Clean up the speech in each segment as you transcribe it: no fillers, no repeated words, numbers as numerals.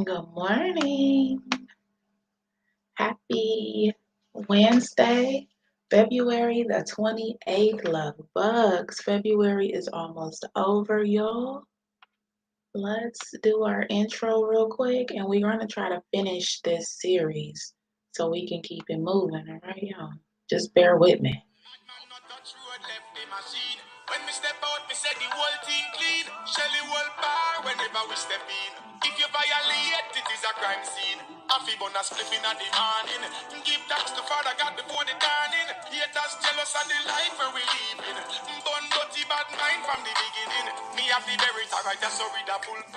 Good morning. Happy Wednesday, February the 28th. Love bugs. February is almost over, y'all. Let's do our intro real quick and we're going to try to finish this series so we can keep it moving. All right, y'all. Just bear with me. When we step out, we say the whole team clean. Shelly whole bar whenever we step in. If you violate, it is a crime scene. Happy bonus flipping at the morning. Give thanks to Father God before the dawning. Haters jealous of the life where we living. Bun dirty bad mind from the beginning. Me have the very I just so read a pulpit.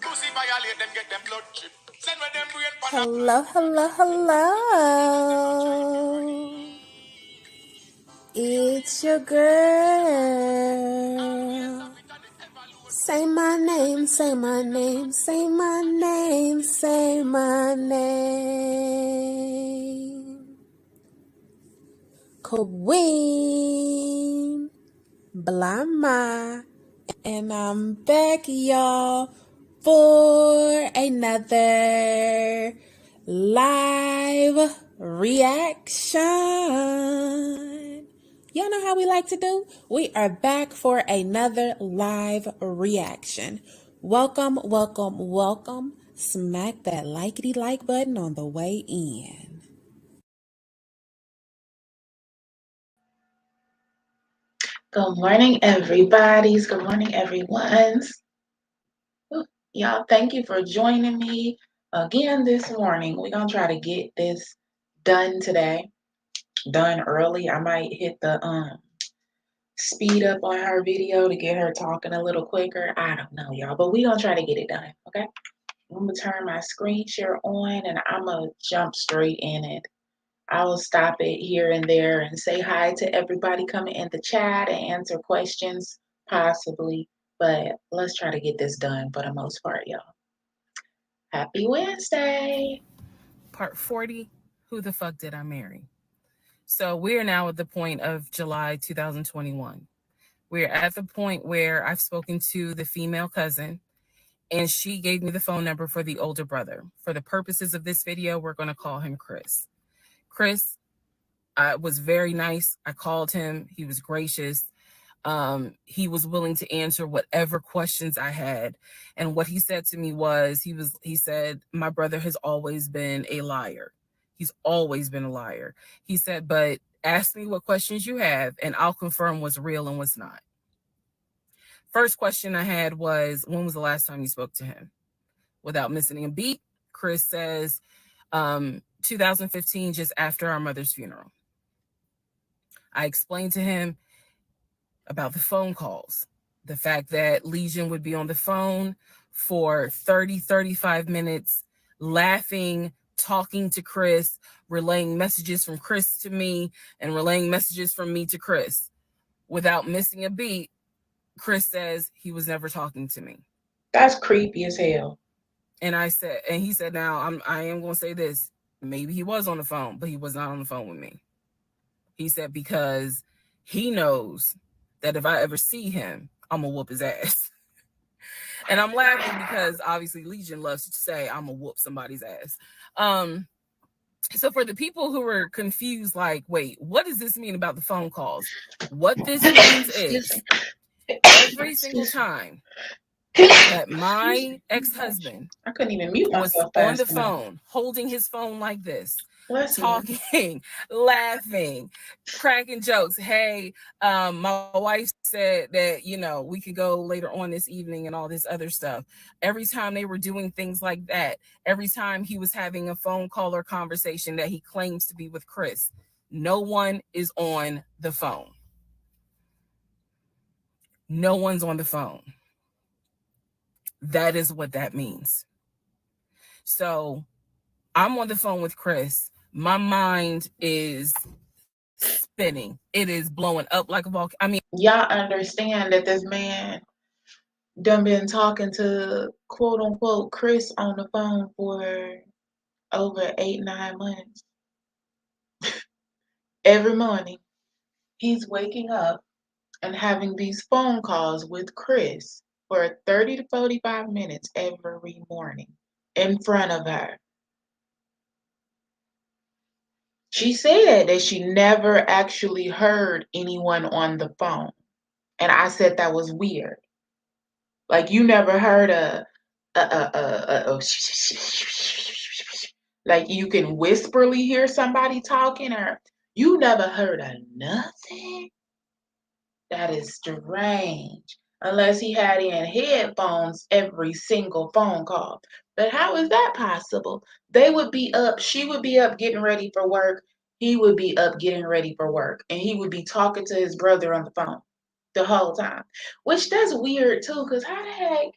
Pussy violate them, get them blood chip. Send where them brain pan. Hello. It's your girl. Say my name, say my name, say my name, say my name. Queen Blahma. And I'm back, y'all, for another live reaction. Y'all know how we like to do? We are back for another live reaction. Welcome, welcome, welcome. Smack that likety-like button on the way in. Good morning, everybody's. Good morning, everyone's. Y'all, thank you for joining me again this morning. We're going to try to get this done today. Done early. I might hit the speed up on her video to get her talking a little quicker. I don't know, y'all, but we're going to try to get it done, okay? I'm going to turn my screen share on and I'm going to jump straight in it. I will stop it here and there and say hi to everybody coming in the chat and answer questions, possibly. But let's try to get this done for the most part, y'all. Happy Wednesday. Part 40, Who the Fuck Did I Marry? So we're now at the point of July 2021. We're at the point where I've spoken to the female cousin and she gave me the phone number for the older brother. For the purposes of this video, we're going to call him Chris. Chris was very nice. I called him. He was gracious. He was willing to answer whatever questions I had. And what he said to me was, he said, my brother has always been a liar. He's always been a liar. He said, but ask me what questions you have and I'll confirm what's real and what's not. First question I had was, when was the last time you spoke to him? Without missing a beat, Chris says, 2015, just after our mother's funeral. I explained to him about the phone calls, the fact that Legion would be on the phone for 30, 35 minutes, laughing, talking to Chris, relaying messages from Chris to me and relaying messages from me to Chris. Without missing a beat, Chris says he was never talking to me. That's creepy as hell. And he said, now I am going to say this. Maybe he was on the phone, but he was not on the phone with me. He said, because he knows that if I ever see him, I'm going to whoop his ass. And I'm laughing because obviously Legion loves to say I'm going to whoop somebody's ass. So for the people who are confused, like, wait, what does this mean about the phone calls? What this means is every single time that my ex-husband I couldn't even mute was myself on the fast enough. phone, holding his phone like this, Bless you. talking, laughing, cracking jokes. Hey, my wife said that, we could go later on this evening and all this other stuff. Every time they were doing things like that, every time he was having a phone call or conversation that he claims to be with Chris, no one is on the phone. No one's on the phone. That is what that means. So I'm on the phone with Chris. My mind is spinning. It is blowing up like a volcano. I mean, Y'all understand that this man done been talking to quote unquote Chris on the phone for over 8-9 months. Every morning he's waking up and having these phone calls with Chris for 30 to 45 minutes every morning. in front of her. She said that she never actually heard anyone on the phone. And I said that was weird. Like, you never heard like you can whisperly hear somebody talking, or you never heard of nothing? That is strange. Unless he had in headphones every single phone call. But how is that possible? They would be up, she would be up getting ready for work, he would be up getting ready for work, and he would be talking to his brother on the phone the whole time. Which that's weird too, because how the heck?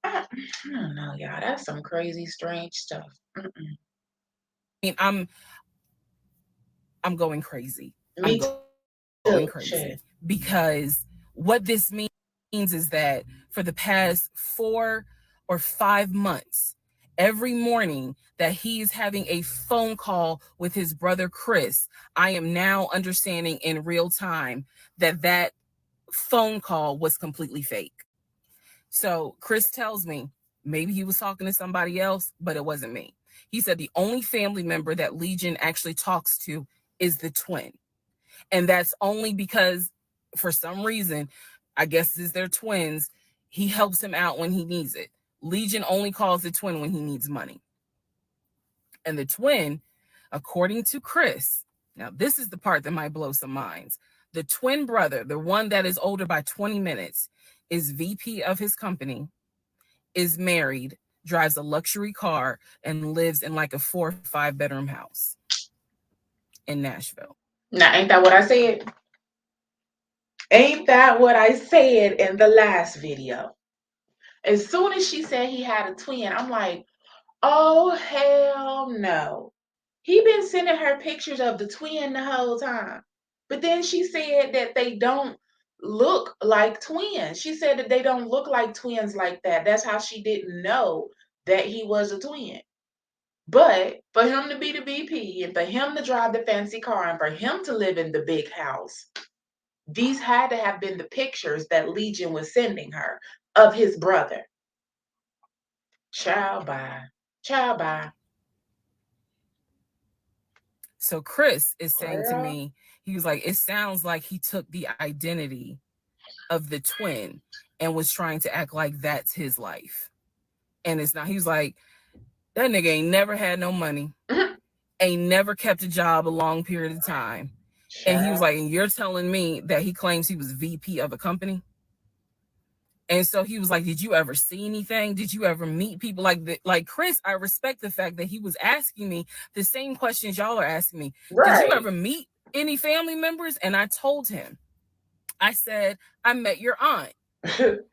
I don't know, y'all. That's some crazy, strange stuff. Mm-mm. I mean, I'm going crazy. I'm Me going crazy too. Shit. because what this means is that for the past 4 or 5 months, every morning that he's having a phone call with his brother Chris, I am now understanding in real time that that phone call was completely fake. So Chris tells me maybe he was talking to somebody else, but it wasn't me. He said the only family member that Legion actually talks to is the twin. And that's only because, for some reason, I guess it's their twins, he helps him out when he needs it. Legion only calls the twin when he needs money. And the twin, according to Chris, now this is the part that might blow some minds. The twin brother, the one that is older by 20 minutes, is VP of his company, is married, drives a luxury car, and lives in like a 4 or 5 bedroom house in Nashville. Now, ain't that what I said? Ain't that what I said in the last video? As soon as she said he had a twin, I'm like, oh, hell no. He been sending her pictures of the twin the whole time. But then she said that they don't look like twins. She said that they don't look like twins like that. That's how she didn't know that he was a twin. But for him to be the VP and for him to drive the fancy car and for him to live in the big house, these had to have been the pictures that Legion was sending her of his brother. Ciao, bye. Ciao, bye. So Chris is saying to Girl. me, he was like, it sounds like he took the identity of the twin and was trying to act like that's his life. And it's not. He was like, that nigga ain't never had no money, ain't never kept a job a long period of time. And he was like, and you're telling me that he claims he was VP of a company? And so he was like, did you ever see anything? Did you ever meet people like Chris? I respect the fact that he was asking me the same questions y'all are asking me. Right. Did you ever meet any family members? And I told him, I said, I met your aunt.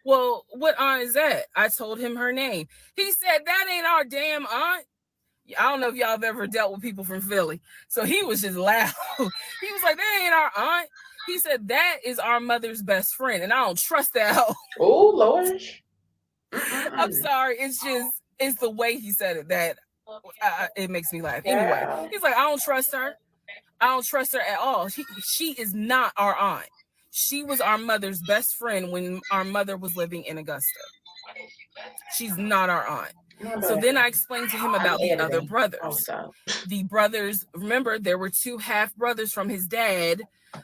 Well, what aunt is that? I told him her name. He said, that ain't our damn aunt. I don't know if y'all have ever dealt with people from Philly. So he was just loud. He was like, that ain't our aunt. He said, that is our mother's best friend. And I don't trust that. Oh, Lord. I'm sorry. It's the way he said it that it makes me laugh. Anyway, he's like, I don't trust her. I don't trust her at all. She is not our aunt. She was our mother's best friend when our mother was living in Augusta. She's not our aunt. So then I explained to him about the other brothers. The brothers, remember, there were 2 half brothers from his dad.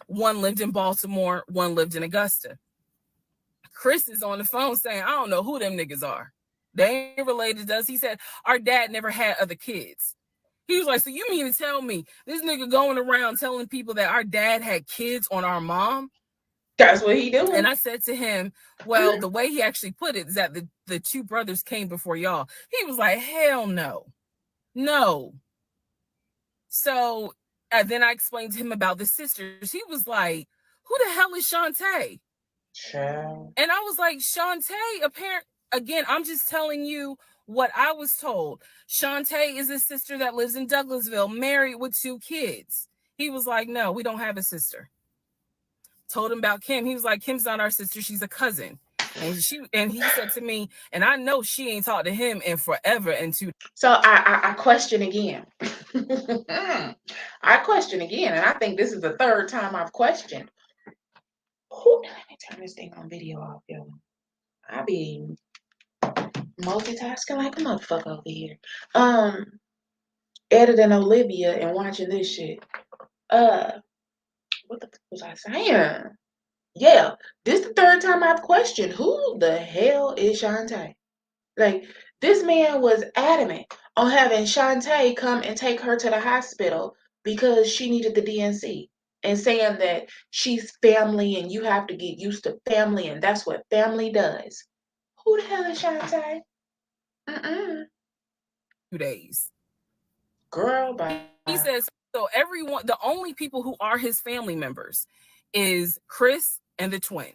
One lived in Baltimore, one lived in Augusta. Chris is on the phone saying, I don't know who them niggas are. They ain't related to us. He said, our dad never had other kids. He was like, so you mean to tell me this nigga going around telling people that our dad had kids on our mom? That's what he doing. And I said to him, well, the way he actually put it is that the 2 brothers came before y'all. He was like, hell no. No. So then I explained to him about the sisters. He was like, who the hell is Shantae? Child. And I was like, Shantae, again, I'm just telling you what I was told. Shantae is a sister that lives in Douglasville, married with 2 kids. He was like, no, we don't have a sister. Told him about Kim. He was like, Kim's not our sister. She's a cousin. And he said to me, and I know she ain't talked to him in forever and 2. So I question again. I question again, and I think this is the 3rd time I've questioned. Let me turn this thing on video off, yo. I be multitasking like a motherfucker over here. Um, Editing Olivia and watching this shit. Uh, what the fuck was I saying? Yeah, this the third time I've questioned who the hell is Shantae. Like, this man was adamant on having Shantae come and take her to the hospital because she needed the DNC and saying that she's family and you have to get used to family and that's what family does. Who the hell is Shantae? Mm-mm. 2 days. Girl, He bye. says so everyone, the only people who are his family members is Chris and the twin.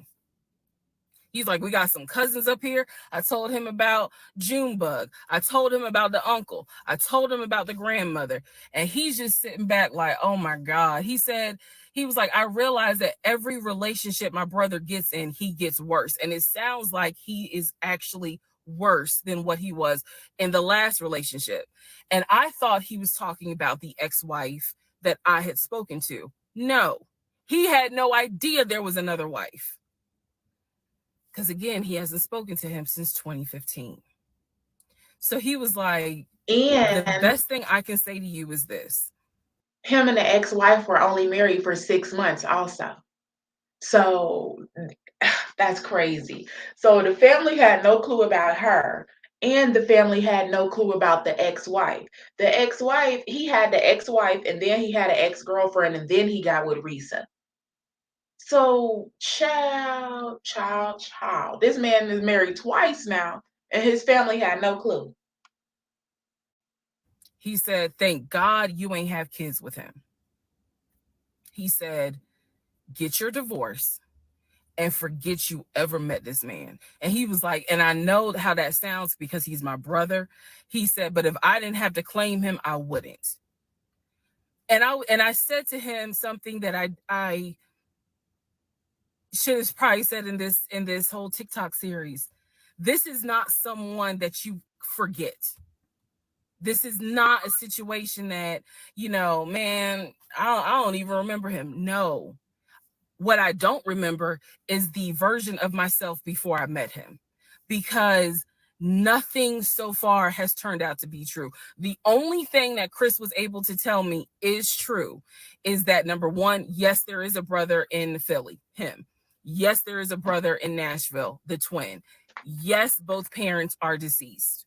He's like, we got some cousins up here. I told him about Junebug. I told him about the uncle. I told him about the grandmother. And he's just sitting back like, oh my God. He said, he was like, I realize that every relationship my brother gets in, he gets worse. And it sounds like he is actually worse than what he was in the last relationship. And I thought he was talking about the ex-wife that I had spoken to. No, he had no idea there was another wife. Because again, he hasn't spoken to him since 2015. So he was like, the And best thing I can say to you is this. him and the ex-wife were only married for 6 months also. So that's crazy. So the family had no clue about her, and the family had no clue about the ex-wife. The ex-wife, he had the ex-wife, and then he had an ex-girlfriend, and then he got with Risa. So, child. This man is married twice now, and his family had no clue. He said, thank God you ain't have kids with him. He said, get your divorce and forget you ever met this man. And he was like, and I know how that sounds because he's my brother. He said, but if I didn't have to claim him, I wouldn't. And I said to him something that I should have probably said in this whole TikTok series. This is not someone that you forget. This is not a situation that, man, I don't even remember him. No. What I don't remember is the version of myself before I met him, because nothing so far has turned out to be true. The only thing that Chris was able to tell me is true is that, number one, yes, there is a brother in Philly, him. Yes, there is a brother in Nashville, the twin. Yes, both parents are deceased.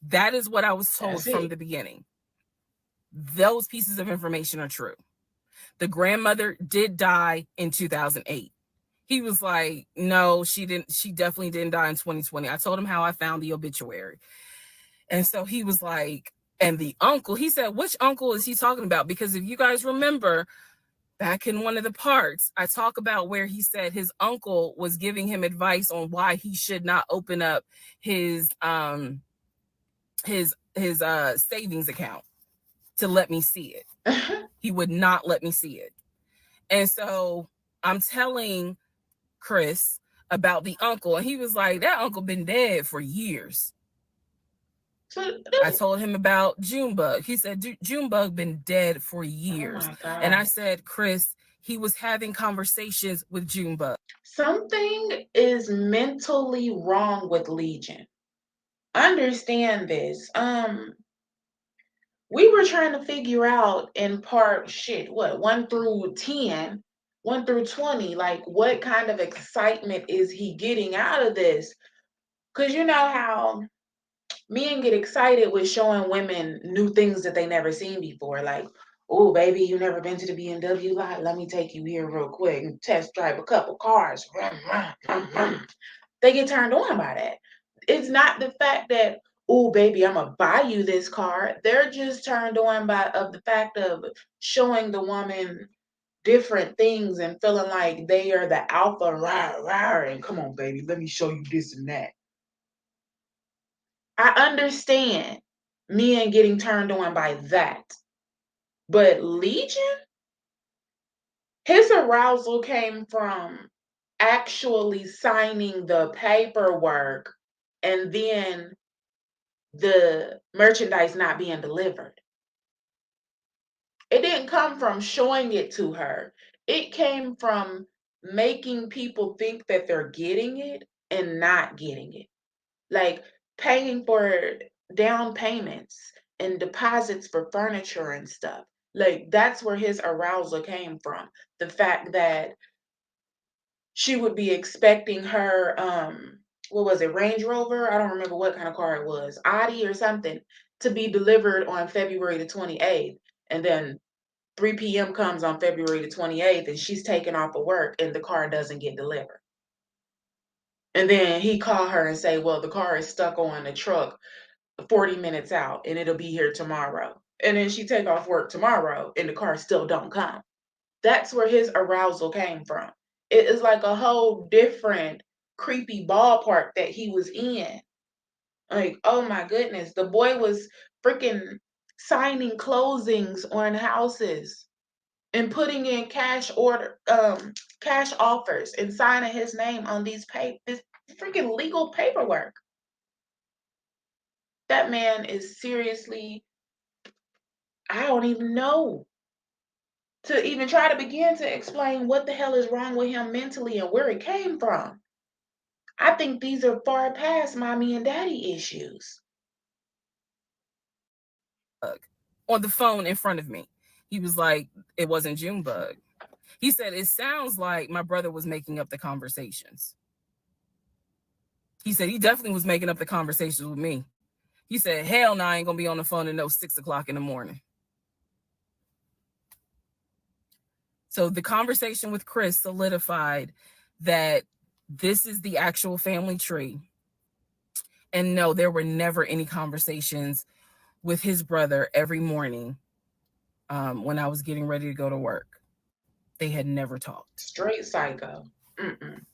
That is what I was told That's from it. the beginning. Those pieces of information are true. The grandmother did die in 2008. He was like, no, she didn't. She definitely didn't die in 2020. I told him how I found the obituary. And so he was like, and the uncle, he said, which uncle is he talking about? Because if you guys remember, back in one of the parts, I talk about where he said his uncle was giving him advice on why he should not open up his savings account to let me see it. He would not let me see it. And so I'm telling Chris about the uncle, and he was like, that uncle been dead for years. So I told him about Junebug. He said Junebug been dead for years. oh my God. And I said, Chris, he was having conversations with Junebug. Something is mentally wrong with Legion. Understand this. We were trying to figure out in part shit, what, 1 through 10, 1 through 20, like what kind of excitement is he getting out of this? Because you know how men get excited with showing women new things that they never seen before. Like, oh, baby, you never been to the BMW lot? Let me take you here real quick and test drive a couple cars. They get turned on by that. It's not the fact that, oh, baby, I'm going to buy you this car. They're just turned on by of the fact of showing the woman different things and feeling like they are the alpha, rah, rah, and come on, baby, let me show you this and that. I understand men getting turned on by that. But Legion, his arousal came from actually signing the paperwork and then the merchandise not being delivered. It didn't come from showing it to her. It came from making people think that they're getting it and not getting it. like paying for down payments and deposits for furniture and stuff. Like that's where his arousal came from. The fact that she would be expecting her what was it, Range Rover? I don't remember what kind of car it was, Audi or something, to be delivered on February the 28th. And then 3 p.m. comes on February the 28th and she's taken off of work and the car doesn't get delivered. And then he called her and say, well, the car is stuck on the truck 40 minutes out and it'll be here tomorrow. And then she take off work tomorrow and the car still don't come. That's where his arousal came from. It is like a whole different creepy ballpark that he was in. Like, oh my goodness, the boy was freaking signing closings on houses and putting in cash offers and signing his name on this freaking legal paperwork. That man is seriously, I don't even know to even try to begin to explain what the hell is wrong with him mentally and where it came from. I think these are far past mommy and daddy issues. On the phone in front of me. He was like, it wasn't Junebug. He said, it sounds like my brother was making up the conversations. He said he definitely was making up the conversations with me. He said, hell no, I ain't going to be on the phone at no 6 o'clock in the morning. So the conversation with Chris solidified that this is the actual family tree. And no, there were never any conversations with his brother every morning when I was getting ready to go to work. They had never talked. Straight psycho.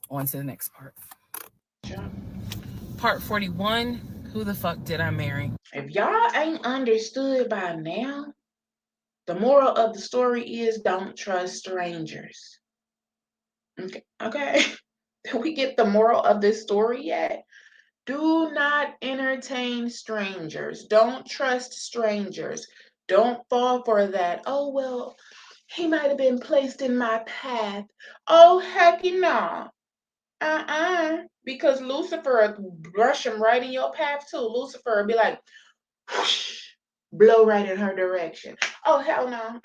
On to the next part. Sure. Part 41, who the fuck did I marry? If y'all ain't understood by now, the moral of the story is don't trust strangers. Okay. Did we get the moral of this story yet? Do not entertain strangers. Don't trust strangers. Don't fall for that. Oh, well, he might have been placed in my path. Oh, heck no. Because Lucifer brush him right in your path too. Lucifer would be like, whoosh, blow right in her direction. Oh, hell no.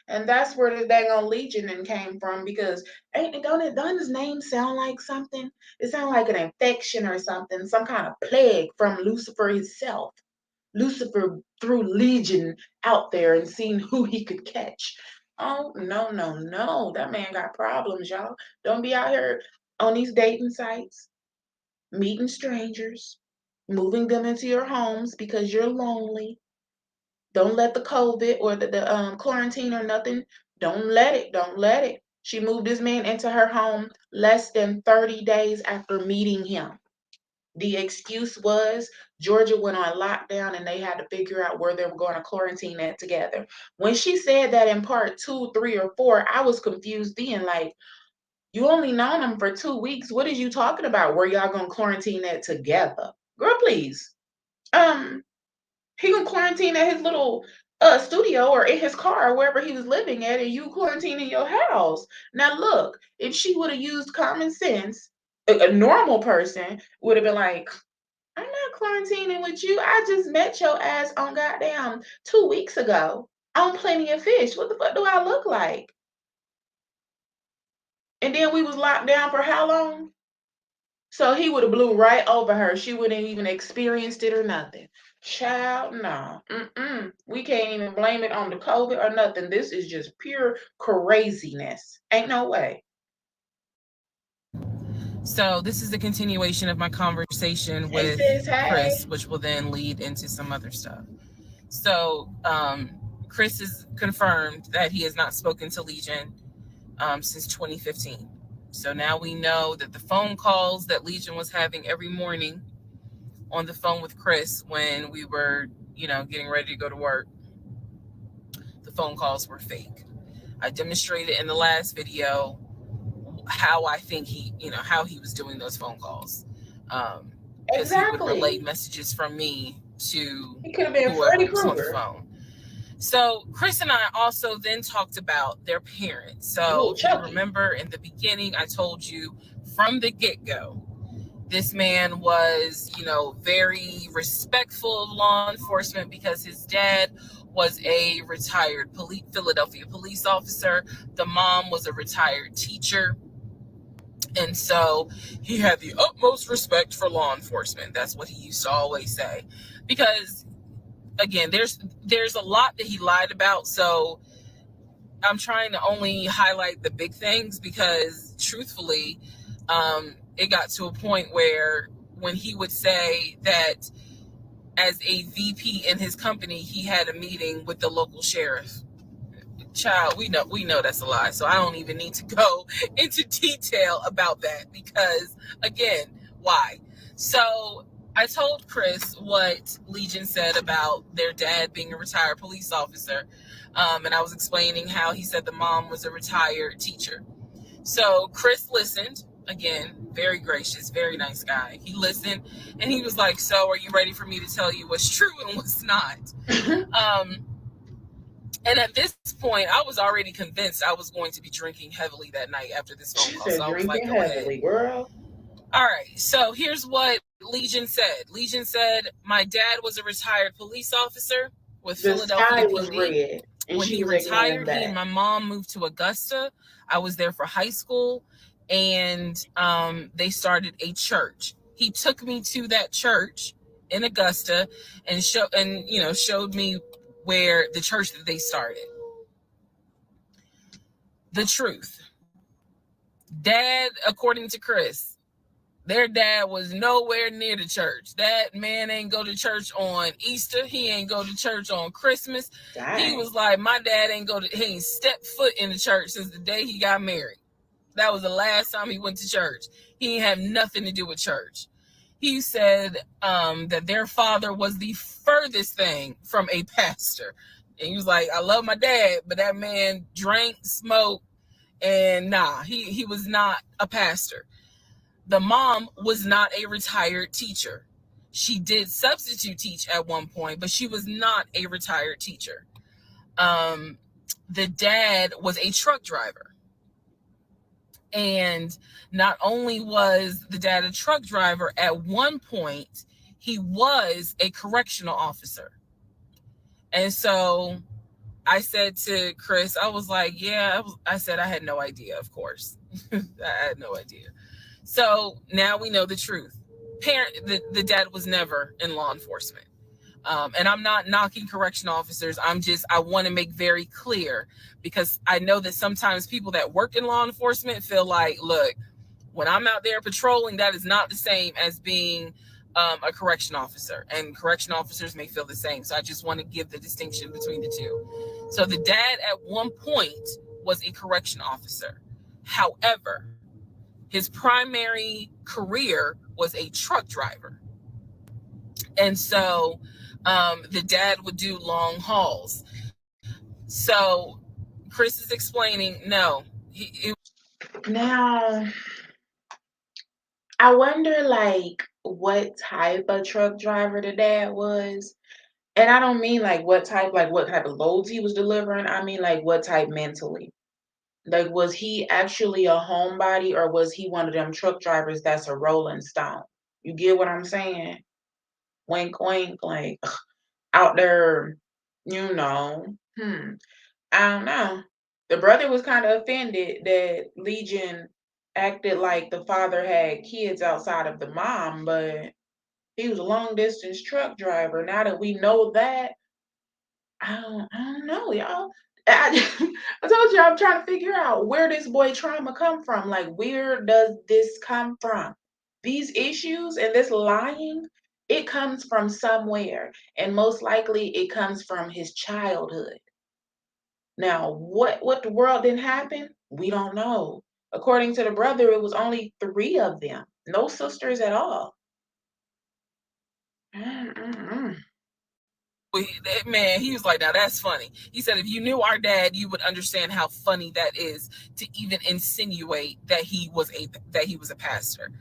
And that's where the dang old Legion then came from, because don't his name sound like something? It sounds like an infection or something, some kind of plague from Lucifer himself. Lucifer threw Legion out there and seen who he could catch. Oh, no, no, no. That man got problems, y'all. Don't be out here on these dating sites, meeting strangers, moving them into your homes because you're lonely. Don't let the COVID or the quarantine or nothing, don't let it. She moved this man into her home less than 30 days after meeting him. The excuse was Georgia went on lockdown and they had to figure out where they were going to quarantine at together. When she said that in part 2, 3, or 4, I was confused then. Like, you only known him for 2 weeks. What is you talking about? Where y'all gonna quarantine at together? Girl, please. He gonna quarantine at his little studio or in his car or wherever he was living at, and you quarantine in your house. Now look, if she would have used common sense, a normal person would have been like, I'm not quarantining with you. I just met your ass on goddamn 2 weeks ago on Plenty of Fish. What the fuck do I look like? And then we was locked down for how long? So he would have blew right over her. She wouldn't even experienced it or nothing. Child, no. We can't even blame it on the COVID or nothing. This is just pure craziness. Ain't no way. So this is the continuation of my conversation Hey, with sis, Chris, hey. which will then lead into some other stuff. So Chris has confirmed that he has not spoken to Legion since 2015. So now we know that the phone calls that Legion was having every morning on the phone with Chris when we were, getting ready to go to work, the phone calls were fake. I demonstrated in the last video how I think how he was doing those phone calls. Because he would relay messages from me to whoever was on the phone. So Chris and I also then talked about their parents. So if you remember in the beginning, I told you from the get-go This man was, very respectful of law enforcement because his dad was a retired Philadelphia police officer. The mom was a retired teacher. And so he had the utmost respect for law enforcement. That's what he used to always say. Because again, there's a lot that he lied about. So I'm trying to only highlight the big things because truthfully, it got to a point where when he would say that as a VP in his company, he had a meeting with the local sheriff. Child, we know that's a lie. So I don't even need to go into detail about that because again, why? So I told Chris what Legion said about their dad being a retired police officer. And I was explaining how he said the mom was a retired teacher. So Chris listened. Again, very gracious, very nice guy. He listened and he was like, so are you ready for me to tell you what's true and what's not? And at this point, I was already convinced I was going to be drinking heavily that night after this phone call. So I was like, go ahead. Girl. All right. So here's what Legion said. Legion said, my dad was a retired police officer with Philadelphia PD. When he retired, he and my mom moved to Augusta. I was there for high school, and they started a church. He took me to that church in Augusta and showed me where the church that they started. The truth. Dad, according to Chris, their dad was nowhere near the church. That man ain't go to church on Easter. He ain't go to church on Christmas. Dang. He was like, my dad he ain't stepped foot in the church since the day he got married. That was the last time he went to church. He ain't have nothing to do with church. He said that their father was the furthest thing from a pastor. And he was like, I love my dad, but that man drank, smoked, and he was not a pastor. The mom was not a retired teacher. She did substitute teach at one point, but she was not a retired teacher. The dad was a truck driver. And not only was the dad a truck driver, at one point, he was a correctional officer. And so I said to Chris, I was like, I said I had no idea, of course. I had no idea. So now we know the truth. The dad was never in law enforcement. And I'm not knocking correctional officers. I want to make very clear, because I know that sometimes people that work in law enforcement feel like, look, when I'm out there patrolling, that is not the same as being a correction officer, and correction officers may feel the same. So I just want to give the distinction between the two. So the dad at one point was a correction officer. However, his primary career was a truck driver. And so the dad would do long hauls. So Chris is explaining, no. Now, I wonder, like, what type of truck driver the dad was. And I don't mean like what type of loads he was delivering. I mean like what type mentally. Like, was he actually a homebody, or was he one of them truck drivers that's a rolling stone? You get what I'm saying? Wink, wink, like out there, you know. I don't know. The brother was kind of offended that Legion acted like the father had kids outside of the mom, but he was a long distance truck driver. Now that we know that, I don't know, y'all. I, I told you I'm trying to figure out where this boy trauma come from. Like, where does this come from? These issues and this lying, it comes from somewhere, and most likely it comes from his childhood. Now, what the world didn't happen? We don't know. According to the brother, it was only 3 of them, no sisters at all. Man, he was like, now that's funny. He said, if you knew our dad, you would understand how funny that is to even insinuate that he was a pastor.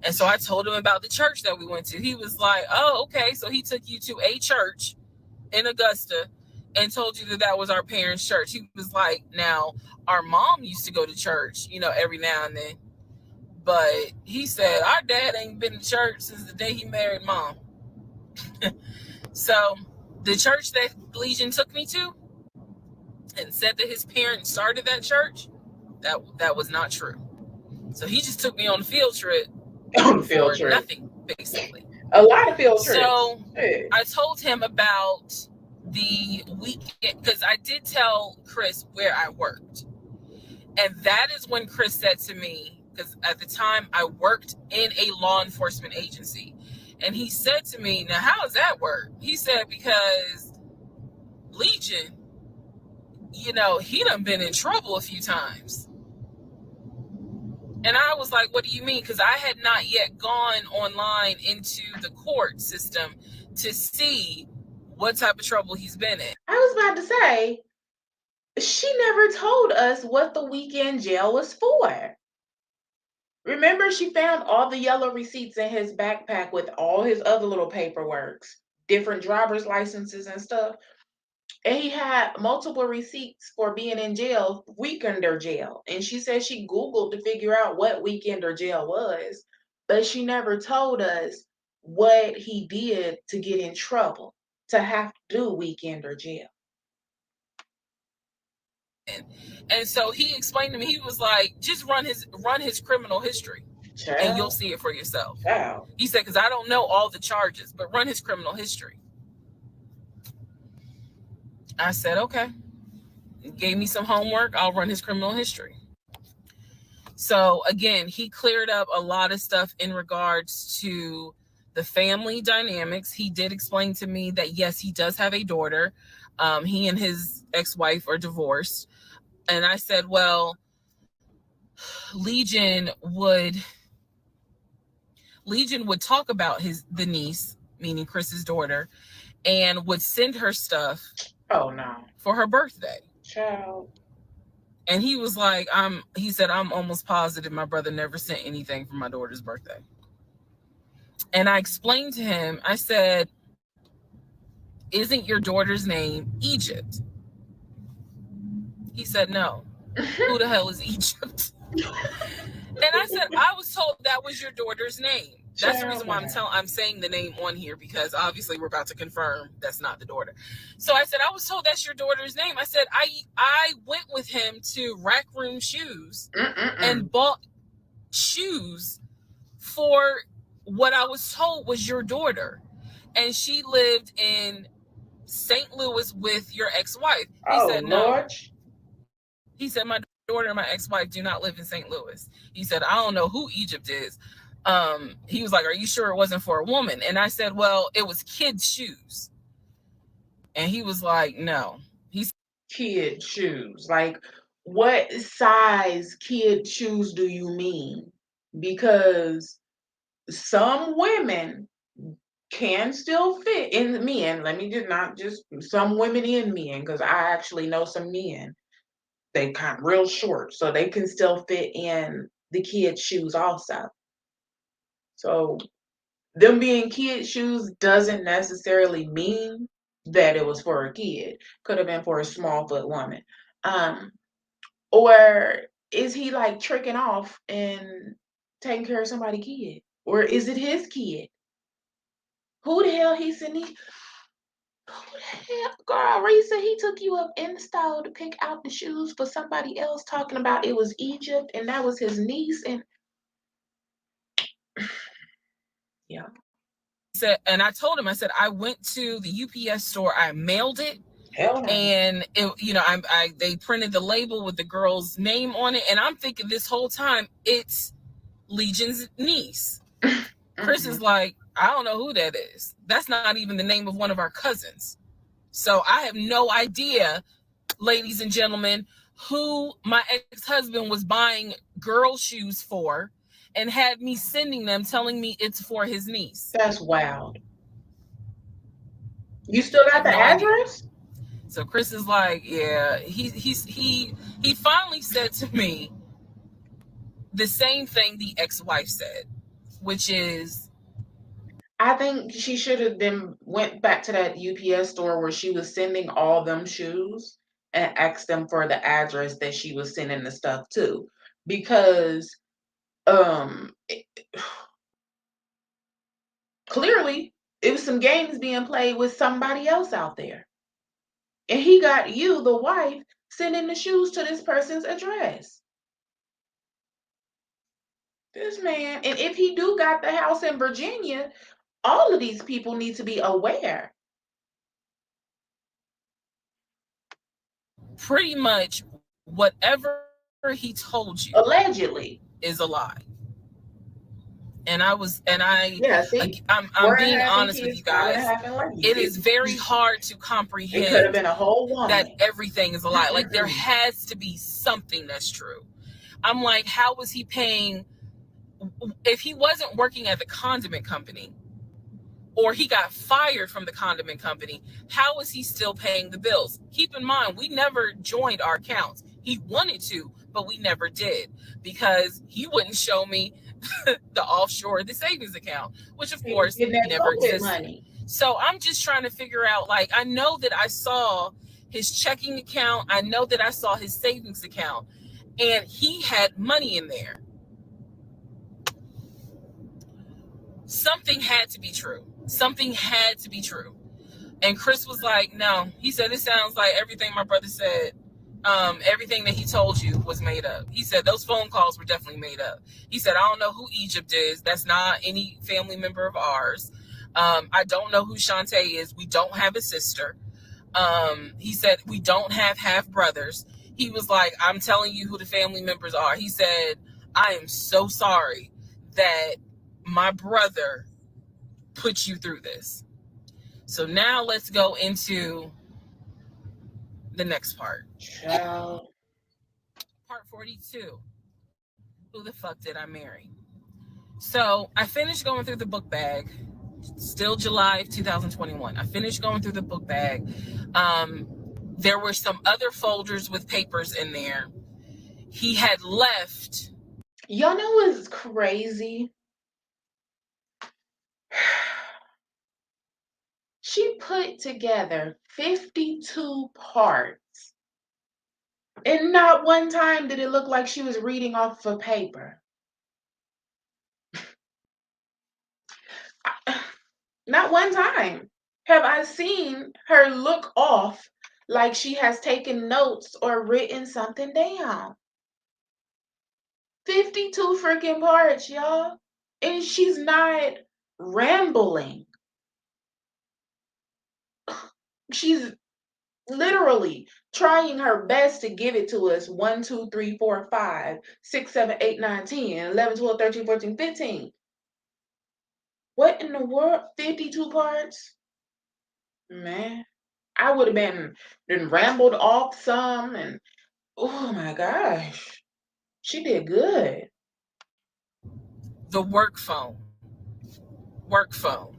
And so I told him about the church that we went to. He was like, oh, okay. So he took you to a church in Augusta and told you that was our parents' church. He was like, now, our mom used to go to church, every now and then. But he said, our dad ain't been to church since the day he married mom. So the church that Legion took me to and said that his parents started that church, that was not true. So he just took me on a field trip On the field for trip. nothing, basically. A lot of field trips. So I told him about the weekend because I did tell Chris where I worked. And that is when Chris said to me, because at the time I worked in a law enforcement agency. And he said to me, now how does that work? He said, because Legion, he done been in trouble a few times. And I was like, what do you mean? Because I had not yet gone online into the court system to see what type of trouble he's been in. I was about to say, she never told us what the weekend jail was for. Remember, she found all the yellow receipts in his backpack with all his other little paperworks, different driver's licenses and stuff. And he had multiple receipts for being in jail, weekender jail. And she said she Googled to figure out what weekender jail was, but she never told us what he did to get in trouble to have to do weekender jail. And so he explained to me, he was like, just run his criminal history. Child. And you'll see it for yourself. Child. He said, because I don't know all the charges, but run his criminal history. I said, okay. He gave me some homework. I'll run his criminal history. So again, he cleared up a lot of stuff in regards to the family dynamics. He did explain to me that, yes, he does have a daughter. He and his ex-wife are divorced. And I said, well, Legion would talk about the niece, meaning Chris's daughter, and would send her stuff. Oh no. For her birthday. Child. And he was like, he said, I'm almost positive my brother never sent anything for my daughter's birthday. And I explained to him, I said, isn't your daughter's name Egypt? He said, no. Who the hell is Egypt? And I said, I was told that was your daughter's name. That's the reason why I'm saying the name on here, because obviously we're about to confirm that's not the daughter. So I said, I was told that's your daughter's name. I said, I went with him to Rack Room Shoes and bought shoes for what I was told was your daughter. And she lived in St. Louis with your ex-wife. He said, no. Lord. He said, my daughter and my ex-wife do not live in St. Louis. He said, I don't know who Egypt is. He was like, are you sure it wasn't for a woman? And I said, well, it was kids' shoes. And he was like, no. He's kid shoes. Like, what size kid shoes do you mean? Because some women can still fit in men. Let me not just some women in men, because I actually know some men. They kind of real short, so they can still fit in the kid shoes also. So them being kid shoes doesn't necessarily mean that it was for a kid. Could have been for a small foot woman. Or is he like tricking off and taking care of somebody's kid? Or is it his kid? Who the hell he sending? Who the hell, girl? Risa, he took you up in the store to pick out the shoes for somebody else, talking about it was Egypt and that was his niece. And yeah. Said, and I told him, I said, I went to the UPS store, I mailed it. Hell no. And it, they printed the label with the girl's name on it, and I'm thinking this whole time it's Legion's niece. Chris is like, I don't know who that is. That's not even the name of one of our cousins. So I have no idea, ladies and gentlemen, who my ex-husband was buying girl shoes for and had me sending them, telling me it's for his niece. That's wild. You still got the address? So Chris is like, yeah. He finally said to me the same thing the ex-wife said, which is, I think she should have then went back to that UPS store where she was sending all them shoes and asked them for the address that she was sending the stuff to, because it- clearly it was some games being played with somebody else out there. And he got you, the wife, sending the shoes to this person's address. This man, and if he do got the house in Virginia, all of these people need to be aware. Pretty much whatever he told you Allegedly. is a lie. Yeah, see? I'm Four and being a half and honest with kids, you five and a guys. half and It is very lazy. hard to It could have comprehend been a whole that woman. everything is a lie. Like there has to be something that's true. I'm like, how was he paying if he wasn't working at the condiment company or he got fired from the condiment company? How is he still paying the bills? Keep in mind, we never joined our accounts. He wanted to, but we never did because he wouldn't show me the offshore, the savings account, which of He was course getting that never COVID existed. money. So I'm just trying to figure out, like, I know that I saw his checking account. I know that I saw his savings account and he had money in there. Something had to be true. Something had to be true. And Chris was like, no. He said, it sounds like everything my brother said, everything that he told you was made up. He said, those phone calls were definitely made up. He said, I don't know who Egypt is. That's not any family member of ours. I don't know who Shantae is. We don't have a sister. He said, we don't have half brothers. He was like, I'm telling you who the family members are. He said, I am so sorry that my brother put you through this. So now let's go into the next part. Child. Part 42. Who the fuck did I marry? So I finished going through the book bag. Still July of 2021. I finished going through the book bag. There were some other folders with papers in there. He had left. Y'all know what's crazy? She put together 52 parts. And not one time did it look like she was reading off of paper. Not one time have I seen her look off like she has taken notes or written something down. 52 freaking parts, y'all. And she's not rambling. She's literally trying her best to give it to us 1, 2, 3, 4, 5, 6, 7, 8, 9, 10, 11, 12, 13, 14, 15. What in the world? 52 parts? Man, I would have been rambled off some and oh my gosh. She did good. The work phone. Work phone.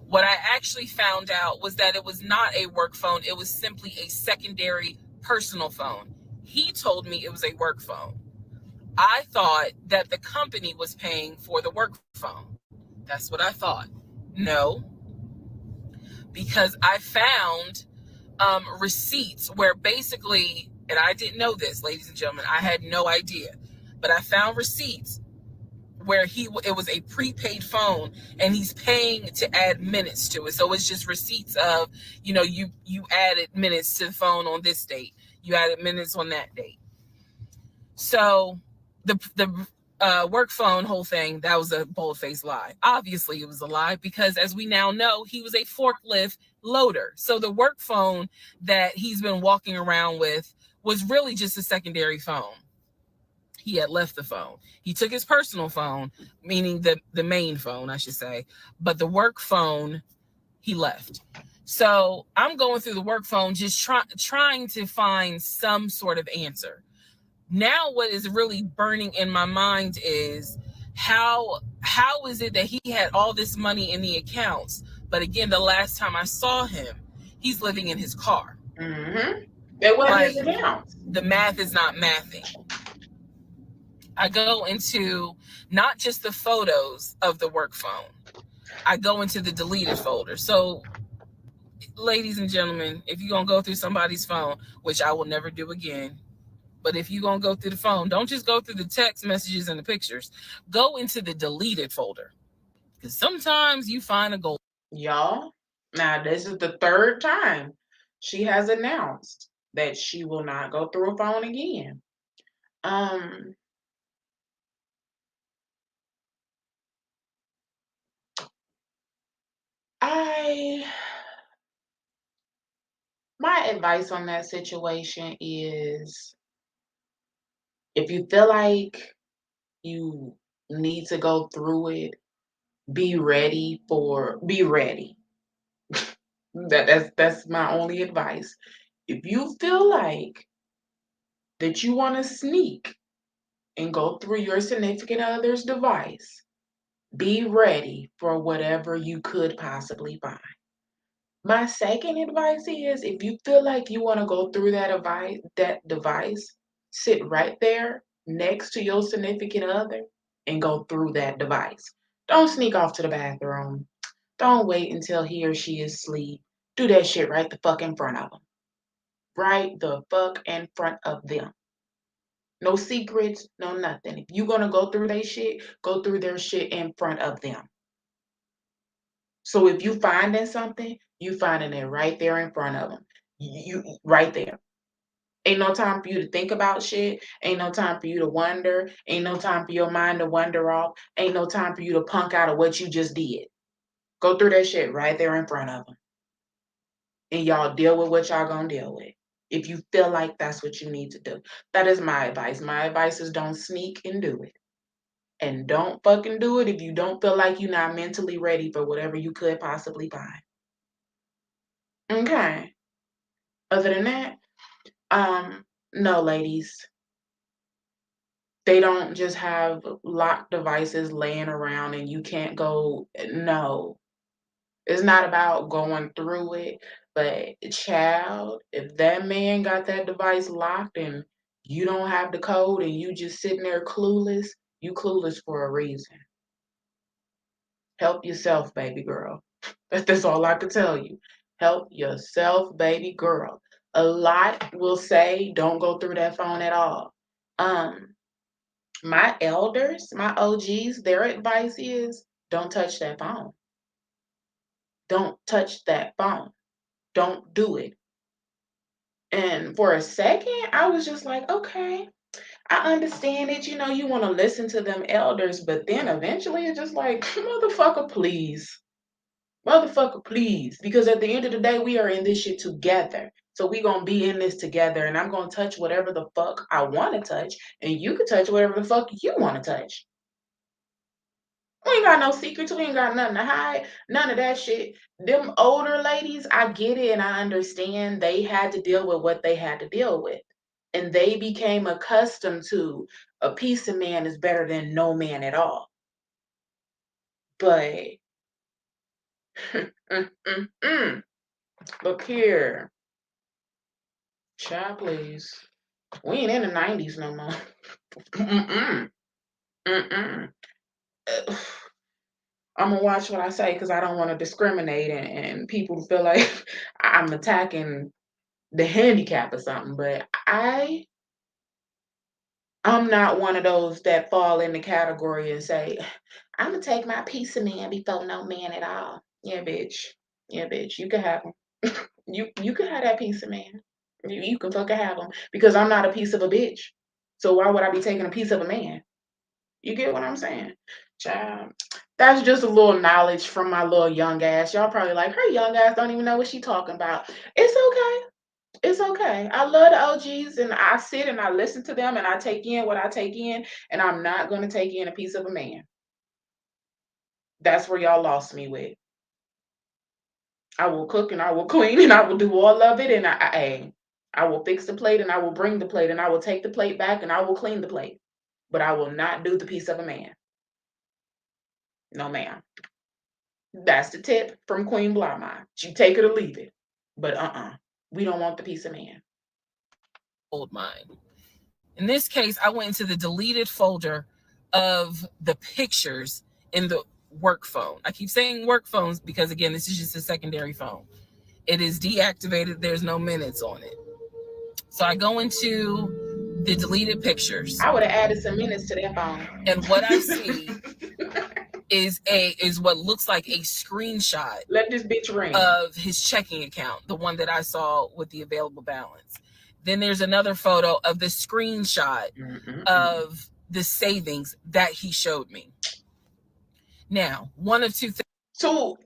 What I actually found out was that it was not a work phone. It was simply a secondary personal phone. He told me it was a work phone. I thought that the company was paying for the work phone. That's what I thought. No, because I found receipts where basically, and I didn't know this, ladies and gentlemen, I had no idea, but I found receipts where it was a prepaid phone and he's paying to add minutes to it. So it's just receipts of, you added minutes to the phone on this date, you added minutes on that date. So the work phone whole thing, that was a bold-faced lie. Obviously it was a lie because, as we now know, he was a forklift loader. So the work phone that he's been walking around with was really just a secondary phone. He had left the phone. He took his personal phone, meaning the main phone, I should say, but the work phone he left. So I'm going through the work phone, just trying to find some sort of answer. Now what is really burning in my mind is how is it that he had all this money in the accounts, but again, the last time I saw him, he's living in his car. Mm-hmm. It wasn't his accounts. The math is not mathing. I go into not just the photos of the work phone. I go into the deleted folder. So, ladies and gentlemen, if you're going to go through somebody's phone, which I will never do again, But if you're going to go through the phone, don't just go through the text messages and the pictures. Go into the deleted folder. Because sometimes you find a gold. Y'all, now this is the third time she has announced that she will not go through a phone again. Um, I my advice on that situation is if you feel like you need to go through it, be ready. That's my only advice. If you feel like that you want to sneak and go through your significant other's device, be ready for whatever you could possibly find. My second advice is if you feel like you want to go through that device, sit right there next to your significant other and go through that device. Don't sneak off to the bathroom. Don't wait until he or she is asleep. Do that shit right the fuck in front of them. Right the fuck in front of them. No secrets, no nothing. If you gonna go through their shit, go through their shit in front of them. So if you finding something, you finding it right there in front of them. You right there. Ain't no time for you to think about shit. Ain't no time for you to wonder. Ain't no time for your mind to wander off. Ain't no time for you to punk out of what you just did. Go through that shit right there in front of them. And y'all deal with what y'all gonna deal with. If you feel like that's what you need to do. That is my advice. My advice is don't sneak and do it. And don't fucking do it if you don't feel like you're not mentally ready for whatever you could possibly find. Okay. Other than that, no, ladies. They don't just have locked devices laying around and you can't go. No, it's not about going through it. But, child, if that man got that device locked and you don't have the code and you just sitting there clueless, you clueless for a reason. Help yourself, baby girl. That's all I can tell you. Help yourself, baby girl. A lot will say don't go through that phone at all. Um, my elders, my OGs, their advice is don't touch that phone. Don't touch that phone. Don't do it. And for a second, I was just like, okay, I understand it. You know, you want to listen to them elders, but then eventually it's just like, motherfucker, please. Motherfucker, please. Because at the end of the day, we are in this shit together. So we gonna be in this together, and I'm gonna touch whatever the fuck I want to touch, and you can touch whatever the fuck you want to touch. We ain't got no secrets. We ain't got nothing to hide. None of that shit. Them older ladies, I get it and I understand they had to deal with what they had to deal with. And they became accustomed to a piece of man is better than no man at all. But look here. Child, please. We ain't in the 90s no more. Mm-mm. Mm-mm. I'm gonna watch what I say because I don't want to discriminate and people feel like I'm attacking the handicap or something. But I'm not one of those that fall in the category and say, I'm gonna take my piece of man before no man at all. Yeah, bitch. Yeah, bitch. You can have them. You can have that piece of man. You can fucking have them because I'm not a piece of a bitch. So why would I be taking a piece of a man? You get what I'm saying? Child, that's just a little knowledge from my little young ass. Y'all probably like, her young ass don't even know what she talking about. It's okay. It's okay. I love the OGs and I sit and I listen to them and I take in what I take in, and I'm not going to take in a piece of a man. That's where y'all lost me with. I will cook and I will clean and I will do all of it, and I will fix the plate and I will bring the plate and I will take the plate back and I will clean the plate. But I will not do the piece of a man. No, ma'am. That's the tip from Queen Blahma. You take it or leave it. But we don't want the piece of man. Old mine. In this case, I went into the deleted folder of the pictures in the work phone. I keep saying work phones because, again, this is just a secondary phone. It is deactivated. There's no minutes on it. So I go into the deleted pictures. I would have added some minutes to that phone. And what I see is what looks like a screenshot. Let this bitch ring. Of his checking account, the one that I saw with the available balance. Then there's another photo of the screenshot of the savings that he showed me. Now, one of two things. So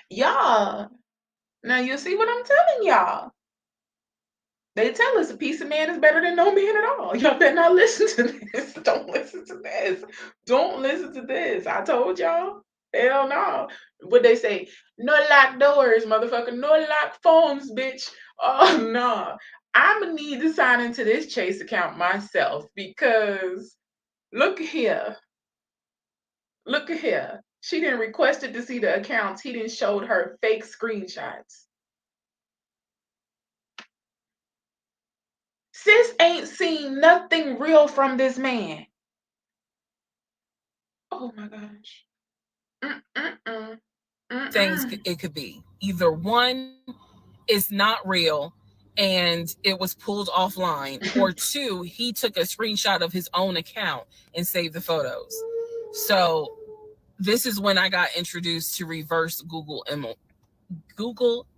y'all, now you see what I'm telling y'all. They tell us a piece of man is better than no man at all. Y'all better not listen to this. Don't listen to this. Don't listen to this. I told y'all. Hell no. What they say? No lock doors, motherfucker. No lock phones, bitch. Oh no. I'm gonna need to sign into this Chase account myself because look here. Look here. She didn't requested to see the accounts. He didn't showed her fake screenshots. Sis ain't seen nothing real from this man. Oh my gosh. Things it could be. Either one is not real and it was pulled offline, or two, he took a screenshot of his own account and saved the photos. So this is when I got introduced to reverse Google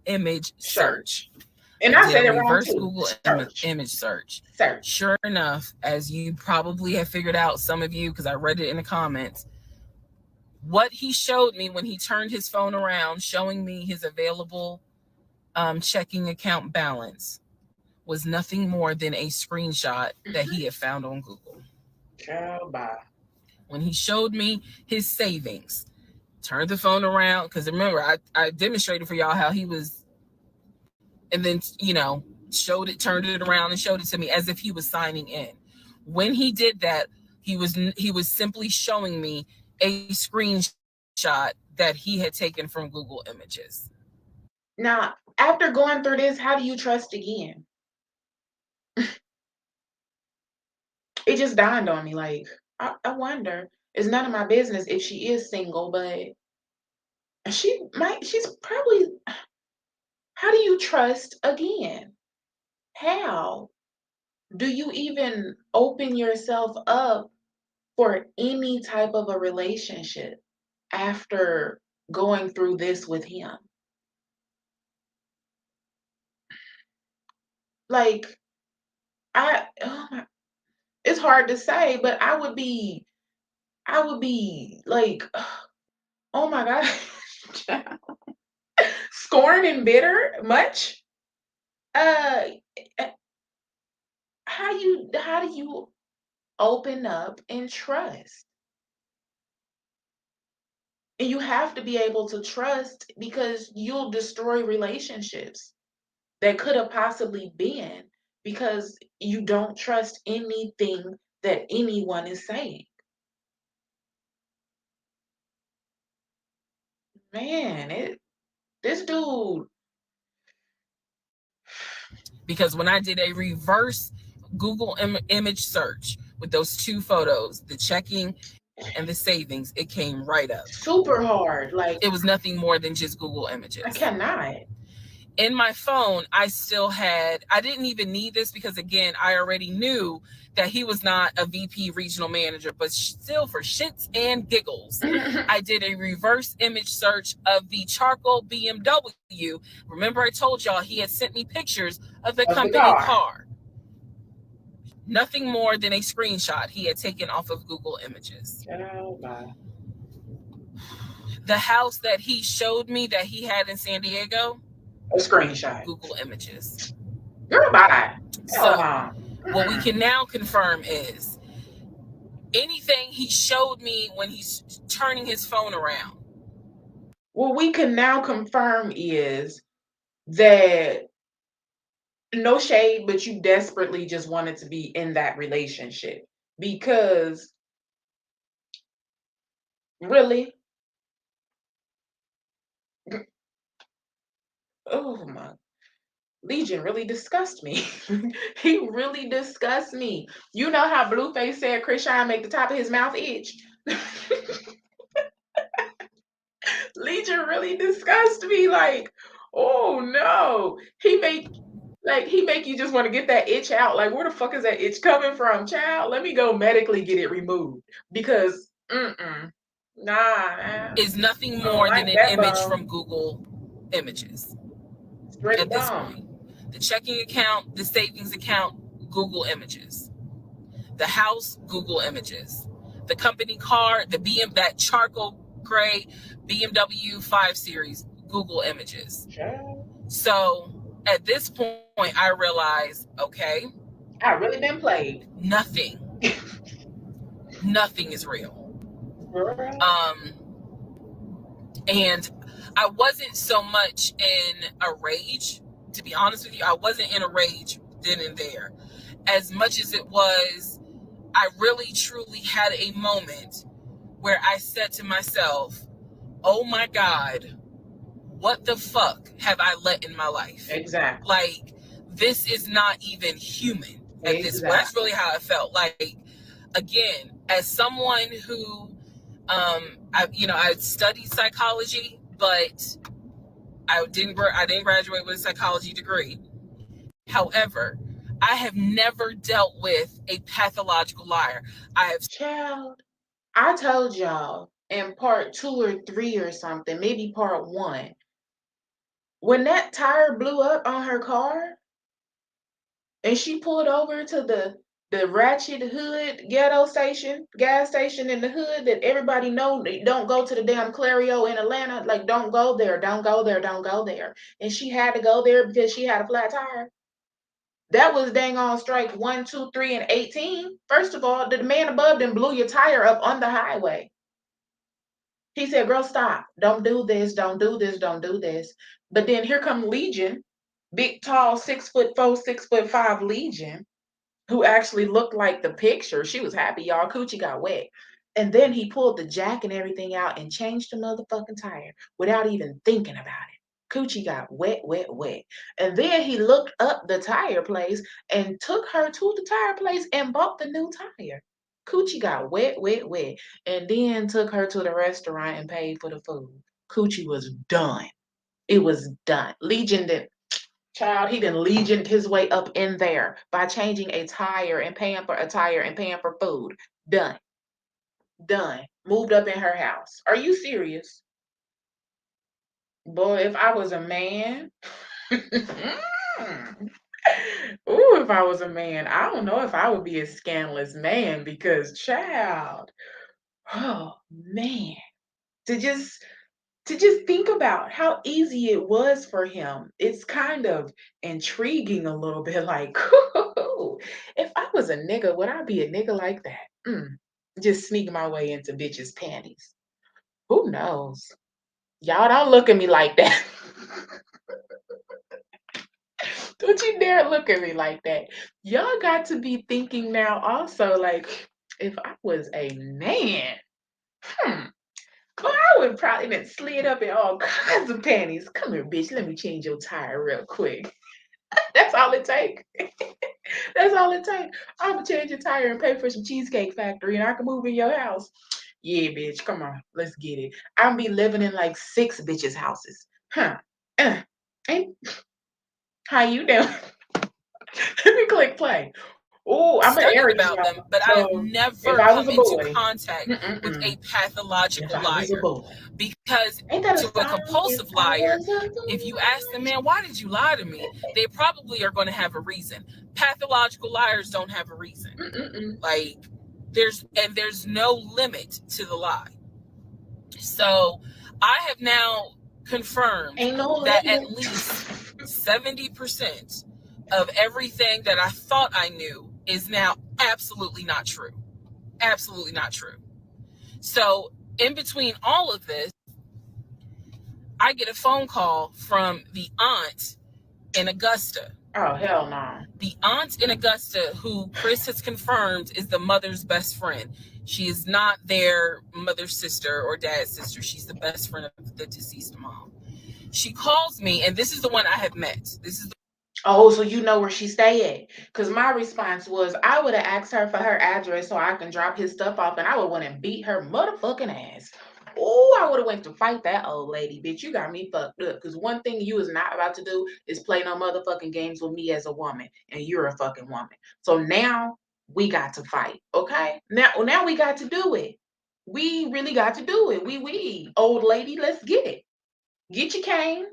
image search. And I said it wrong reverse too. Google image search. Sure enough, as you probably have figured out, some of you, because I read it in the comments, what he showed me when he turned his phone around, showing me his available checking account balance, was nothing more than a screenshot that he had found on Google. Bye. When he showed me his savings, turned the phone around, because remember, I demonstrated for y'all how he was, and then, turned it around and showed it to me as if he was signing in. When he did that, he was simply showing me a screenshot that he had taken from Google Images. Now, after going through this, how do you trust again? It just dawned on me, like, I wonder. It's none of my business if she is single, but she's probably, how do you trust again? How? Do you even open yourself up for any type of a relationship after going through this with him? Like, it's hard to say, but I would be like, oh my God, scorned and bitter much. How do you open up and trust? And you have to be able to trust because you'll destroy relationships that could have possibly been because you don't trust anything that anyone is saying. Man, this dude. Because when I did a reverse Google image search with those two photos, the checking and the savings, it came right up. Super hard. Like, it was nothing more than just Google Images. I cannot. In my phone, I didn't even need this because, again, I already knew that he was not a VP regional manager, but still, for shits and giggles, I did a reverse image search of the charcoal BMW. Remember, I told y'all he had sent me pictures of the company car. Nothing more than a screenshot he had taken off of Google Images. The house that he showed me that he had in San Diego, a screenshot. Google Images. Girl, bye. So what we can now confirm is anything he showed me when he's turning his phone around. What we can now confirm is that, no shade, but you desperately just wanted to be in that relationship because really, oh my, Legion really disgusts me. He really disgusts me. You know how Blueface said Chris Shine make the top of his mouth itch? Legion really disgusts me. Like, oh no, he made, Like he make you just want to get that itch out. Like where the fuck is that itch coming from, child? Let me go medically get it removed because nah, Is nothing I don't more than like an that image bum. from Google Images Straight at this bum. point. The checking account, the savings account, Google Images. The house, Google Images. The company car, the that charcoal gray BMW 5 Series, Google Images. Child. So at this point, I realize, okay, I really been played. nothing, nothing is real. Girl. Um, and I wasn't so much in a rage, to be honest with you. I wasn't in a rage then and there, as much as it was. I really truly had a moment where I said to myself, "Oh my God, what the fuck have I let in my life? Exactly. Like, this is not even human at this point." That's Exactly. really how I felt. Like, again, as someone who, I studied psychology, but I didn't graduate with a psychology degree. However, I have never dealt with a pathological liar. I have Child. I told y'all in part 2 or 3 or something, maybe part 1, when that tire blew up on her car and she pulled over to the ratchet hood ghetto station, gas station in the hood that everybody know don't go to the damn Clario in Atlanta. Like, don't go there, don't go there, don't go there. And she had to go there because she had a flat tire. That was dang on strike 1, 2, 3, and 18. First of all, the man above them blew your tire up on the highway. He said, "Girl, stop. Don't do this. Don't do this. Don't do this." But then here come Legion, big, tall, 6'4", 6'5" Legion, who actually looked like the picture. She was happy, y'all. Coochie got wet. And then he pulled the jack and everything out and changed the motherfucking tire without even thinking about it. Coochie got wet, wet, wet. And then he looked up the tire place and took her to the tire place and bought the new tire. Coochie got wet, wet, wet. And then took her to the restaurant and paid for the food. Coochie was done. It was done. Legion did. Child, he done legioned his way up in there by changing a tire and paying for a tire and paying for food. Done. Done. Moved up in her house. Are you serious? Boy, if I was a man. Ooh, if I was a man, I don't know if I would be a scandalous man because, child, oh man, to just think about how easy it was for him. It's kind of intriguing a little bit like, if I was a nigga, would I be a nigga like that? Just sneak my way into bitches' panties. Who knows? Y'all don't look at me like that. Don't you dare look at me like that. Y'all got to be thinking now also, like, if I was a man, hmm, well, I would probably been slid up in all kinds of panties. Come here, bitch. Let me change your tire real quick. That's all it take. That's all it take. I'm gonna change your tire and pay for some Cheesecake Factory, and I can move in your house. Yeah, bitch. Come on, let's get it. I'm be living in like 6 bitches' houses. Huh? Ain't how you doing? Let me click play. Oh, I'm an studied Aries, about them, y'all. but I have So if never I was come a into boy, contact with mm-mm-mm. a If pathological I was a liar. boy, Because ain't that a to a song? If compulsive I liar, was a if you ask them, man, why did you lie to me? They probably are going to have a reason. Pathological liars don't have a reason. boy. Like, there's no limit to the lie. So I have now confirmed Ain't no that at limit. least 70% of everything that I thought I knew is now absolutely not true. Absolutely not true. So, in between all of this, I get a phone call from the aunt in Augusta. Oh, hell no. The aunt in Augusta, who Chris has confirmed is the mother's best friend. She is not their mother's sister or dad's sister. She's the best friend of the deceased mom. She calls me, and this is the one I have met. This is Oh, so you know where she stay at? Because my response was I would have asked her for her address so I can drop his stuff off, and I would want to beat her motherfucking ass. Oh, I would have went to fight that old lady, bitch. You got me fucked up. Because one thing you is not about to do is play no motherfucking games with me as a woman, and you're a fucking woman. So now we got to fight, okay? Now we got to do it. We really got to do it. We old lady, let's get it. Get your cane.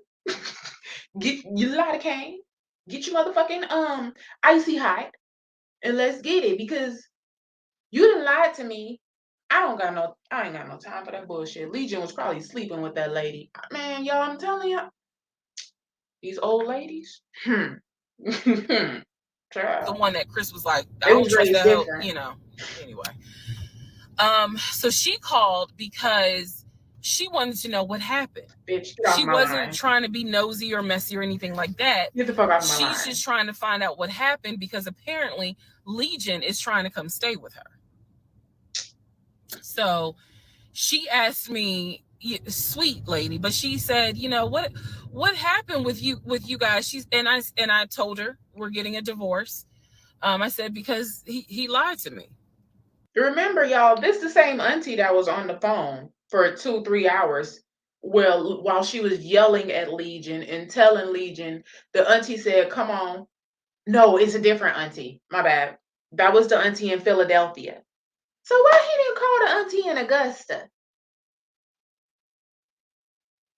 Get your lot of cane. Get your motherfucking icy hot, and let's get it because you done lied to me. I ain't got no time for that bullshit. Legion was probably sleeping with that lady. Man, y'all, I'm telling you, these old ladies. The Child. one that Chris was like, I They don't was trust raised that hoe, different. Anyway. So she called because she wanted to know what happened. Bitch, get off She my wasn't line. trying to be nosy or messy or anything like that. Get the fuck off my line. She's just trying to find out what happened because apparently Legion is trying to come stay with her. So she asked me, sweet lady, but she said, what happened with you guys? I told her we're getting a divorce. I said because he lied to me. Remember, y'all, this the same auntie that was on the phone for 2-3 hours. Well, while she was yelling at Legion and telling Legion, the auntie said, "Come on." No, it's a different auntie. My bad. That was the auntie in Philadelphia. So why he didn't call the auntie in Augusta?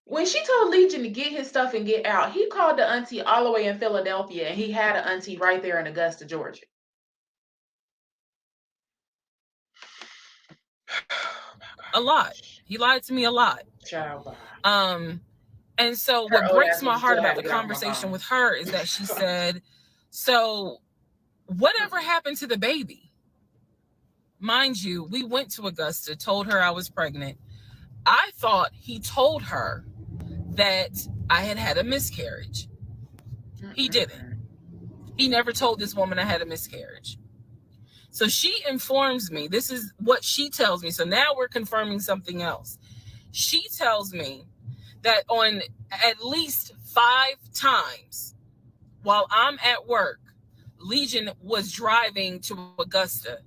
When she told Legion to get his stuff and get out, he called the auntie all the way in Philadelphia, and he had an auntie right there in Augusta, Georgia. A lot. He lied to me a lot. Child. And so Her what old breaks ass my would heart still have about to the get off my conversation phone. with her is that she said, so whatever happened to the baby? Mind you, we went to Augusta, told her I was pregnant. I thought he told her that I had a miscarriage. He didn't. He never told this woman I had a miscarriage. So she informs me, this is what she tells me. So now we're confirming something else. She tells me that on at least 5 times while I'm at work, Legion was driving to Augusta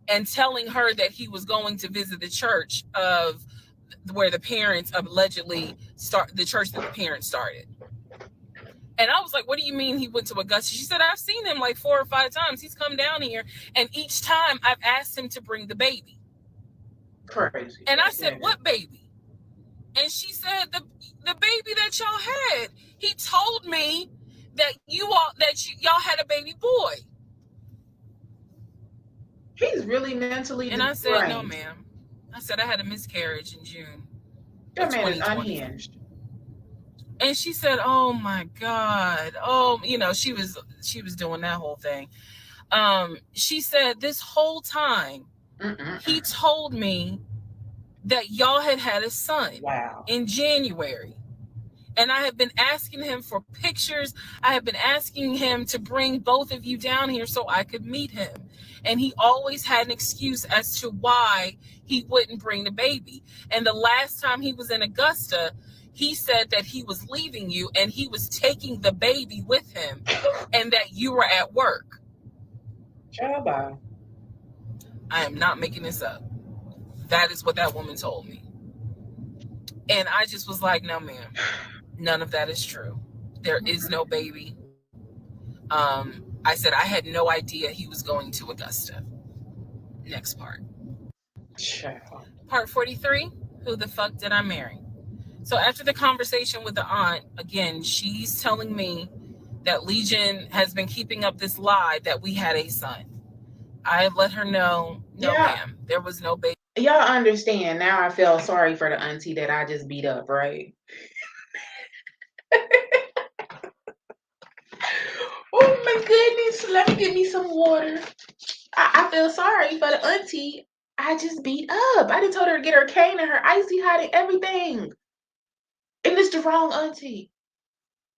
and telling her that he was going to visit the church of where the parents allegedly the church that the parents started. And I was like, what do you mean he went to Augusta? She said, I've seen him like 4 or 5 times. He's come down here, and each time I've asked him to bring the baby. Crazy. And I said, what baby? And she said, the baby that y'all had. He told me that y'all had a baby boy. He's really mentally And I deranged. said, no, ma'am. I said, I had a miscarriage in June That of man is 2020. unhinged. And she said, oh my God. Oh, she was doing that whole thing. She said this whole time he told me that y'all had a son. Wow. In January. And I have been asking him for pictures. I have been asking him to bring both of you down here so I could meet him. And he always had an excuse as to why he wouldn't bring the baby. And the last time he was in Augusta, he said that he was leaving you and he was taking the baby with him and that you were at work. Child. I am not making this up. That is what that woman told me. And I just was like, no, ma'am. None of that is true. There is no baby. I said I had no idea he was going to Augusta. Next part. Child. Part 43, who the fuck did I marry? So after the conversation with the aunt, again, she's telling me that Legion has been keeping up this lie that we had a son. I let her know, no, ma'am, there was no baby. Y'all understand, now I feel sorry for the auntie that I just beat up, right? Oh my goodness, let me get me some water. I feel sorry for the auntie I just beat up. I done told her to get her cane and her icy hot and everything. And it's the wrong auntie.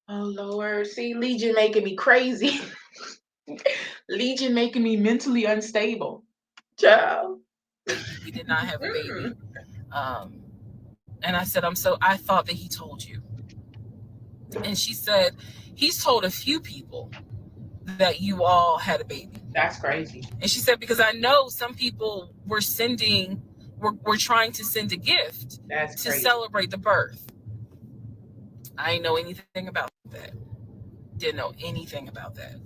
Oh Lord, see, Legion making me crazy. Legion making me mentally unstable. Child. We did not have a baby. And I said, I thought that he told you. And she said, he's told a few people that you all had a baby. That's crazy. And she said, because I know some people were sending we're trying to send a gift That's to crazy. celebrate the birth. I didn't know anything about that. Didn't know anything about that.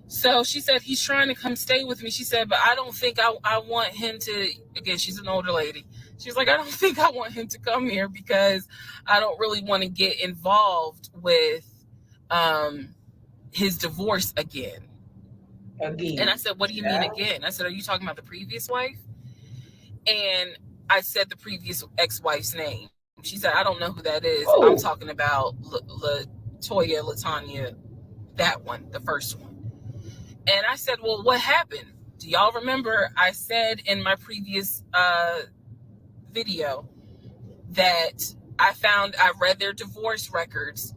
So she said, he's trying to come stay with me. She said, but I don't think I want him to, again, she's an older lady. She's like, I don't think I want him to come here because I don't really want to get involved with his divorce again. And I said, what do you mean again? I said, are you talking about the previous wife? And I said the previous ex-wife's name. She said, I don't know who that is. Oh. I'm talking about Latoya, Latanya, that one, the first one. And I said, well, what happened? Do y'all remember I said in my previous video that I read their divorce records.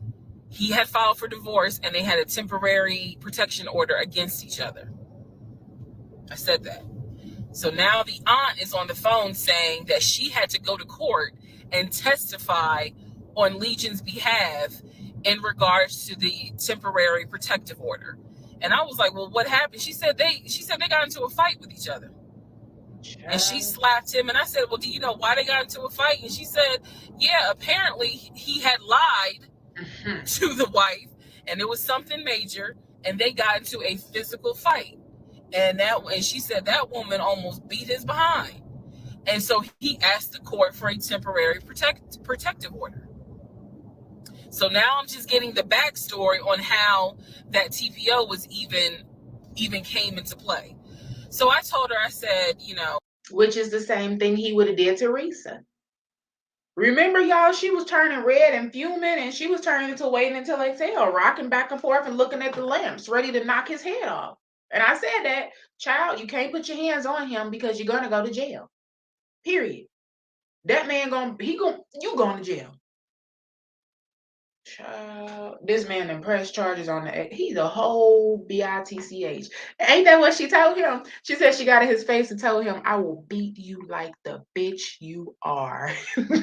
He had filed for divorce and they had a temporary protection order against each other. I said that. So now the aunt is on the phone saying that she had to go to court and testify on Legion's behalf in regards to the temporary protective order. And I was like, well, what happened? She said they got into a fight with each other. And she slapped him. And I said, well, do you know why they got into a fight? And she said, yeah, apparently he had lied to the wife and it was something major and they got into a physical fight. And she said that woman almost beat his behind. And so he asked the court for a temporary protective order. So now I'm just getting the backstory on how that TPO was even came into play. So I told her, I said, which is the same thing he would have did to Risa. Remember, y'all, she was turning red and fuming, and she was turning into waiting until exhale, rocking back and forth and looking at the lamps, ready to knock his head off. And I said that, child, you can't put your hands on him because you're gonna go to jail. Period. That man you going to jail. Child, this man done pressed charges on he's a whole bitch. Ain't that what she told him? She said she got in his face and told him, I will beat you like the bitch you are. Ain't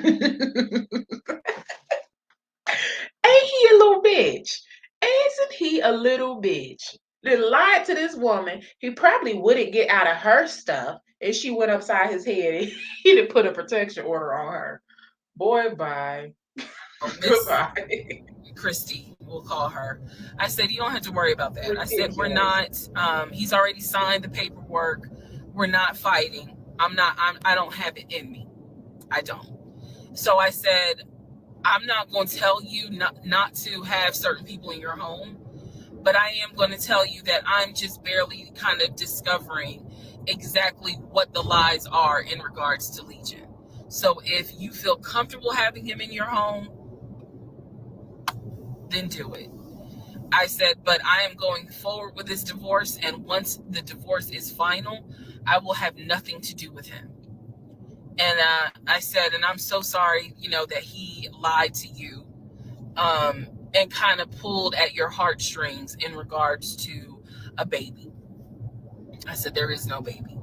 he a little bitch? Isn't he a little bitch? Then lied to this woman. He probably wouldn't get out of her stuff if she went upside his head. He didn't put a protection order on her. Boy, bye. Goodbye. Christy, we'll call her. I said, you don't have to worry about that. I said, we're not, he's already signed the paperwork. We're not fighting. I don't have it in me. I don't. So I said, I'm not going to tell you not to have certain people in your home, but I am going to tell you that I'm just barely kind of discovering exactly what the lies are in regards to Legion. So if you feel comfortable having him in your home, then do it. I said, but I am going forward with this divorce, and once the divorce is final, I will have nothing to do with him. And I said, and I'm so sorry, that he lied to you and kind of pulled at your heartstrings in regards to a baby. I said, there is no baby.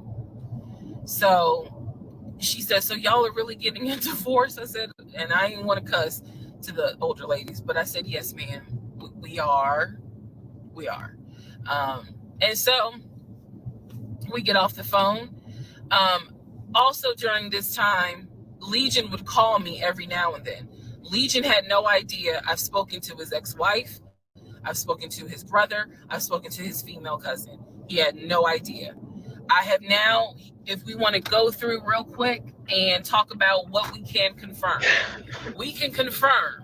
So she said, so y'all are really getting a divorce? I said, and I didn't want to cuss to the older ladies, but I said, yes, ma'am, we are. And so we get off the phone. Also during this time, Legion would call me every now and then. Legion had no idea. I've spoken to his ex-wife. I've spoken to his brother. I've spoken to his female cousin. He had no idea. I have now, if we want to go through real quick and talk about what we can confirm. We can confirm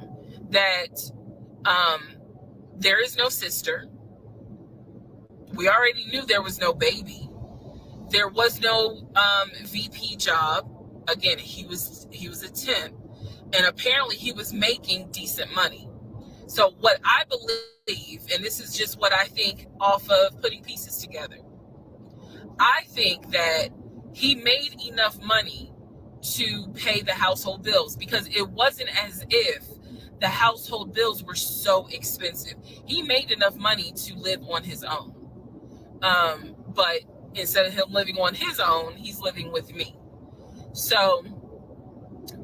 that there is no sister. We already knew there was no baby. There was no VP job. Again, he was a temp, and apparently he was making decent money. So what I believe, and this is just what I think off of putting pieces together, I think that he made enough money to pay the household bills, because it wasn't as if the household bills were so expensive. He made enough money to live on his own. But instead of him living on his own, he's living with me. So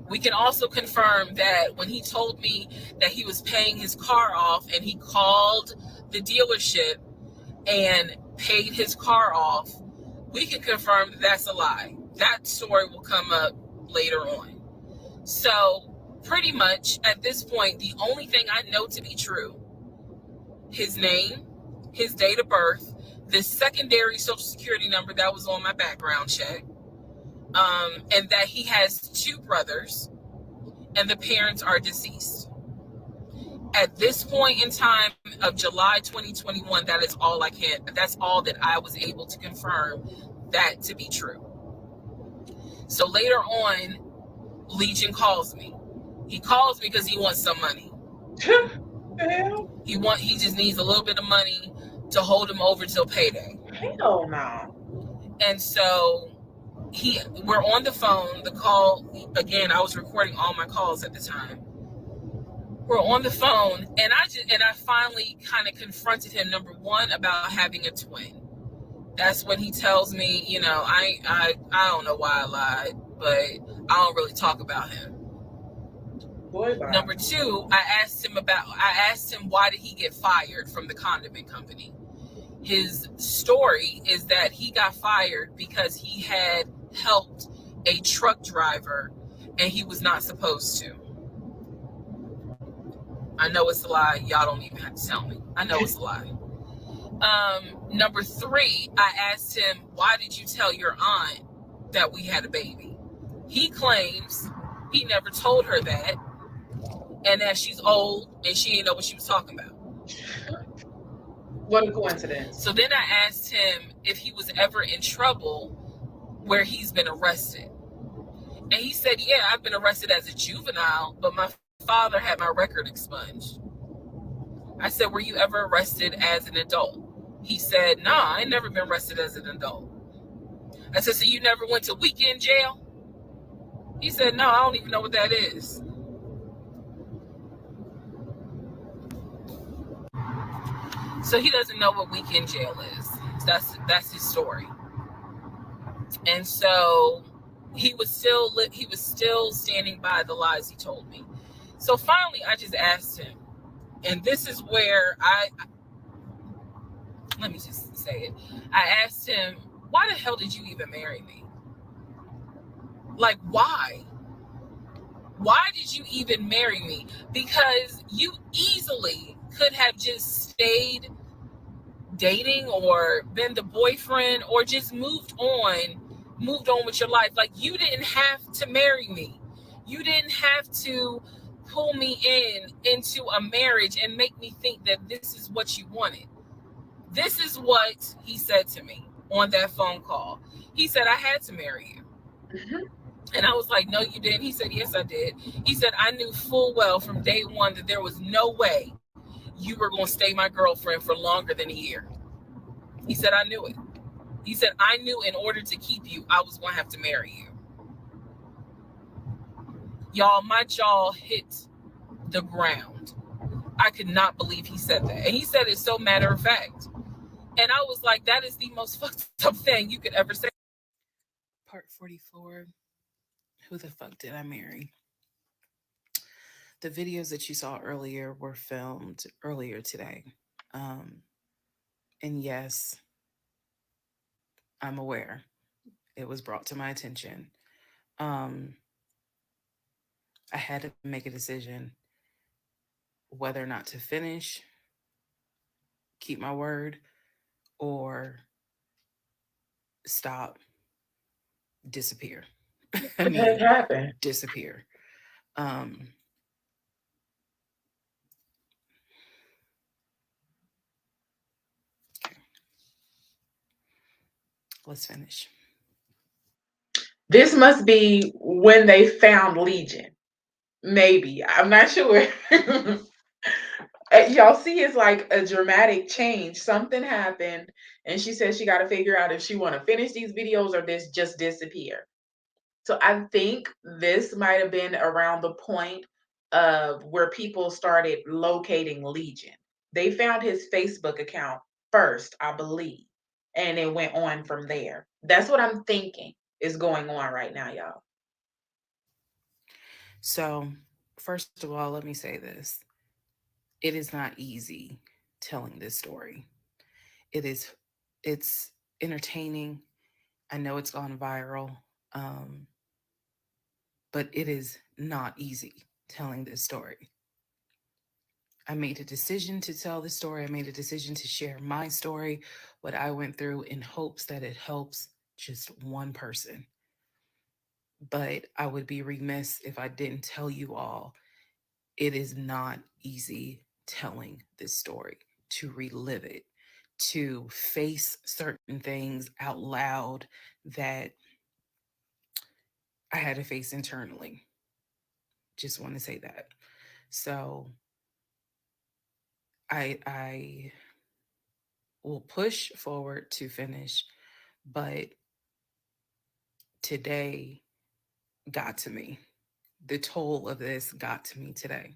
we can also confirm that when he told me that he was paying his car off and he called the dealership and paid his car off, we can confirm that that's a lie. That story will come up later on. So pretty much at this point, the only thing I know to be true, his name, his date of birth, the secondary social security number that was on my background check, and that he has two brothers and the parents are deceased. At this point in time of July 2021, that's all that I was able to confirm that to be true. So later on, Legion calls me. He calls me because he wants some money. He just needs a little bit of money to hold him over till payday. Hell no. And so we're on the phone. The call, again, I was recording all my calls at the time. We're on the phone, and I finally kind of confronted him, number one, about having a twin. That's when he tells me, I don't know why I lied, but I don't really talk about him. Boy, bye. Number two, I asked him why did he get fired from the condiment company. His story is that he got fired because he had helped a truck driver and he was not supposed to. I know it's a lie. Y'all don't even have to tell me. I know it's a lie. Number three, I asked him, why did you tell your aunt that we had a baby? He claims he never told her that, and that she's old and she didn't know what she was talking about. What a coincidence. So then I asked him if he was ever in trouble where he's been arrested. And he said, yeah, I've been arrested as a juvenile, but my father had my record expunged. I said, were you ever arrested as an adult? He said, nah, I ain't never been arrested as an adult. I said, so you never went to weekend jail? He said, no, I don't even know what that is. So he doesn't know what weekend jail is. That's his story. And so he was still standing by the lies he told me. So finally, I just asked him, and this is where let me just say it. I asked him, why the hell did you even marry me? Like, why? Why did you even marry me? Because you easily could have just stayed dating or been the boyfriend or just moved on with your life. Like, you didn't have to marry me. You didn't have to pull me into a marriage and make me think that this is what you wanted. This is what he said to me on that phone call. He said, I had to marry you. Mm-hmm. And I was like, no, you didn't. He said, yes, I did. He said, I knew full well from day one that there was no way you were going to stay my girlfriend for longer than a year. He said, I knew it. He said, I knew in order to keep you, I was going to have to marry you. Y'all, my jaw hit the ground. I could not believe he said that. And he said it so matter of fact. And I was like, that is the most fucked up thing you could ever say. Part 44. Who the fuck did I marry? The videos that you saw earlier were filmed earlier today. And yes, I'm aware. It was brought to my attention. I had to make a decision whether or not to finish, keep my word, or stop, disappear. I mean, What happened? disappear. Okay. Let's finish. This must be when they found Legion. Maybe. I'm not sure. Y'all see, it's like a dramatic change. Something happened, and she said she got to figure out if she want to finish these videos or this just disappear. So I think this might have been around the point of where people started locating Legion. They found his Facebook account first, I believe, and it went on from there. That's what I'm thinking is going on right now, y'all. So, first of all, let me say this. It is not easy telling this story. It's entertaining. I know it's gone viral. Um, but it is not easy telling this story. I made a decision to tell the story. I made a decision to share my story, what I went through, in hopes that it helps just one person. But I would be remiss if I didn't tell you all it is not easy telling this story, to relive it, to face certain things out loud that I had to face internally. Just want to say that. So I will push forward to finish, but today got to me. The toll of this got to me today.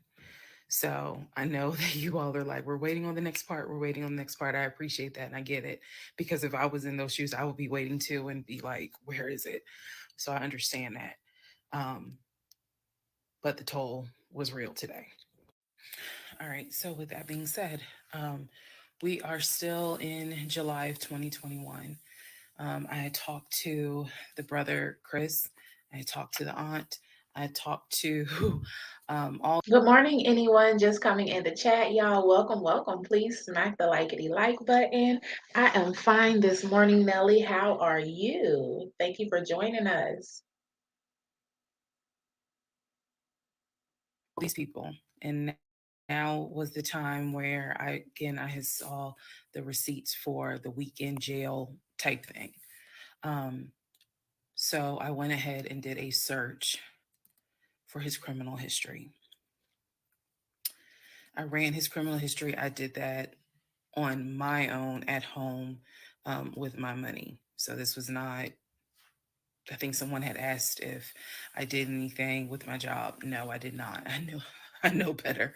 So I know that you all are like, we're waiting on the next part. We're waiting on the next part. I appreciate that and I get it. Because if I was in those shoes, I would be waiting too and be like, where is it? So I understand that. Um, but the toll was real today. All right. So with that being said, um, we are still in July of 2021. I had talked to the brother Chris. I had talked to the aunt. I had talked to all. Good morning, anyone just coming in the chat, y'all. Welcome, welcome. Please smack the likety like button. I am fine this morning, Nelly. How are you? Thank you for joining us. These people, and now was the time where I had saw the receipts for the weekend jail type thing. Um, so I went ahead and did a search for his criminal history. I ran his criminal history. I did that on my own at home, with my money. So this was not, I think someone had asked if I did anything with my job. No, I did not. I knew I know better.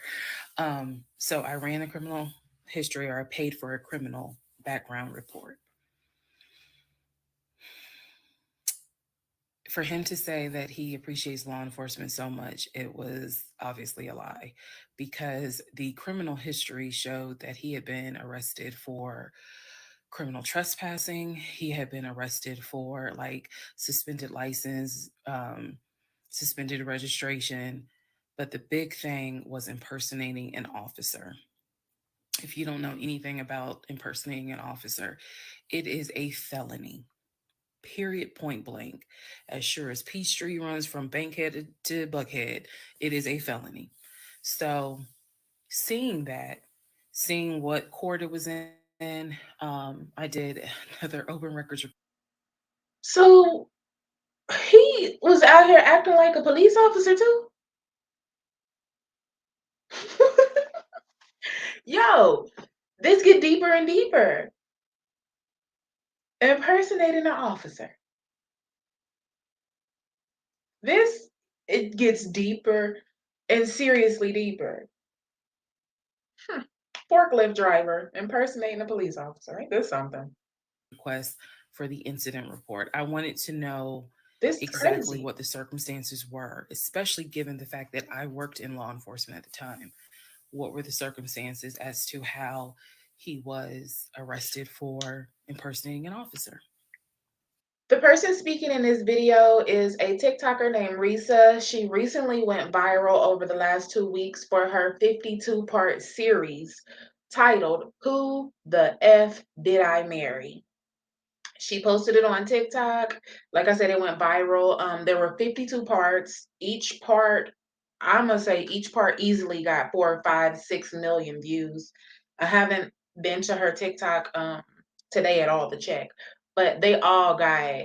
So I ran a criminal history, or I paid for a criminal background report. For him to say that he appreciates law enforcement so much, it was obviously a lie, because the criminal history showed that he had been arrested for criminal trespassing. He had been arrested for like suspended license, suspended registration. But the big thing was impersonating an officer. If you don't know anything about impersonating an officer, it is a felony. Period, point blank. As sure as Peachtree runs from Bankhead to Buckhead, it is a felony. So, seeing that, seeing what court it was in, I did another open records. So he was out here acting like a police officer too? Yo, this get deeper and deeper. Impersonating an officer. This, it gets deeper and seriously deeper. Hmm. Forklift driver impersonating a police officer. Ain't this something? Request for the incident report. I wanted to know This is exactly crazy. what the circumstances were, especially given the fact that I worked in law enforcement at the time. What were the circumstances as to how he was arrested for impersonating an officer? The person speaking in this video is a TikToker named Risa. She recently went viral over the last 2 weeks for her 52-part series titled Who the F Did I Marry? She posted it on TikTok. Like I said, it went viral. There were 52 parts. Each part, I'm gonna say each part easily got 4, 5, 6 million views. I haven't been to her TikTok today at all to check, but they all got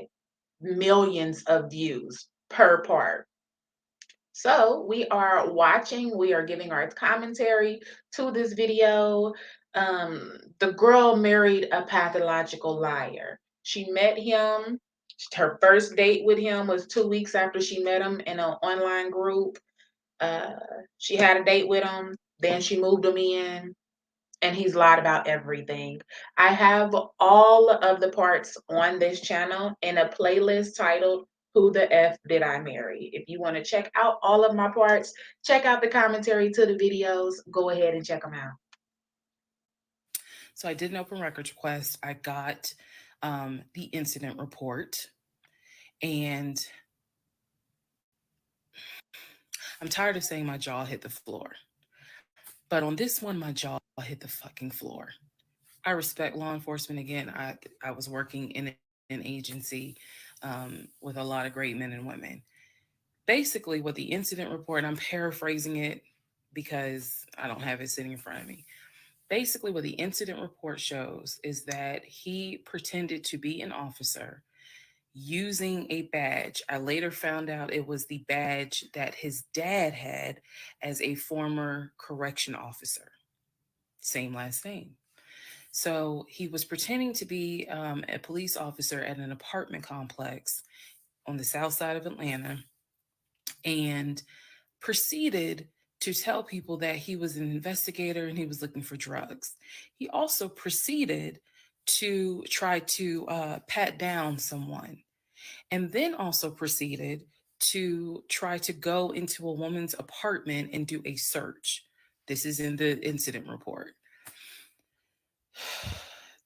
millions of views per part. So we are watching, we are giving our commentary to this video. The girl married a pathological liar. She met him, her first date with him was 2 weeks after she met him in an online group. Uh, she had a date with him, then she moved him in, and he's lied about everything. I have all of the parts on this channel in a playlist titled Who the F Did I Marry? If you want to check out all of my parts, check out the commentary to the videos, go ahead and check them out. So I did an open records request. I got the incident report. And I'm tired of saying my jaw hit the floor. But on this one, my jaw hit the fucking floor. I respect law enforcement. Again, I was working in an agency with a lot of great men and women. Basically, what the incident report, I'm paraphrasing it because I don't have it sitting in front of me. Basically, what the incident report shows is that he pretended to be an officer using a badge. I later found out it was the badge that his dad had as a former correction officer, same last name. So he was pretending to be a police officer at an apartment complex on the south side of Atlanta and proceeded to tell people that he was an investigator and he was looking for drugs. He also proceeded to try to pat down someone, and then also proceeded to try to go into a woman's apartment and do a search. This is in the incident report.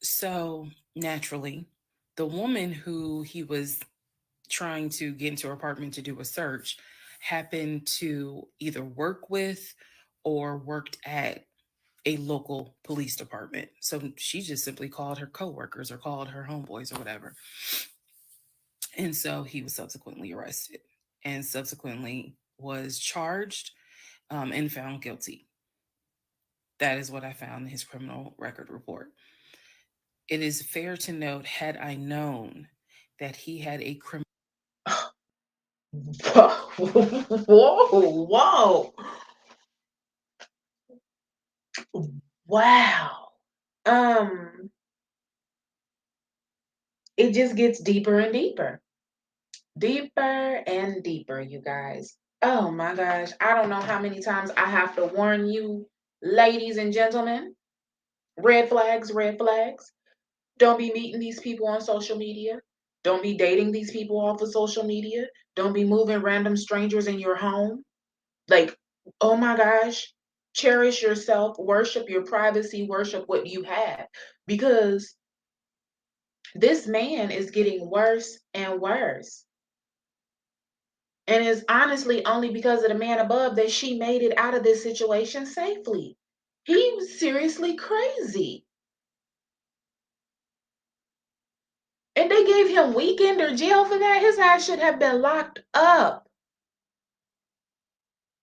So naturally, the woman who he was trying to get into her apartment to do a search happened to either work with or worked at a local police department. So she just simply called her coworkers or called her homeboys or whatever. And so he was subsequently arrested and subsequently was charged and found guilty. That is what I found in his criminal record report. It is fair to note, had I known that he had a criminal Whoa, whoa. Wow. Um, it just gets deeper and deeper. Deeper and deeper, you guys. Oh my gosh. I don't know how many times I have to warn you, ladies and gentlemen. Red flags, red flags. Don't be meeting these people on social media. Don't be dating these people off of social media. Don't be moving random strangers in your home. Like, oh my gosh, cherish yourself, worship your privacy, worship what you have. Because this man is getting worse and worse. And it's honestly only because of the man above that she made it out of this situation safely. He was seriously crazy. And they gave him weekend or jail for that. His ass should have been locked up.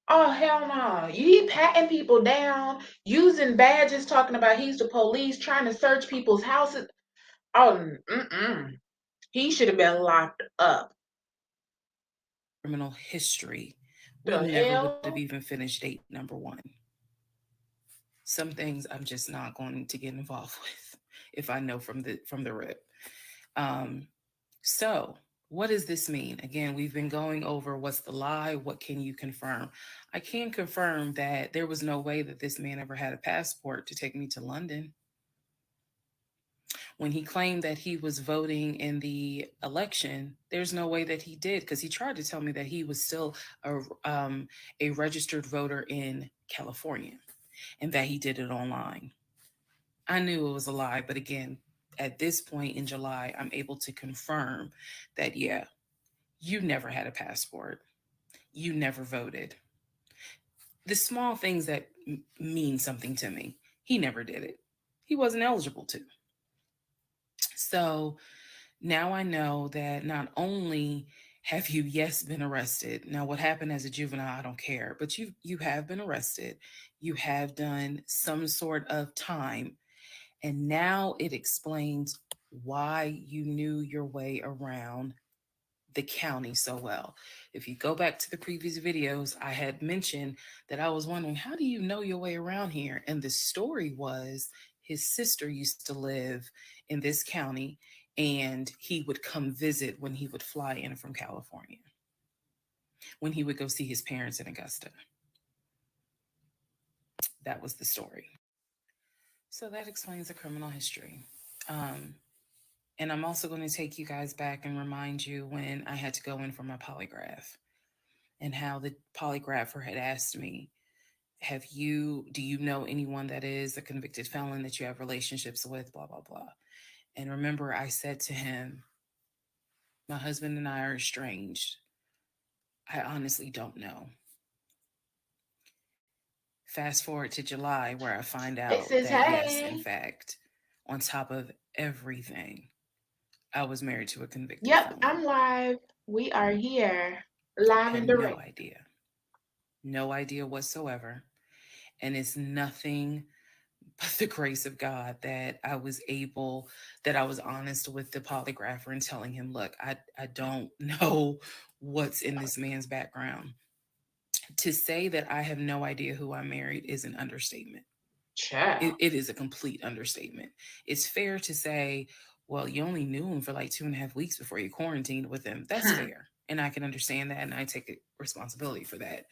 Oh, hell no. You patting people down, using badges, talking about he's the police, trying to search people's houses. Oh, mm-mm. He should have been locked up. criminal history, we The never would hell? have even finished date number one. Some things I'm just not going to get involved with if I know from the rip. Um, so what does this mean? Again, we've been going over what's the lie, what can you confirm? I can confirm that there was no way that this man ever had a passport to take me to London. When he claimed that he was voting in the election, there's no way that he did, because he tried to tell me that he was still a registered voter in California and that he did it online. I knew it was a lie, but again, at this point in July, I'm able to confirm that, yeah, you never had a passport. You never voted. The small things that mean something to me, he never did it. He wasn't eligible to. So now I know that not only have you, yes, been arrested. Now, what happened as a juvenile, I don't care, but you have been arrested. You have done some sort of time, and now it explains why you knew your way around the county so well. If you go back to the previous videos, I had mentioned that I was wondering, how do you know your way around here? And the story was his sister used to live in this county and he would come visit when he would fly in from California, when he would go see his parents in Augusta. That was the story. So that explains the criminal history. Um, and I'm also going to take you guys back and remind you when I had to go in for my polygraph and how the polygrapher had asked me, do you know anyone that is a convicted felon that you have relationships with, blah, blah, blah. And remember, I said to him, My husband and I are estranged. I honestly don't know. Fast forward to July, where I find Hey, out sis, that, yes, in hey. fact, on top of everything, I was married to a convicted Yep, felon. I'm live. We are here, live Had and no direct. idea. No idea whatsoever. And it's nothing but the grace of God that I was able, that I was honest with the polygrapher and telling him, look, I don't know what's in this man's background. To say that I have no idea who I married is an understatement. Ciao. It is a complete understatement. It's fair to say, well, you only knew him for like 2.5 weeks before you quarantined with him. That's fair. And I can understand that. And I take responsibility for that.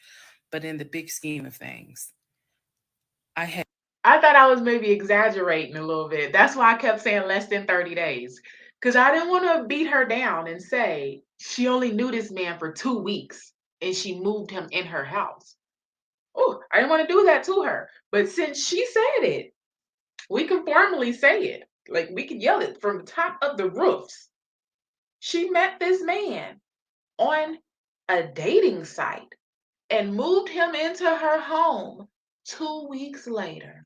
But in the big scheme of things, I had I thought I was maybe exaggerating a little bit. That's why I kept saying less than 30 days. Because I didn't want to beat her down and say she only knew this man for 2 weeks and she moved him in her house. Oh, I didn't want to do that to her. But since she said it, we can formally say it. Like we can yell it from the top of the roofs. She met this man on a dating site and moved him into her home 2 weeks later.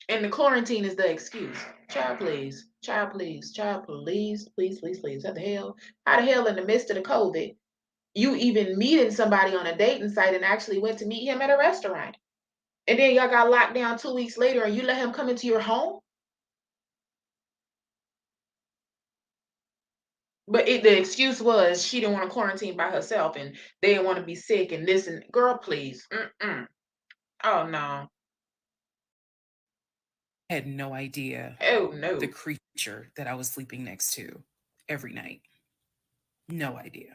And the quarantine is the excuse. Child, please. Child, please. Child, please. Please, please, please. What the hell? How the hell in the midst of the COVID, you even meeting somebody on a dating site and actually went to meet him at a restaurant? And then y'all got locked down 2 weeks later and you let him come into your home? But the excuse was she didn't want to quarantine by herself and they didn't want to be sick and this and girl, please. Mm-mm. Oh no. had no idea Oh the no. creature that I was sleeping next to every night. No idea.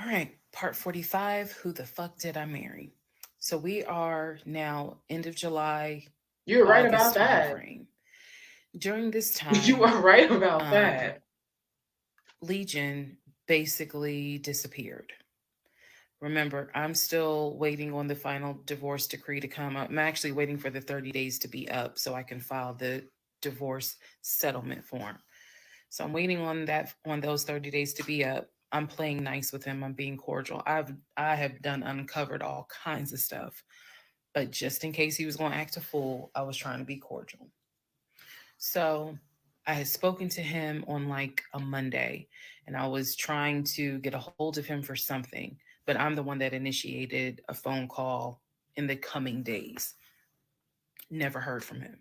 All right, part 45, who the fuck did I marry? So we are now end of July, You're right about August time that. frame. During this You time, are right about um, that. Legion basically disappeared. Remember, I'm still waiting on the final divorce decree to come up. I'm actually waiting for the 30 days to be up so I can file the divorce settlement form. So I'm waiting on that, on those 30 days to be up. I'm playing nice with him. I'm being cordial. I have done uncovered all kinds of stuff. But just in case he was going to act a fool, I was trying to be cordial. So I had spoken to him on like a Monday and I was trying to get a hold of him for something, but I'm the one that initiated a phone call in the coming days. Never heard from him.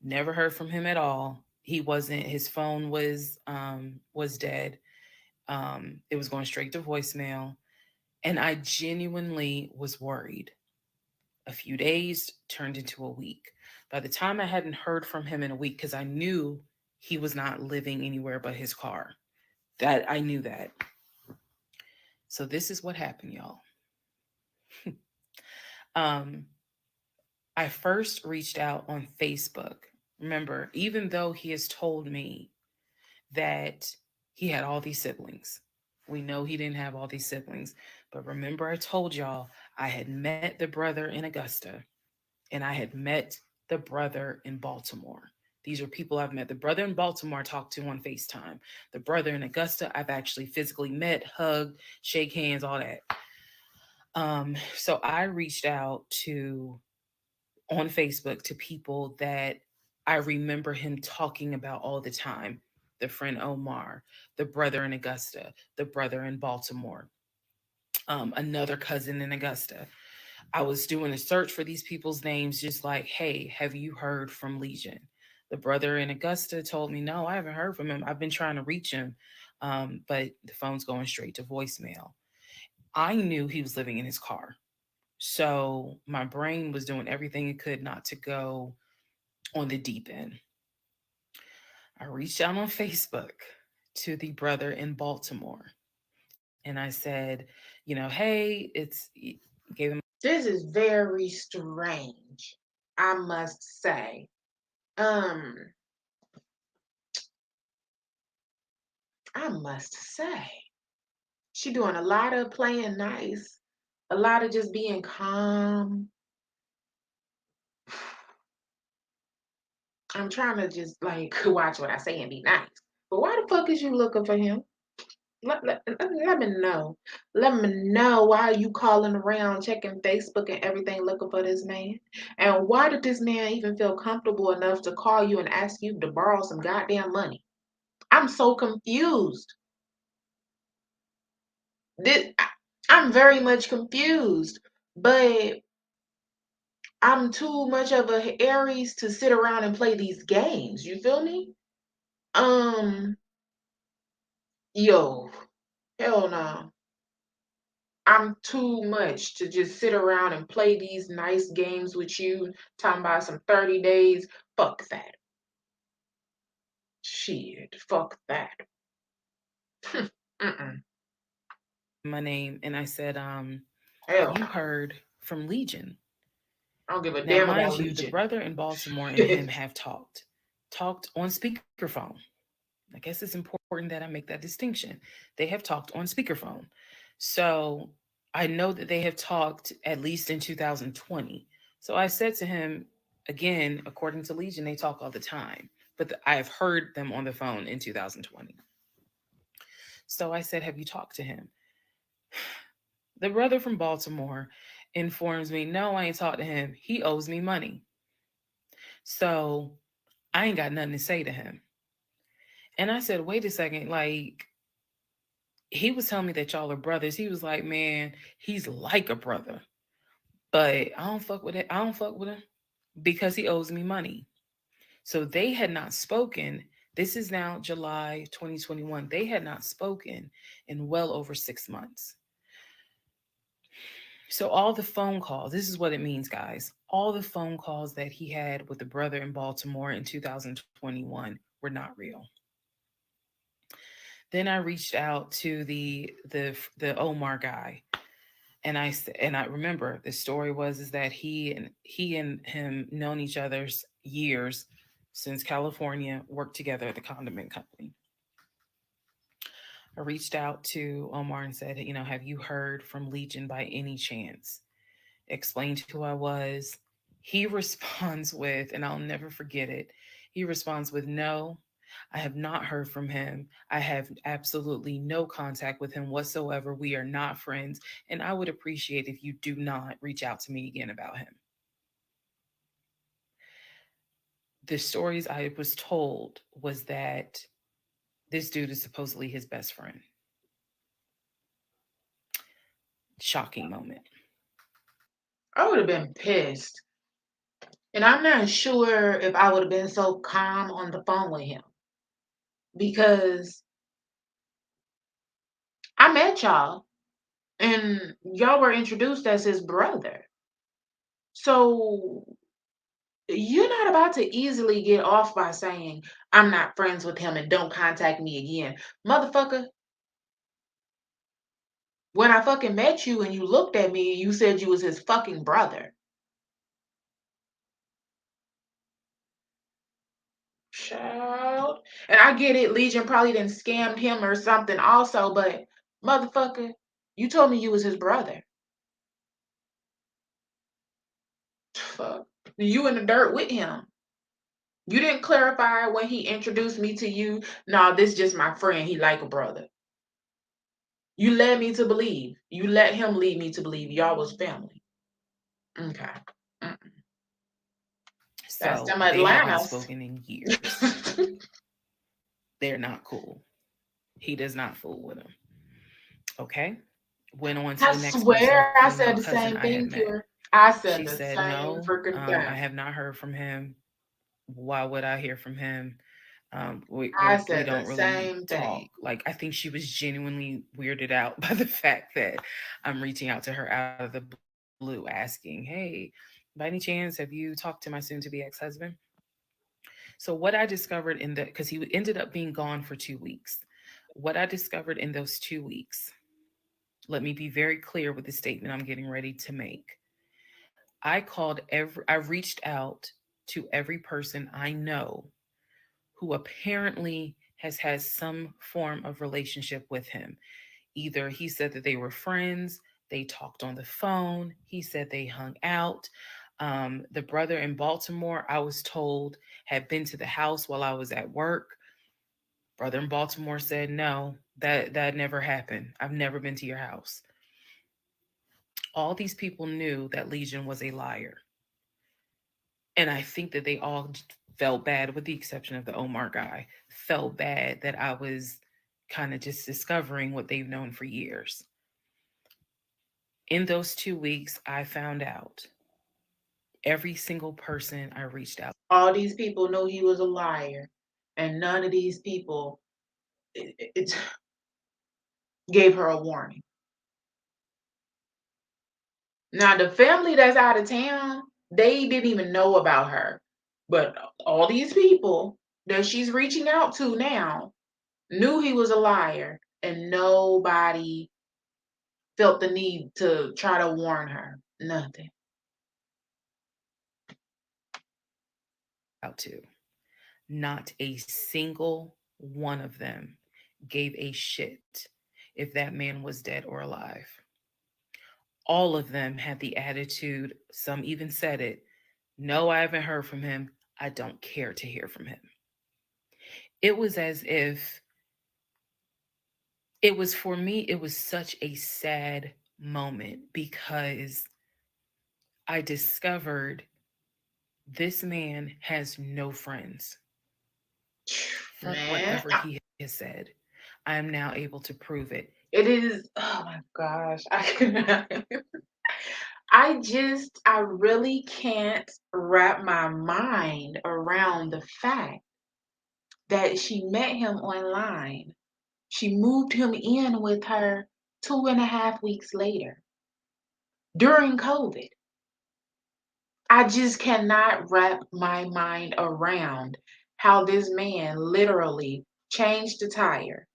Never heard from him at all. He wasn't, his phone was dead. It was going straight to voicemail and I genuinely was worried. A few days turned into a week. By the time I hadn't heard from him in a week, because I knew he was not living anywhere but his car. That I knew that. So this is what happened, y'all. Um, I first reached out on Facebook. Remember, even though he has told me that he had all these siblings, we know he didn't have all these siblings. But remember, I told y'all I had met the brother in Augusta and I had met the brother in Baltimore. These are people I've met. The brother in Baltimore I talked to on FaceTime. The brother in Augusta I've actually physically met, hugged, shake hands, all that. So I reached out to on Facebook to people that I remember him talking about all the time. The friend Omar, the brother in Augusta, the brother in Baltimore, another cousin in Augusta. I was doing a search for these people's names, just like, hey, have you heard from Legion? The brother in Augusta told me, no, I haven't heard from him. I've been trying to reach him, but the phone's going straight to voicemail. I knew he was living in his car. So my brain was doing everything it could not to go on the deep end. I reached out on Facebook to the brother in Baltimore and I said, hey, gave him. This is very strange, I must say. Um, I must say. She doing a lot of playing nice, a lot of just being calm. I'm trying to just like watch what I say and be nice. But why the fuck is you looking for him? Let me know. Let me know why you calling around, checking Facebook and everything, looking for this man. And why did this man even feel comfortable enough to call you and ask you to borrow some goddamn money? I'm so confused. I'm very much confused, but I'm too much of a Aries to sit around and play these games. You feel me? Um, yo, hell no. I'm too much to just sit around and play these nice games with you, talking about some 30 days. Fuck that. Shit, fuck that. Mm-mm. My name and I said, have Hell you no. heard from Legion? I don't give a Now, damn mind about you, the Legion. brother in Baltimore and him have talked on speakerphone. I guess it's important that I make that distinction. They have talked on speakerphone. So I know that they have talked at least in 2020. So I said to him, again, according to Legion, they talk all the time, but I have heard them on the phone in 2020. So I said, have you talked to him? The brother from Baltimore informs me, no, I ain't talked to him. He owes me money. So I ain't got nothing to say to him. And I said, wait a second, like, he was telling me that y'all are brothers. He was like, man, he's like a brother, but I don't fuck with it. I don't fuck with him because he owes me money. So they had not spoken. This is now July 2021. They had not spoken in well over 6 months. So all the phone calls, this is what it means, guys. All the phone calls that he had with the brother in Baltimore in 2021 were not real. Then I reached out to the Omar guy, and I remember the story was is that he and him known each other's years since California, worked together at the condiment company. I reached out to Omar and said, have you heard from Legion by any chance? Explained who I was. He responds with, and I'll never forget it. He responds with, no, I have not heard from him. I have absolutely no contact with him whatsoever. We are not friends. And I would appreciate if you do not reach out to me again about him. The stories I was told was that this dude is supposedly his best friend. Shocking moment. I would have been pissed. And I'm not sure if I would have been so calm on the phone with him because I met y'all and y'all were introduced as his brother. So you're not about to easily get off by saying, I'm not friends with him and don't contact me again. Motherfucker, when I fucking met you and you looked at me, you said you was his fucking brother. Child. And I get it, Legion probably done scammed him or something also, but motherfucker, you told me you was his brother. Fuck. You in the dirt with him. You didn't clarify when he introduced me to you. No, this just my friend. He like a brother. You led me to believe. You let him lead me to believe y'all was family. Okay. Mm. That's So them they have not Atlantis. spoken in years. They're not cool. He does not fool with him. Okay. Went on to I the next person, swear I female said the cousin I same had thing met. to her. I She said the said, same no, freaking I thing. have not heard from him. Why would I hear from him? I We said the don't really same talk. thing. Like, I think she was genuinely weirded out by the fact that I'm reaching out to her out of the blue asking, hey, by any chance, have you talked to my soon to be ex-husband? So what I discovered because he ended up being gone for 2 weeks. What I discovered in those 2 weeks, let me be very clear with the statement I'm getting ready to make. I reached out to every person I know who apparently has had some form of relationship with him. Either he said that they were friends, they talked on the phone, he said they hung out. The brother in Baltimore, I was told, had been to the house while I was at work. Brother in Baltimore said, no, that never happened. I've never been to your house. All these people knew that Legion was a liar. And I think that they all felt bad, with the exception of the Omar guy, felt bad that I was kind of just discovering what they've known for years. In those 2 weeks, I found out every single person I reached out. All these people knew he was a liar, and none of these people it gave her a warning. Now, the family that's out of town, they didn't even know about her. But all these people that she's reaching out to now knew he was a liar, and nobody felt the need to try to warn her. Nothing. Out to. Not a single one of them gave a shit if that man was dead or alive. All of them had the attitude, some even said it, no, I haven't heard from him. I don't care to hear from him. It was as if it was for me, it was such a sad moment because I discovered this man has no friends. From Man, whatever he has said, I am now able to prove it. it is. Oh my gosh, I really can't wrap my mind around the fact that she met him online. She moved him in with her 2.5 weeks later during COVID. I just cannot wrap my mind around how this man literally changed the tire,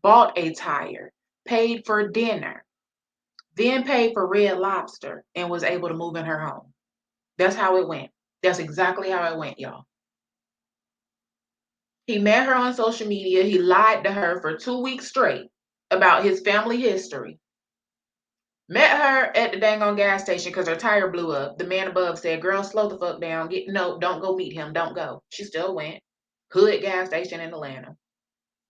bought a tire, paid for dinner, then paid for Red Lobster, and was able to move in her home. That's how it went. That's exactly how it went, y'all. He met her on social media. He lied to her for 2 weeks straight about his family history. Met her at the dang on gas station because her tire blew up. The man above said, "Girl, slow the fuck down. No, don't go meet him. Don't go." She still went. Hood gas station in Atlanta.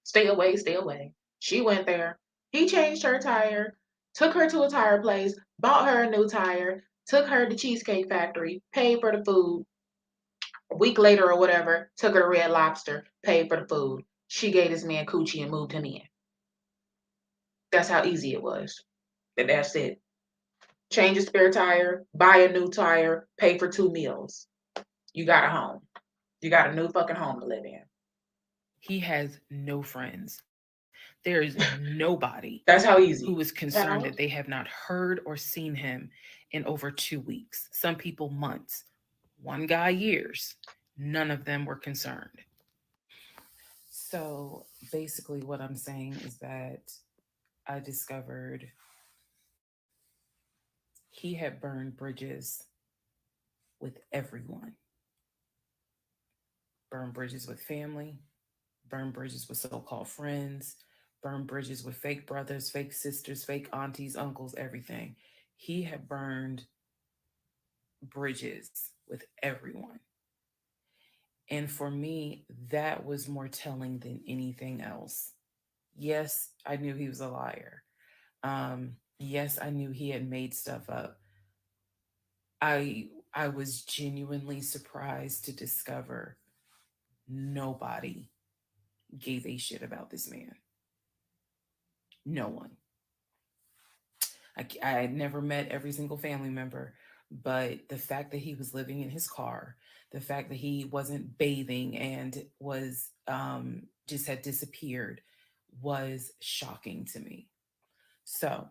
Stay away, stay away. She went there. He changed her tire, took her to a tire place, bought her a new tire, took her to Cheesecake Factory, paid for the food. A week later or whatever, took her to Red Lobster, paid for the food. She gave this man coochie and moved him in. That's how easy it was. And that's it. Change a spare tire, buy a new tire, pay for 2 meals. You got a home. You got a new fucking home to live in. He has no friends. There is nobody That's how who is easy. concerned that they How? have not heard or seen him in over 2 weeks. Some people, months. One guy, years. None of them were concerned. So basically, what I'm saying is that I discovered he had burned bridges with everyone, burned bridges with family, burned bridges with so called friends, burned bridges with fake brothers, fake sisters, fake aunties, uncles, everything. He had burned bridges with everyone. And for me, that was more telling than anything else. Yes, I knew he was a liar. Yes, I knew he had made stuff up. I was genuinely surprised to discover nobody gave a shit about this man. No one. I had never met every single family member, but the fact that he was living in his car, the fact that he wasn't bathing and was just had disappeared was shocking to me. So,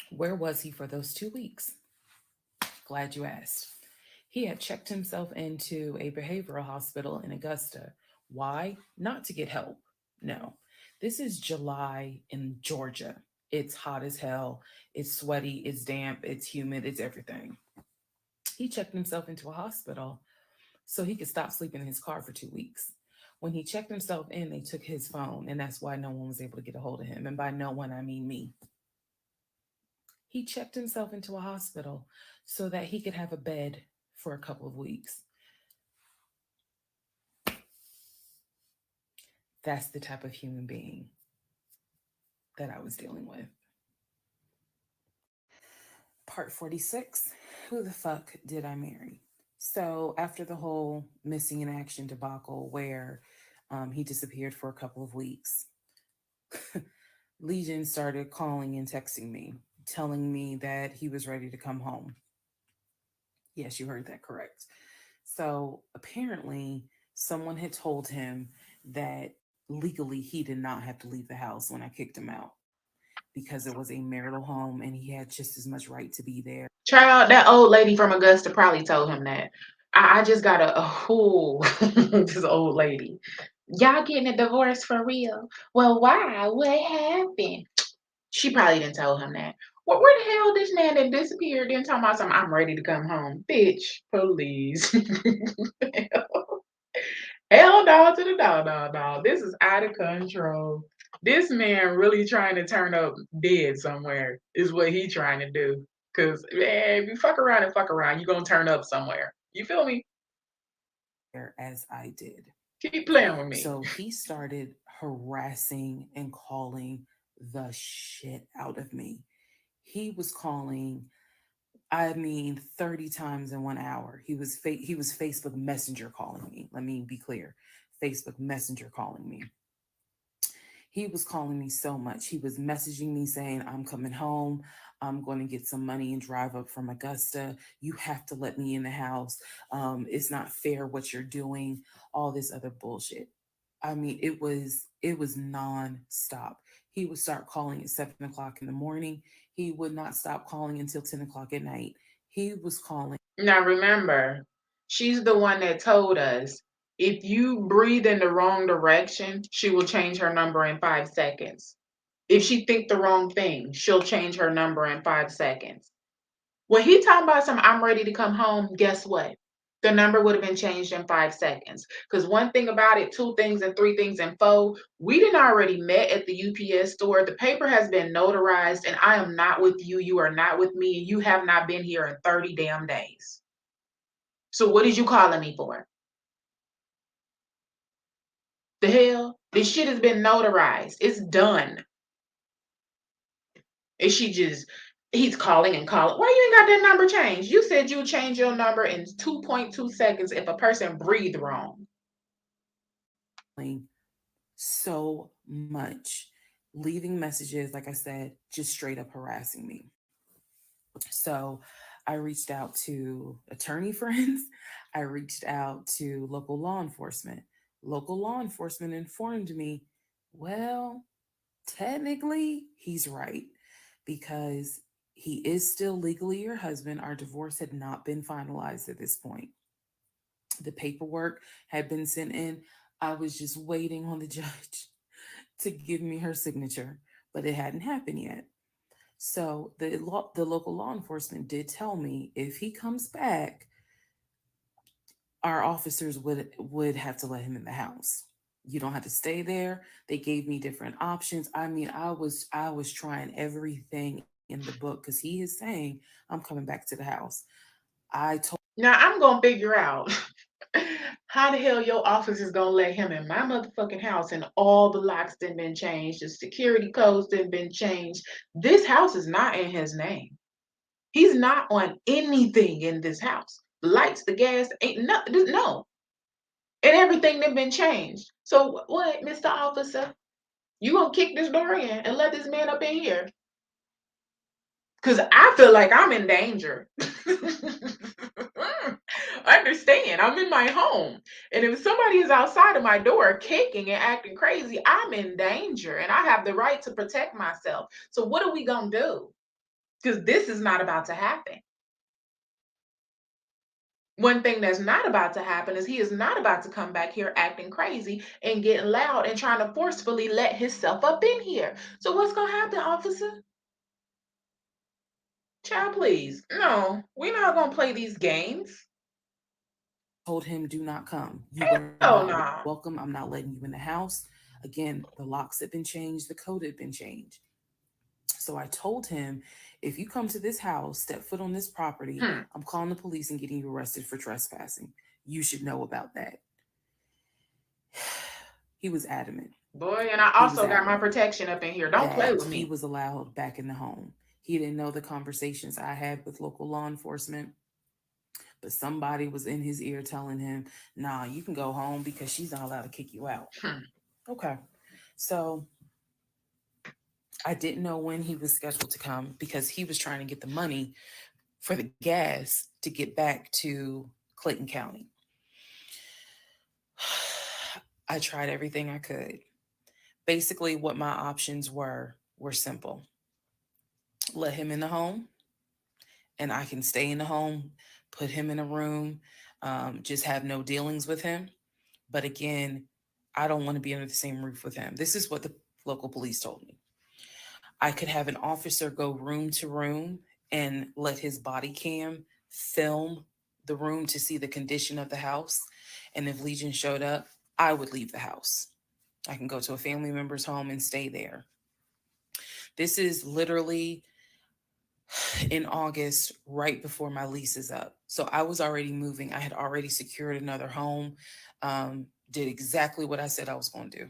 where was he for those 2 weeks? Glad you asked. He had checked himself into a behavioral hospital in Augusta. Why? Not to get help. No. This is July in Georgia. It's hot as hell. It's sweaty. It's damp. It's humid. It's everything. He checked himself into a hospital so he could stop sleeping in his car for 2 weeks. When he checked himself in, they took his phone, and that's why no one was able to get a hold of him. And by no one, I mean me. He checked himself into a hospital so that he could have a bed for a couple of weeks. That's the type of human being that I was dealing with. Part 46, who the fuck did I marry? So, after the whole missing in action debacle where he disappeared for a couple of weeks, Legion started calling and texting me, telling me that he was ready to come home. Yes, you heard that correct. So, apparently, someone had told him that legally he did not have to leave the house when I kicked him out because it was a marital home and he had just as much right to be there. Child, that old lady from Augusta probably told him that. I just got this old lady. Y'all getting a divorce for real? Well, why? What happened? She probably didn't tell him that. Well, where the hell this man that disappeared then talking about something? I'm ready to come home. Bitch, please. Hell no to the dog, dog, dog. This is out of control. This man really trying to turn up dead somewhere is what he trying to do. Cause man, if you fuck around and fuck around, you gonna turn up somewhere. You feel me? As I did. Keep playing with me. So he started harassing and calling the shit out of me. He was calling, I mean, 30 times in 1 hour. He was Facebook Messenger calling me. Let me be clear. Facebook Messenger calling me. He was calling me so much. He was messaging me saying, I'm coming home. I'm going to get some money and drive up from Augusta. You have to let me in the house. It's not fair what you're doing. All this other bullshit. I mean, it was nonstop. He would start calling at 7 o'clock in the morning. He would not stop calling until 10 o'clock at night. He was calling. Now remember, she's the one that told us if you breathe in the wrong direction, she will change her number in 5 seconds. If she think the wrong thing, she'll change her number in 5 seconds. When he talking about some I'm ready to come home, guess what? The number would have been changed in 5 seconds. Because one thing about it, two things and three things and four, we didn't already met at the UPS store. The paper has been notarized, and I am not with you. You are not with me, and you have not been here in 30 damn days. So what is you calling me for? The hell? This shit has been notarized. It's done. And he's calling and calling. Why you ain't got that number changed? You said you would change your number in 2.2 seconds if a person breathed wrong. So much, leaving messages, like I said, just straight up harassing me. So I reached out to attorney friends. I reached out to local law enforcement. Local law enforcement informed me, well, technically, he's right because he is still legally your husband. Our divorce had not been finalized at this point. The paperwork had been sent in. I was just waiting on the judge to give me her signature, but it hadn't happened yet. So the local law enforcement did tell me if he comes back, our officers would have to let him in the house. You don't have to stay there. They gave me different options. I mean, I was trying everything in the book because he is saying I'm coming back to the house. I told Now I'm gonna figure out how the hell your office is gonna let him in my motherfucking house and all the locks done been changed, the security codes done been changed. This house is not in his name. He's not on anything in this house. The lights, the gas, ain't nothing. No, and everything that been changed. So what, Mr. Officer? You gonna kick this door in and let this man up in here? Cause I feel like I'm in danger. Understand, I'm in my home. And if somebody is outside of my door kicking and acting crazy, I'm in danger and I have the right to protect myself. So what are we gonna do? Because this is not about to happen. One thing that's not about to happen is he is not about to come back here acting crazy and getting loud and trying to forcefully let himself up in here. So what's gonna happen, officer? Child, please. No, we're not gonna play these games. told him, do not come. You are not Hell no. welcome. I'm not letting you in the house. Again, the locks had been changed, the code had been changed. So I told him, if you come to this house, step foot on this property, Hmm. I'm calling the police and getting you arrested for trespassing. You should know about that. He was adamant. Boy, and I He was also got my adamant protection up in here. Don't play that with he me. was allowed back in the home. He didn't know the conversations I had with local law enforcement, but somebody was in his ear telling him, nah, you can go home because she's not allowed to kick you out. Hmm. Okay. So I didn't know when he was scheduled to come because he was trying to get the money for the gas to get back to Clayton County. I tried everything I could. Basically, what my options were simple. Let him in the home, and I can stay in the home, put him in a room, just have no dealings with him. But again, I don't want to be under the same roof with him. This is what the local police told me. I could have an officer go room to room and let his body cam film the room to see the condition of the house. And if Legion showed up, I would leave the house. I can go to a family member's home and stay there. This is literally in August, right before my lease is up. So I was already moving. I had already secured another home, did exactly what I said I was going to do,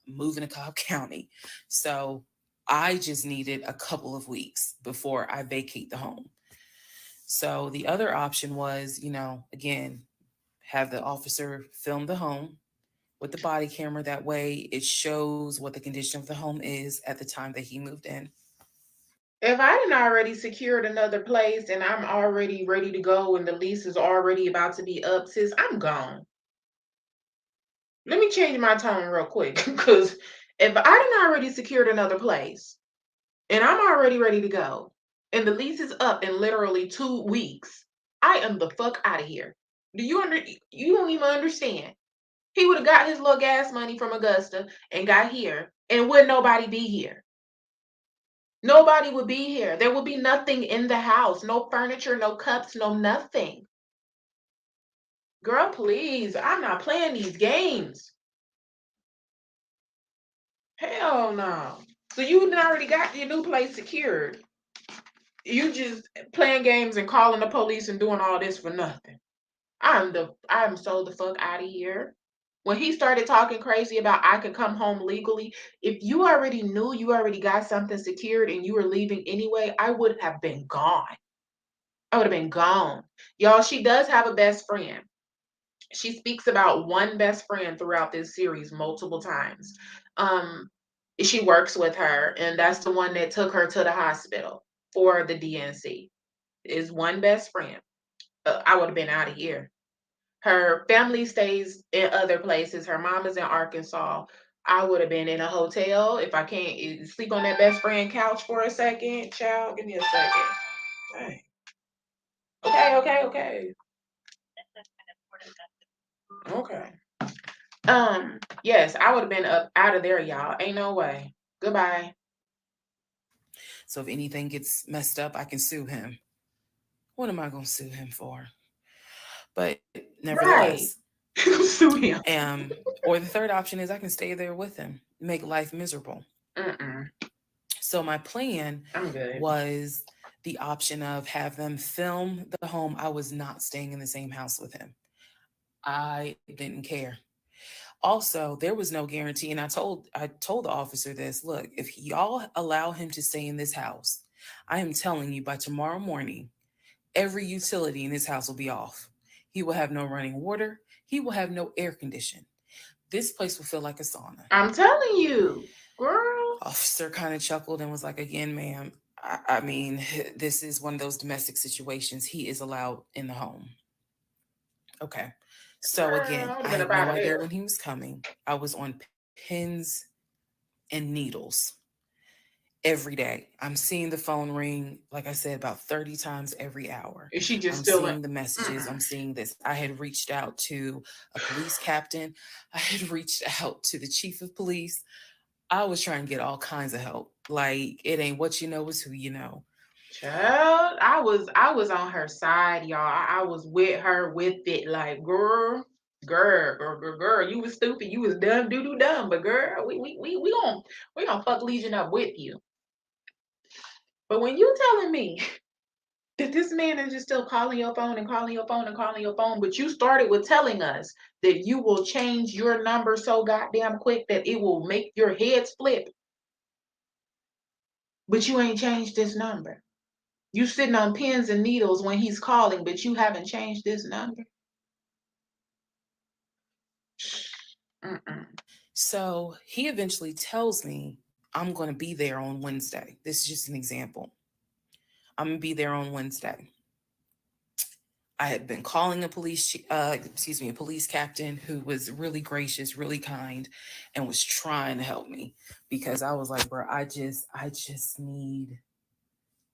moving to Cobb County. So I just needed a couple of weeks before I vacate the home. So the other option was, again, have the officer film the home with the body camera. That way it shows what the condition of the home is at the time that he moved in. If I didn't already secured another place and I'm already ready to go and the lease is already about to be up, sis, I'm gone. Let me change my tone real quick because if I didn't already secured another place and I'm already ready to go and the lease is up in literally 2 weeks, I am the fuck out of here. You don't even understand. He would have got his little gas money from Augusta and got here and would nobody be here. Nobody would be here. There would be nothing in the house. No furniture, no cups, no nothing. Girl, please. I'm not playing these games. Hell no. So you already got your new place secured. You just playing games and calling the police and doing all this for nothing. I'm so the fuck out of here. When he started talking crazy about I could come home legally, if you already knew you already got something secured and you were leaving anyway, I would have been gone. I would have been gone. Y'all, she does have a best friend. She speaks about one best friend throughout this series multiple times. Um, she works with her, and that's the one that took her to the hospital for the DNC. Is one best friend. I would have been out of here. Her family stays in other places. Her mom is in Arkansas. I would have been in a hotel if I can't sleep on that best friend couch for a second. Child, give me a second. Dang. Okay, okay, okay. Okay. Yes, I would have been up out of there, y'all. Ain't no way. Goodbye. So if anything gets messed up, I can sue him. What am I going to sue him for? But nevertheless, Right. Sue him. or the third option is I can stay there with him, make life miserable. Mm-mm. So my plan I'm good. was the option of have them film the home. I was not staying in the same house with him. I didn't care. Also, there was no guarantee, and I told the officer this. Look, if y'all allow him to stay in this house, I am telling you by tomorrow morning, every utility in this house will be off. He will have no running water. He will have no air condition. This place will feel like a sauna. I'm telling you, girl. Officer kind of chuckled and was like, again, ma'am, I mean, this is one of those domestic situations. He is allowed in the home. Okay. So Girl, I again, would have I been had up out no of idea there. when he was coming. I was on pins and needles every day. I'm seeing the phone ring, like I said, about 30 times every hour. Is she just I'm still in? seeing the messages. Mm-mm. I'm seeing this. I had reached out to a police captain. I had reached out to the chief of police. I was trying to get all kinds of help. Like, it ain't what you know, it's who you know. Child, I was on her side, y'all. I was with her with it, like girl. You was stupid. You was dumb, doo doo dumb. But girl, we gonna fuck Legion up with you. But when you telling me This man is just still calling your phone and calling your phone and calling your phone, but you started with telling us that you will change your number so goddamn quick that it will make your heads flip. But you ain't changed this number. You sitting on pins and needles when he's calling, but you haven't changed this number. Mm-mm. So he eventually tells me, I'm going to be there on Wednesday. This is just an example. I'm going to be there on Wednesday. I had been calling a police captain who was really gracious, really kind, and was trying to help me because I was like, bro, I just need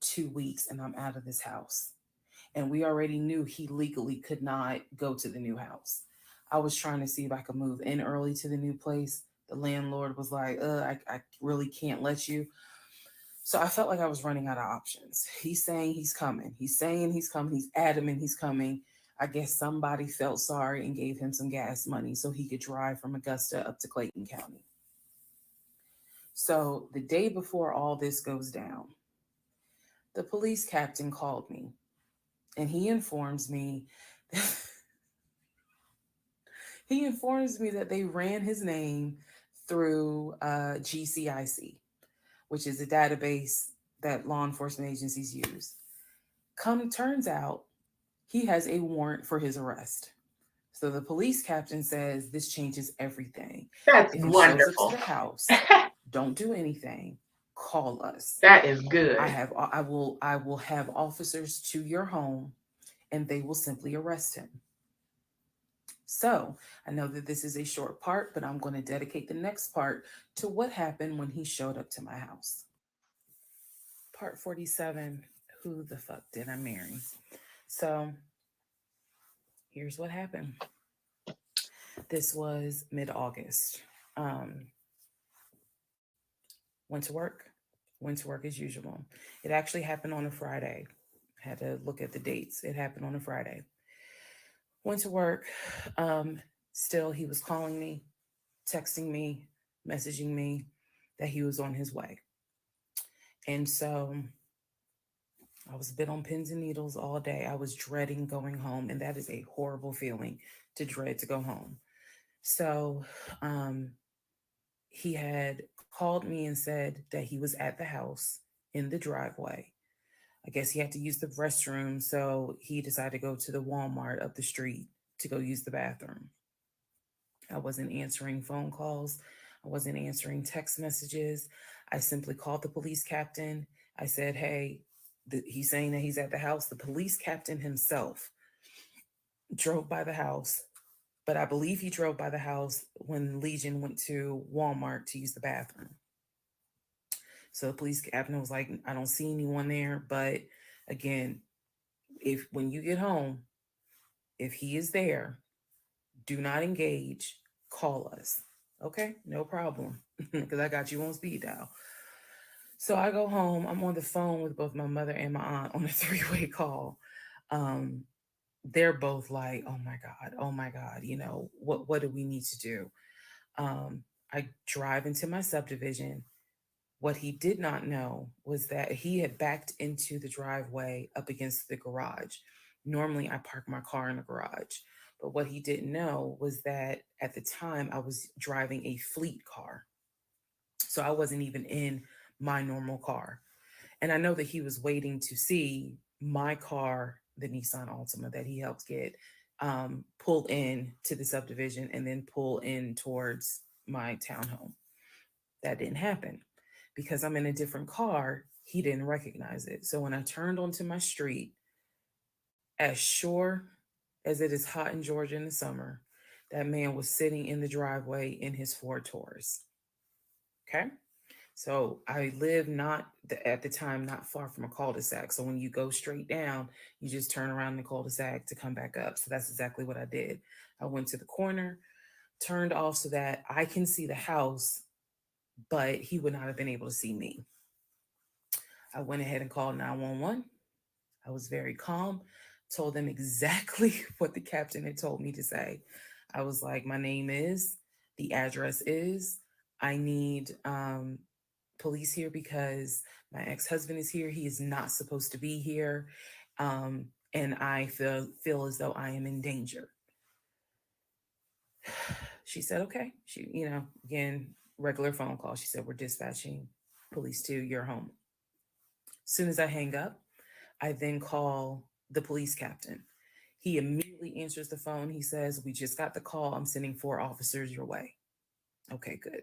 2 weeks and I'm out of this house. And we already knew he legally could not go to the new house. I was trying to see if I could move in early to the new place. The landlord was like, I really can't let you. So I felt like I was running out of options. He's saying he's coming. He's saying he's coming. He's adamant he's coming. I guess somebody felt sorry and gave him some gas money so he could drive from Augusta up to Clayton County. So the day before all this goes down, the police captain called me and he informs me that they ran his name through GCIC, which is a database that law enforcement agencies use. Turns out he has a warrant for his arrest. So the police captain says this changes everything. That's If he shows up to wonderful. the house, don't do anything. Call us. That is good. I will have officers to your home and they will simply arrest him. So I know that this is a short part, but I'm going to dedicate the next part to what happened when he showed up to my house. Part 47, who the fuck did I marry? So here's what happened. This was mid-August. Went to work. Went to work as usual. It actually happened on a Friday. Had to look at the dates. It happened on a Friday. Went to work. Still, he was calling me, texting me, messaging me that he was on his way. And so I was a bit on pins and needles all day. I was dreading going home, and that is a horrible feeling to dread to go home. So he had called me and said that he was at the house in the driveway. I guess he had to use the restroom, so he decided to go to the Walmart up the street to go use the bathroom. I wasn't answering phone calls. I wasn't answering text messages. I simply called the police captain. I said, hey, he's saying that he's at the house. The police captain himself drove by the house, but I believe he drove by the house when Legion went to Walmart to use the bathroom. So the police captain was like, I don't see anyone there. But again, if when you get home, if he is there, do not engage, call us. Okay, no problem. Because I got you on speed dial. So I go home. I'm on the phone with both my mother and my aunt on a 3-way call. They're both like, oh my God, what do we need to do? I drive into my subdivision. What he did not know was that he had backed into the driveway up against the garage. Normally, I park my car in the garage. But what he didn't know was that at the time I was driving a fleet car. So I wasn't even in my normal car. And I know that he was waiting to see my car, the Nissan Altima that he helped get, pull in to the subdivision and then pull in towards my townhome. That didn't happen. Because I'm in a different car, he didn't recognize it. So when I turned onto my street, as sure as it is hot in Georgia in the summer, that man was sitting in the driveway in his Ford Taurus. Okay. So I live at the time, not far from a cul-de-sac. So when you go straight down, you just turn around the cul-de-sac to come back up. So that's exactly what I did. I went to the corner, turned off so that I can see the house, but he would not have been able to see me. I went ahead and called 911. I was very calm, told them exactly what the captain had told me to say. I was like, my name is, the address is, I need police here because my ex-husband is here. He is not supposed to be here. and I feel as though I am in danger. She said, okay. She, again, regular phone call. She said, we're dispatching police to your home. As soon as I hang up, I then call the police captain. He immediately answers the phone. He says, we just got the call. I'm sending 4 officers your way. Okay, good.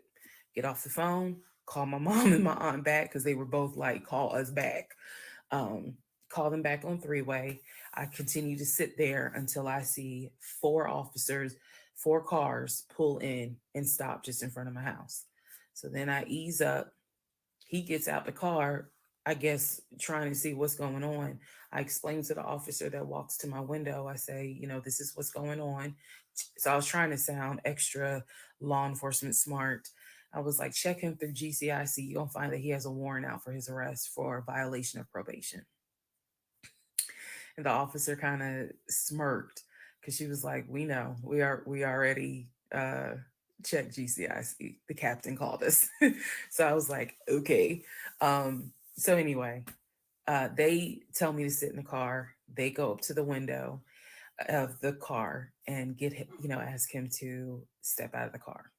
Get off the phone, call my mom and my aunt back because they were both like, call us back. Um, call them back on three-way. I continue to sit there until I see 4 officers, 4 cars pull in and stop just in front of my house. So then I ease up. He gets out the car, I guess, trying to see what's going on. I explain to the officer that walks to my window, I say, this is what's going on. So I was trying to sound extra law enforcement smart. I was like, check him through GCIC. You're going to find that he has a warrant out for his arrest for violation of probation. And the officer kind of smirked because she was like, we know, we already checked GCIC. The captain called us. So I was like, okay. So anyway, they tell me to sit in the car. They go up to the window of the car and get him, ask him to step out of the car.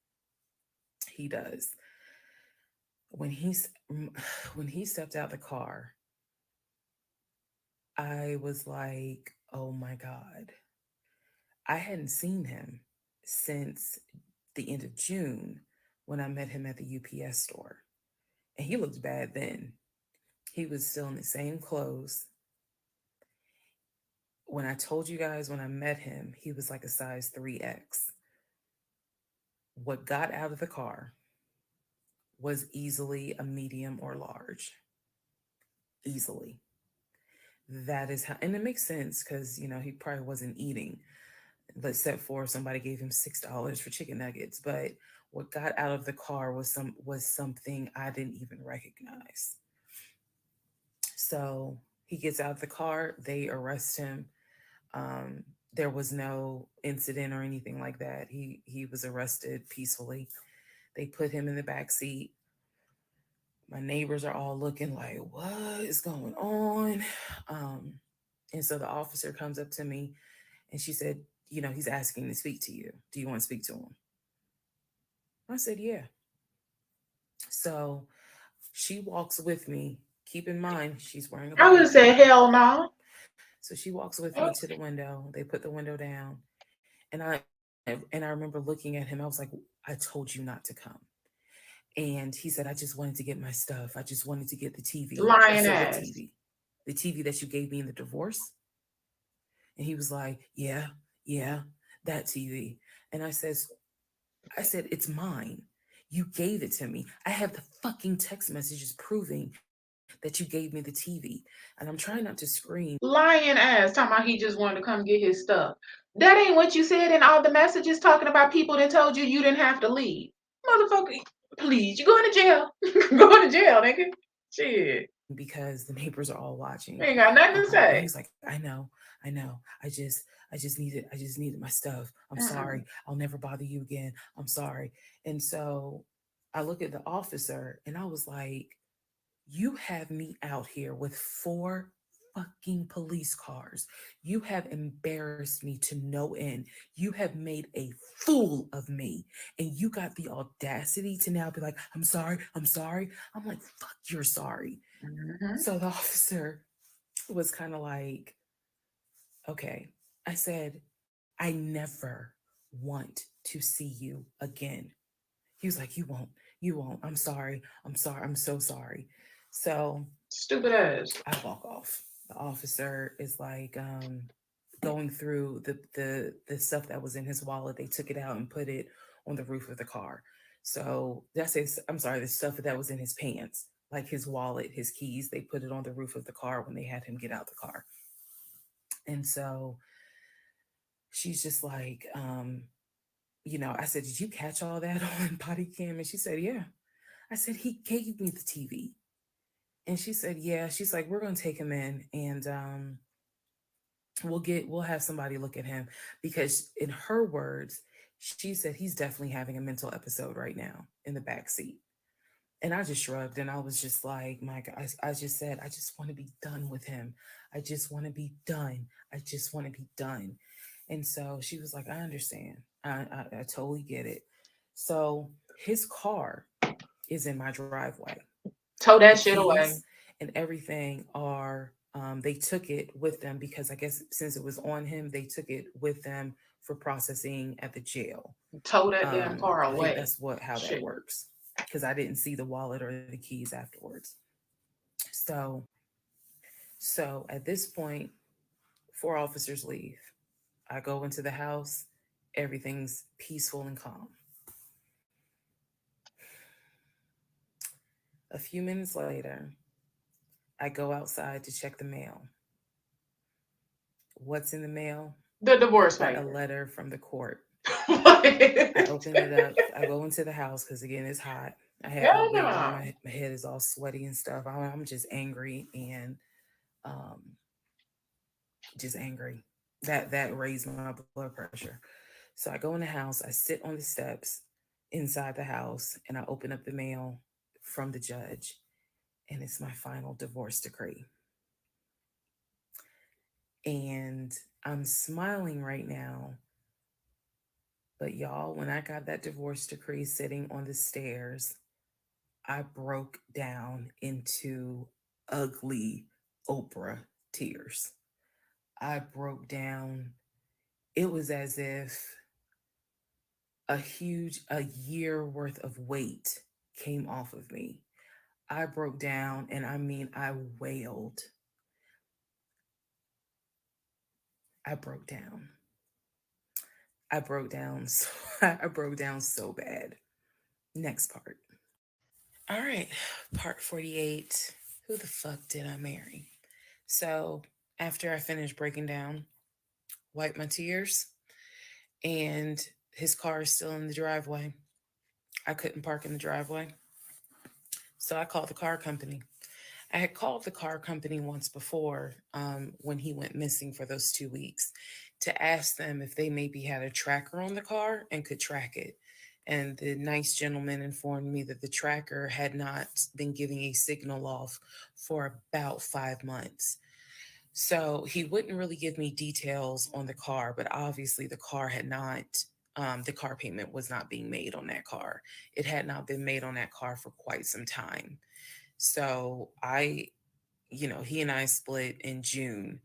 He does. When he's when he stepped out the car, I was like, oh my God. I hadn't seen him since the end of June when I met him at the UPS store. And he looked bad then. He was still in the same clothes. When I told you guys when I met him, he was like a size 3X. What got out of the car was easily a medium or large. Easily. That is how, and it makes sense because, he probably wasn't eating. Let's set for somebody gave him $6 for chicken nuggets. But what got out of the car was something I didn't even recognize. So he gets out of the car, they arrest him. There was no incident or anything like that. He was arrested peacefully. They put him in the back seat. My neighbors are all looking like, what is going on? And so the officer comes up to me and she said, he's asking to speak to you. Do you want to speak to him? I said, yeah. So she walks with me. Keep in mind, she's wearing a I would blanket. say hell no. So she walks with me to the window. They put the window down. And I remember looking at him. I was like, I told you not to come. And he said, I just wanted to get my stuff. I just wanted to get the TV. I Lying said, what ass. TV? The TV that you gave me in the divorce? And he was like, yeah, that TV. And I said, it's mine. You gave it to me. I have the fucking text messages proving that you gave me the TV. And I'm trying not to scream. Lying ass. Talking about he just wanted to come get his stuff. That ain't what you said in all the messages talking about people that told you you didn't have to leave. Motherfucker, please, you going to jail. Going to jail, nigga. Shit. Because the neighbors are all watching. Ain't got nothing to And he say. was like, I know. I just needed my stuff. I'm Mm-mm. sorry. I'll never bother you again. I'm sorry. And so I look at the officer and I was like, you have me out here with 4 fucking police cars. You have embarrassed me to no end. You have made a fool of me. And you got the audacity to now be like, I'm sorry. I'm sorry. I'm like, fuck, you're sorry. Mm-hmm. So the officer was kind of like, okay. I said, I never want to see you again. He was like, you won't. I'm sorry. I'm sorry. I'm so sorry. So Stupid ass. I walk off. The officer is like going through the stuff that was in his wallet. They took it out and put it on the roof of the car. So that's I'm sorry, the stuff that was in his pants, like his wallet, his keys, they put it on the roof of the car when they had him get out the car. And so she's just like, I said, did you catch all that on body cam? And she said, yeah. I said, he gave me the TV. And she said, yeah. She's like, we're going to take him in and we'll have somebody look at him because in her words, she said he's definitely having a mental episode right now in the back seat. And I just shrugged and I was just like, my God, I just said, I just want to be done with him. I just want to be done. I just want to be done. And so she was like, I understand. I totally get it. So his car is in my driveway. Tow The that shit away. keys and everything are, they took it with them because I guess since it was on him, they took it with them for processing at the jail. Tow that damn car I think away. that's what how that Shit. works because I didn't see the wallet or the keys afterwards. So at this point, 4 officers leave. I go into the house. Everything's peaceful and calm. A few minutes later, I go outside to check the mail. What's in the mail? The divorce But a paper. letter from the court. What? I open it up. I go into the house because again it's hot. I have my Hell wig on. no. My head is all sweaty and stuff. I'm just angry and um, just angry. That raised my blood pressure. So I go in the house. I sit on the steps inside the house and I open up the mail from the judge, and it's my final divorce decree. And I'm smiling right now. But y'all, when I got that divorce decree sitting on the stairs, I broke down into ugly Oprah tears. I broke down. It was as if a year worth of weight came off of me. I broke down, and I mean, I wailed. I broke down. I broke down. So, I broke down so bad. Next part. All right, part 48. Who the fuck did I marry? So, after I finished breaking down, wipe my tears, and his car is still in the driveway. I couldn't park in the driveway. So I called the car company. I had called the car company once before when he went missing for those 2 weeks to ask them if they maybe had a tracker on the car and could track it. And the nice gentleman informed me that the tracker had not been giving a signal off for about 5 months. So he wouldn't really give me details on the car, but obviously the car had not, the car payment was not being made on that car. It had not been made on that car for quite some time. So he and I split in June,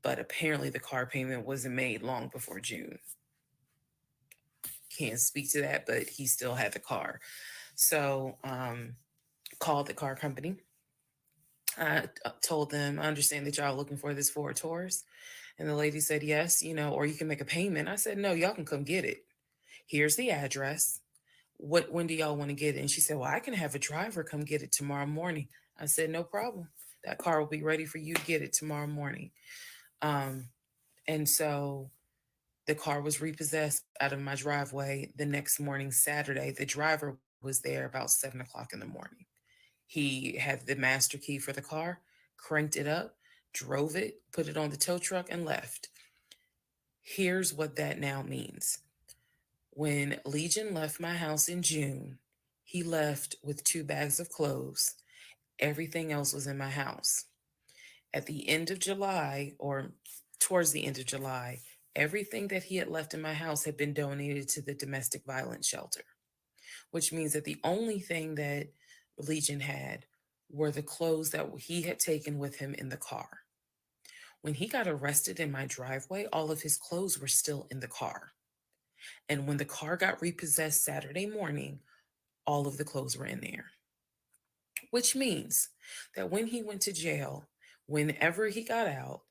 but apparently the car payment wasn't made long before June. Can't speak to that, but he still had the car. So, called the car company. I told them, I understand that y'all are looking for this Ford Taurus. And the lady said, yes, or you can make a payment. I said, no, y'all can come get it. Here's the address. When do y'all want to get it? And she said, well, I can have a driver come get it tomorrow morning. I said, no problem. That car will be ready for you to get it tomorrow morning. Um, and so the car was repossessed out of my driveway the next morning, Saturday. The driver was there about 7 o'clock in the morning. He had the master key for the car, cranked it up, drove it, put it on the tow truck, and left. Here's what that now means. When Legion left my house in June, he left with 2 bags of clothes. Everything else was in my house. At the end of July, or towards the end of July, everything that he had left in my house had been donated to the domestic violence shelter, which means that the only thing that Legion had were the clothes that he had taken with him in the car. When he got arrested in my driveway, all of his clothes were still in the car. And when the car got repossessed Saturday morning, all of the clothes were in there. Which means that when he went to jail, whenever he got out,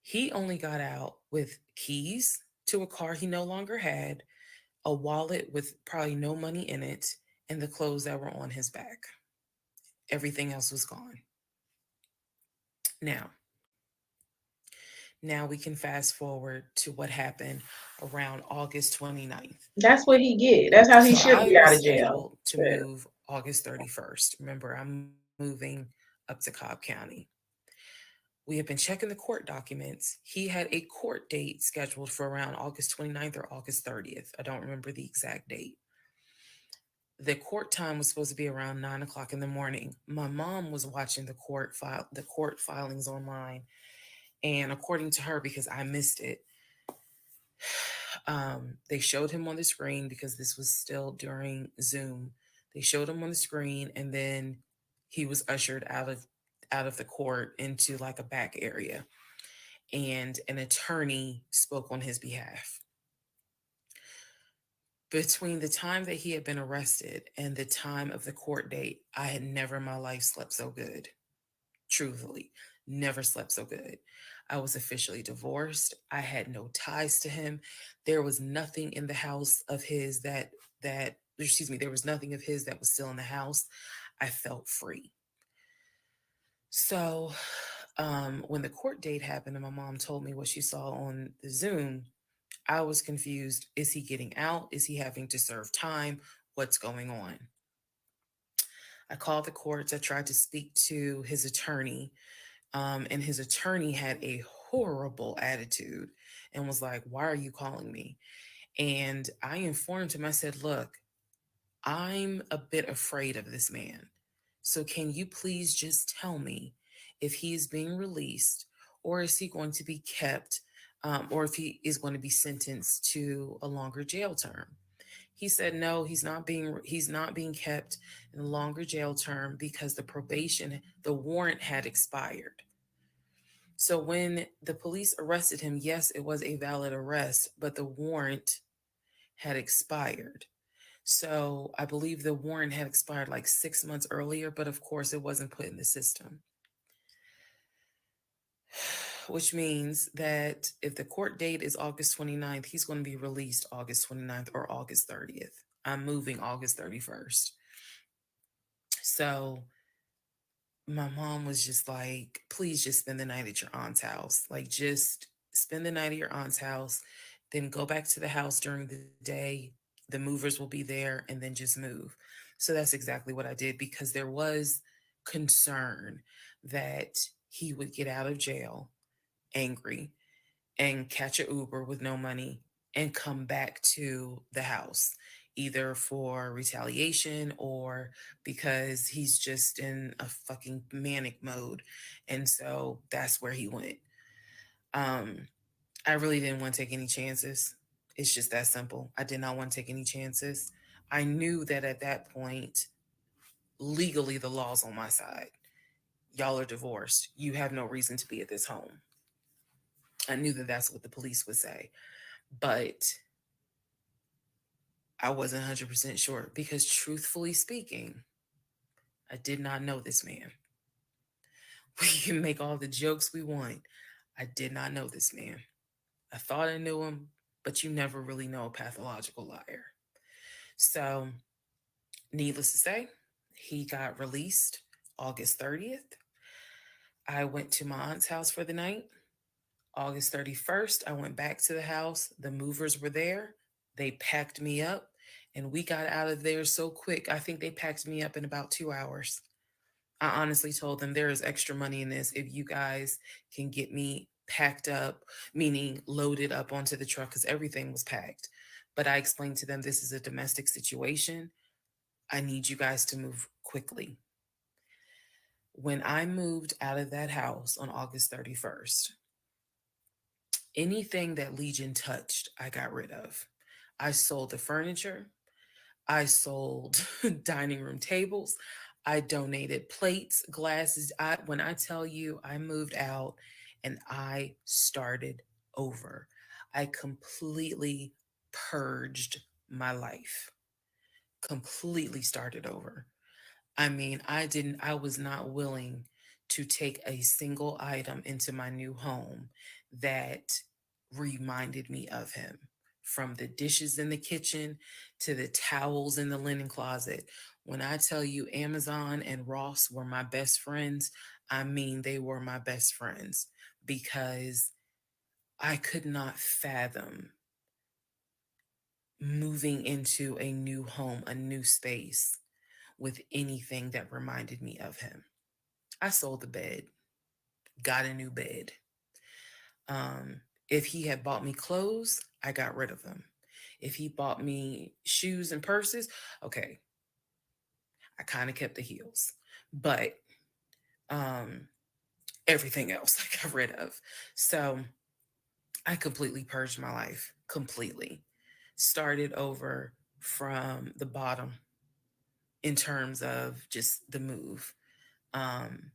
he only got out with keys to a car he no longer had, a wallet with probably no money in it, and the clothes that were on his back. Everything else was gone. Now, now we can fast forward to what happened around August 29th. That's what he get. That's how he So should I get out was of jail. scheduled to Yeah. move August 31st. Remember, I'm moving up to Cobb County. We have been checking the court documents. He had a court date scheduled for around August 29th or August 30th. I don't remember the exact date. The court time was supposed to be around 9 o'clock in the morning. My mom was watching the court filings online, and according to her, because I missed it, they showed him on the screen because this was still during Zoom. They showed him on the screen, and then he was ushered out of the court into like a back area, and an attorney spoke on his behalf. Between the time that he had been arrested and the time of the court date, I had never in my life slept so good. Truthfully, never slept so good. I was officially divorced. I had no ties to him. There was nothing in the house of his there was nothing of his that was still in the house. I felt free. So, when the court date happened and my mom told me what she saw on the Zoom, I was confused. Is he getting out? Is he having to serve time? What's going on? I called the courts. I tried to speak to his attorney, and his attorney had a horrible attitude and was like, "Why are you calling me?" And I informed him, I said, "Look, I'm a bit afraid of this man. So can you please just tell me if he is being released, or is he going to be kept, or if he is going to be sentenced to a longer jail term?" He said no, he's not being kept in a longer jail term because the warrant had expired. So when the police arrested him, yes, it was a valid arrest, but the warrant had expired. So I believe the warrant had expired like 6 months earlier, but of course it wasn't put in the system. Which means that if the court date is August 29th, he's going to be released August 29th or August 30th. I'm moving August 31st. So my mom was just like, please just spend the night at your aunt's house. Like, just spend the night at your aunt's house, then go back to the house during the day. The movers will be there, and then just move. So that's exactly what I did, because there was concern that he would get out of jail angry and catch a Uber with no money and come back to the house, either for retaliation or because he's just in a fucking manic mode. And so that's where he went. Um, I really didn't want to take any chances. It's just that simple. I did not want to take any chances. I knew that at that point, legally, the law's on my side. Y'all are divorced. You have no reason to be at this home. I knew that that's what the police would say. But I wasn't 100% sure because, truthfully speaking, I did not know this man. We can make all the jokes we want. I did not know this man. I thought I knew him, but you never really know a pathological liar. So, needless to say, he got released August 30th. I went to my aunt's house for the night. August 31st, I went back to the house. The movers were there. They packed me up, and we got out of there so quick. I think they packed me up in about 2 hours. I honestly told them there is extra money in this if you guys can get me packed up, meaning loaded up onto the truck, because everything was packed. But I explained to them this is a domestic situation. I need you guys to move quickly. When I moved out of that house on August 31st, anything that Legion touched, I got rid of. I sold the furniture. I sold dining room tables. I donated plates, glasses. When I tell you I moved out and I started over, I completely purged my life, completely started over. I mean, I was not willing to take a single item into my new home that reminded me of him. From the dishes in the kitchen to the towels in the linen closet. When I tell you Amazon and Ross were my best friends, I mean, they were my best friends because I could not fathom moving into a new home, a new space with anything that reminded me of him. I sold the bed, got a new bed. If he had bought me clothes, I got rid of them. If he bought me shoes and purses, okay. I kind of kept the heels, but um, everything else I got rid of. So I completely purged my life, completely. Started over from the bottom in terms of just the move. Um,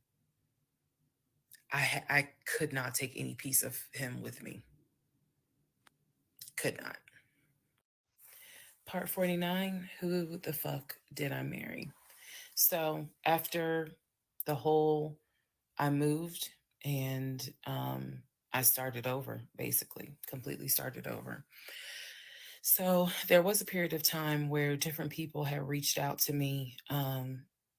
I could not take any piece of him with me. Could not. Part 49, who the fuck did I marry? So after the whole, I moved and I started over, basically, completely started over. So there was a period of time where different people had reached out to me,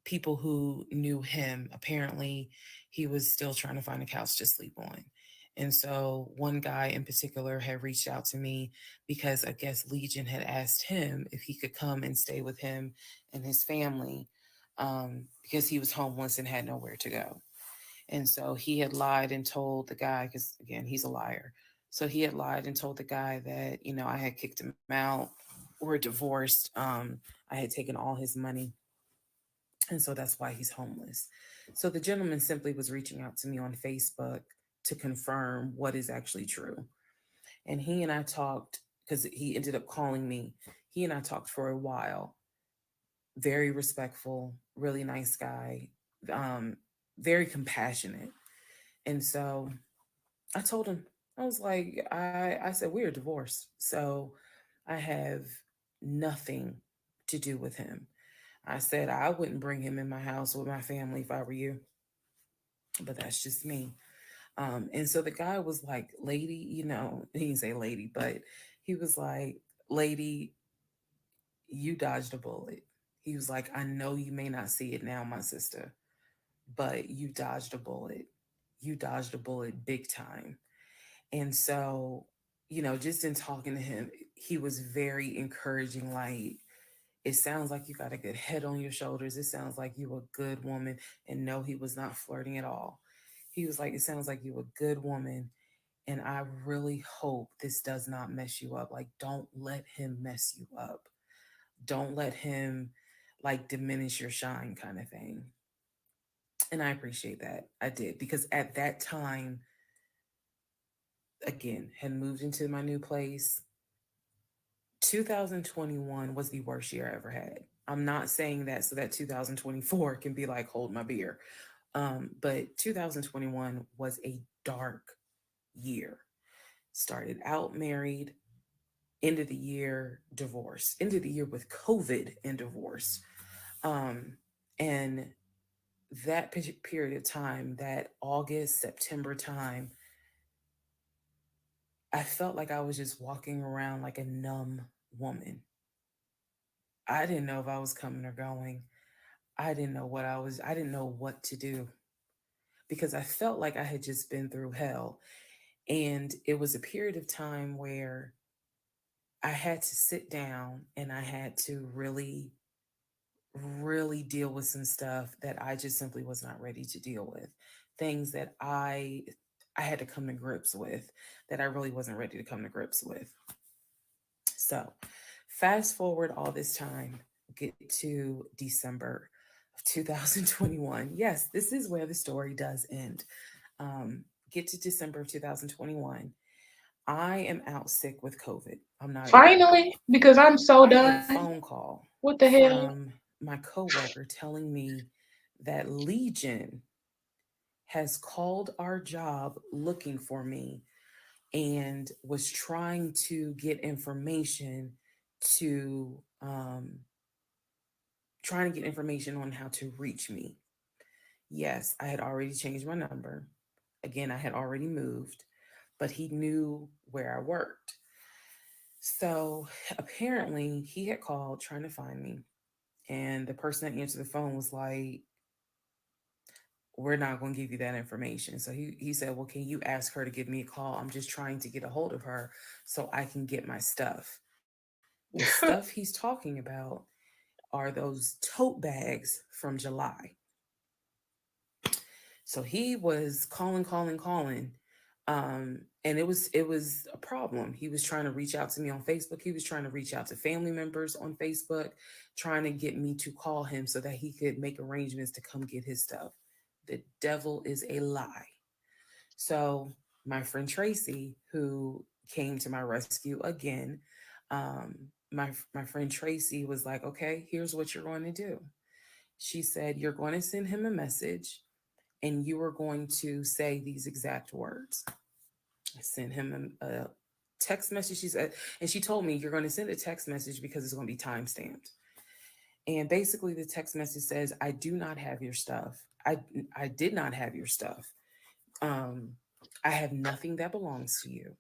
people who knew him. Apparently, he was still trying to find a couch to sleep on. And so one guy in particular had reached out to me because I guess Legion had asked him if he could come and stay with him and his family, because he was homeless and had nowhere to go. And so he had lied and told the guy, because again, he's a liar. So he had lied and told the guy that, I had kicked him out. We're divorced. I had taken all his money. And so that's why he's homeless. So the gentleman simply was reaching out to me on Facebook to confirm what is actually true. And he and I talked, because he ended up calling me. He and I talked for a while. Very respectful, really nice guy, um, very compassionate. And so I told him, I was like, I said, we're divorced. So I have nothing to do with him. I said, I wouldn't bring him in my house with my family if I were you, but that's just me. And so the guy was like, lady, he didn't say lady, but he was like, lady, you dodged a bullet. He was like, I know you may not see it now, my sister, but you dodged a bullet. You dodged a bullet big time. And so, just in talking to him, he was very encouraging. Like, it sounds like you got a good head on your shoulders. It sounds like you a good woman. And no, he was not flirting at all. He was like, it sounds like you a good woman. And I really hope this does not mess you up. Like, don't let him mess you up. Don't let him like diminish your shine, kind of thing. And I appreciate that. I did, because at that time, again, had moved into my new place. 2021 was the worst year I ever had. I'm not saying that so that 2024 can be like, hold my beer. But 2021 was a dark year. Started out married, end of the year divorce, end of the year with COVID and divorce. And that period of time, that August, September time, I felt like I was just walking around like a numb woman. I didn't know if I was coming or going. I didn't know what to do, because I felt like I had just been through hell. And it was a period of time where I had to sit down and I had to really, really deal with some stuff that I just simply was not ready to deal with. Things that I had to come to grips with that I really wasn't ready to come to grips with. So, fast forward all this time, get to December of 2021. Yes, this is where the story does end. Get to December of 2021. I am out sick with COVID. I'm not even Finally, joking. because I'm so I get a done. phone call What the hell? from my coworker telling me that Legion has called our job looking for me and was trying to get information to trying to get information on how to reach me. Yes, I had already changed my number. Again, I had already moved, but he knew where I worked. So apparently he had called trying to find me. And the person that answered the phone was like, we're not going to give you that information. So he said, well, can you ask her to give me a call? I'm just trying to get a hold of her so I can get my stuff. The stuff he's talking about are those tote bags from July. So he was calling. And it was a problem. He was trying to reach out to me on Facebook. He was trying to reach out to family members on Facebook, trying to get me to call him so that he could make arrangements to come get his stuff. The devil is a lie. So my friend Tracy, who came to my rescue again, my friend Tracy was like, "Okay, here's what you're going to do." She said, "You're going to send him a message, and you are going to say these exact words." I sent him a text message. She said, and she told me, "You're going to send a text message because it's going to be time stamped." And basically, the text message says, "I do not have your stuff. I did not have your stuff. Um, I have nothing that belongs to you.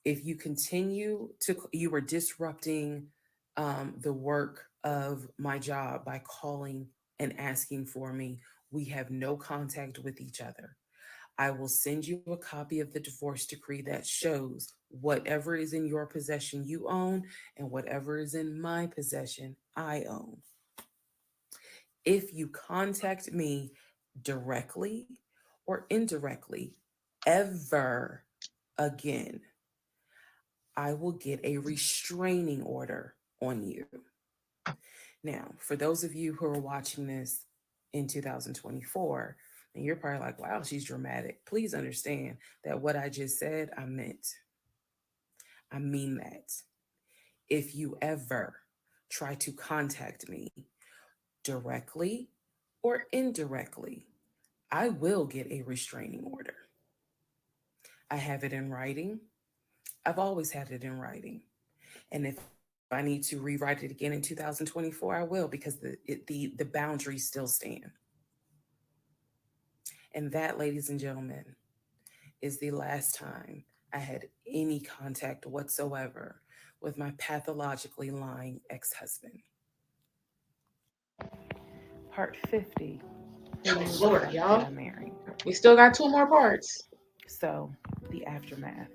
If you continue to, you are disrupting the work of my job by calling and asking for me. We have no contact with each other. I will send you a copy of the divorce decree that shows whatever is in your possession you own and whatever is in my possession I own. If you contact me directly or indirectly ever again, I will get a restraining order on you." Now, for those of you who are watching this in 2024, and you're probably like, "Wow, she's dramatic." Please understand that what I just said, I meant. I mean that. If you ever try to contact me directly or indirectly, I will get a restraining order. I have it in writing. I've always had it in writing. And if I need to rewrite it again in 2024, I will, because the boundaries still stand. And that, ladies and gentlemen, is the last time I had any contact whatsoever with my pathologically lying ex-husband. Part 50. Who Oh, the Lord, fuck did y'all. I marry? We still got two more parts. So, the aftermath.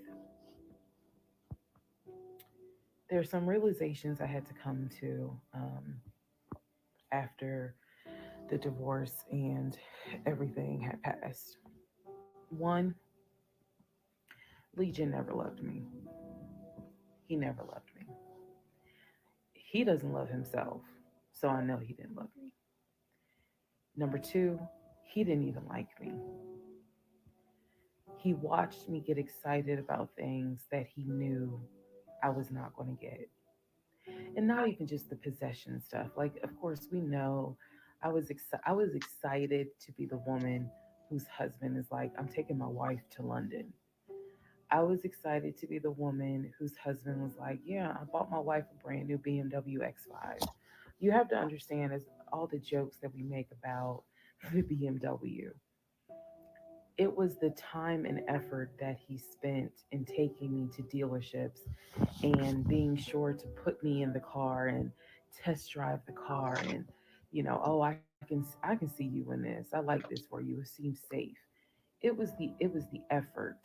There's some realizations I had to come to after the divorce and everything had passed. One, Legion never loved me. He never loved me. He doesn't love himself, so I know he didn't love me. Number two, he didn't even like me. He watched me get excited about things that he knew I was not going to get. And not even just the possession stuff. Like, of course, we know I was excited to be the woman whose husband is like, "I'm taking my wife to London." I was excited to be the woman whose husband was like, "Yeah, I bought my wife a brand new BMW X5." You have to understand, as all the jokes that we make about the BMW, it was the time and effort that he spent in taking me to dealerships and being sure to put me in the car and test drive the car, and "Oh, I can see you in this. I like this for you. It seems safe." It was the effort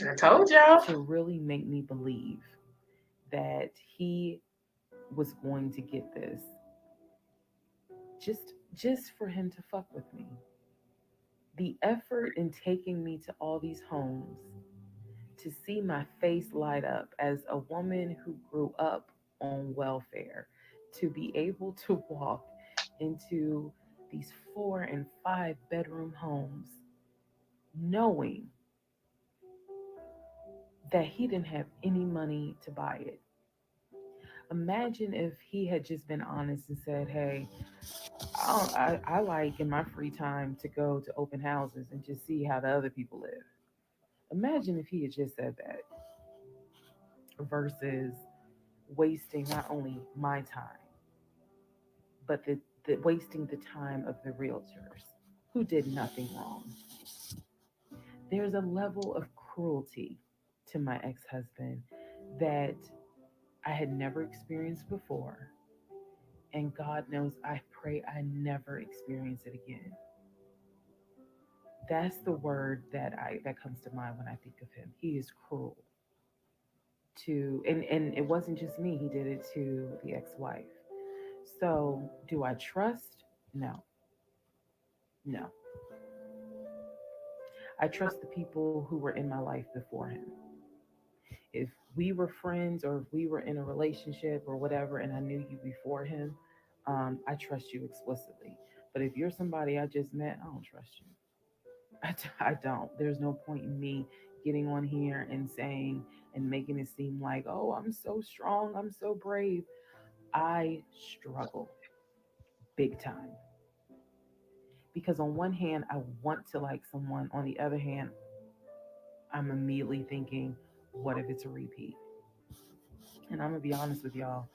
I told y'all. to really make me believe that he was going to get this, just for him to fuck with me. The effort in taking me to all these homes, to see my face light up as a woman who grew up on welfare, to be able to walk into these 4 and 5 bedroom homes knowing that he didn't have any money to buy it. Imagine if he had just been honest and said, "Hey, I like in my free time to go to open houses and just see how the other people live." Imagine if he had just said that versus wasting not only my time, but the wasting the time of the realtors who did nothing wrong. There's a level of cruelty to my ex husband that I had never experienced before. And God knows I pray I never experience it again. That's the word that comes to mind when I think of him. He is cruel to, and it wasn't just me, he did it to the ex-wife. So do I trust? No. No. I trust the people who were in my life before him. If we were friends or if we were in a relationship or whatever and I knew you before him, I trust you explicitly. But if you're somebody I just met, I don't trust you. I don't. There's no point in me getting on here and saying and making it seem like, oh, I'm so strong, I'm so brave. I struggle big time. Because on one hand, I want to like someone. On the other hand, I'm immediately thinking, what if it's a repeat? And I'm going to be honest with y'all,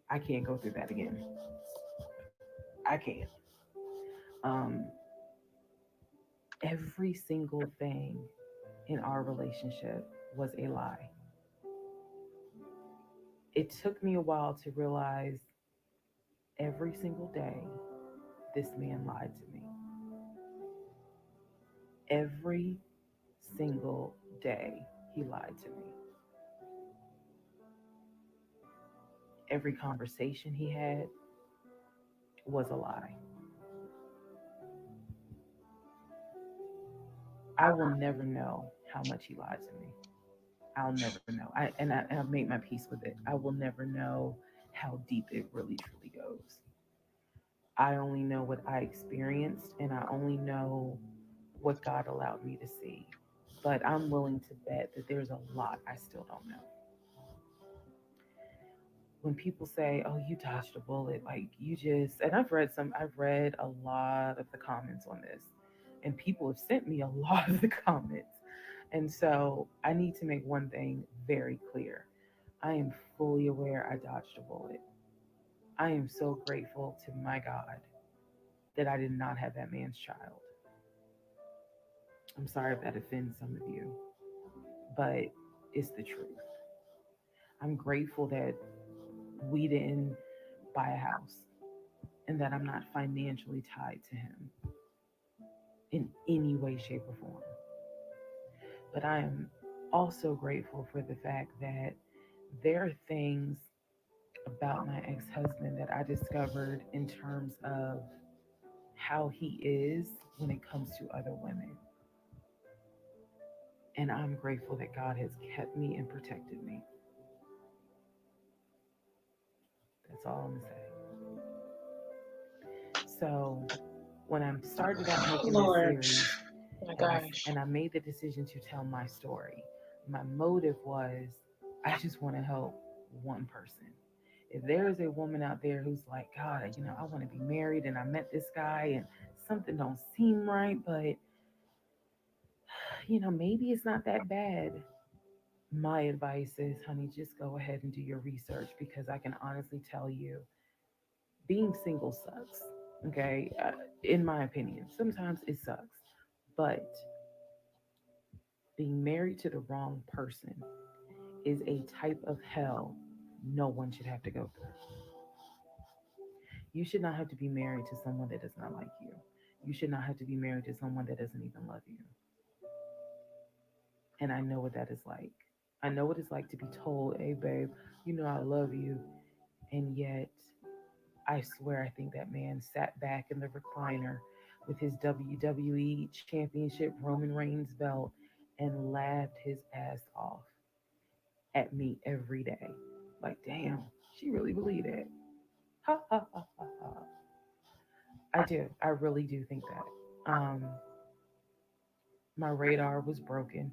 I can't go through that again. I can't. Um, every single thing in our relationship was a lie. It took me a while to realize every single day this man lied to me. Every single day he lied to me. Every conversation he had was a lie. I will never know how much he lied to me. I'll never know. I've made my peace with it. I will never know how deep it really truly goes. I only know what I experienced and I only know what God allowed me to see. But I'm willing to bet that there's a lot I still don't know. When people say, "Oh, you dodged a bullet," like you just, and I've read a lot of the comments on this, and people have sent me a lot of the comments. And so I need to make one thing very clear. I am fully aware I dodged a bullet. I am so grateful to my God that I did not have that man's child. I'm sorry if that offends some of you, but it's the truth. I'm grateful that we didn't buy a house and that I'm not financially tied to him in any way, shape, or form. But I am also grateful for the fact that there are things about my ex husband that I discovered in terms of how he is when it comes to other women. And I'm grateful that God has kept me and protected me. That's all I'm going to say. So when I started out Oh, making this Lord. series Oh my and gosh. I made the decision to tell my story, my motive was I just want to help one person. If there is a woman out there who's like, God, I want to be married and I met this guy and something don't seem right, but maybe it's not that bad. My advice is, honey, just go ahead and do your research because I can honestly tell you, being single sucks. Okay, in my opinion, sometimes it sucks, but being married to the wrong person is a type of hell no one should have to go through. You should not have to be married to someone that does not like you. You should not have to be married to someone that doesn't even love you. And I know what that is like. I know what it's like to be told, hey, babe, I love you. And yet, I swear, I think that man sat back in the recliner with his WWE Championship Roman Reigns belt and laughed his ass off at me every day. Like, damn, she really believed that. Ha ha ha ha ha. I do. I really do think that. My radar was broken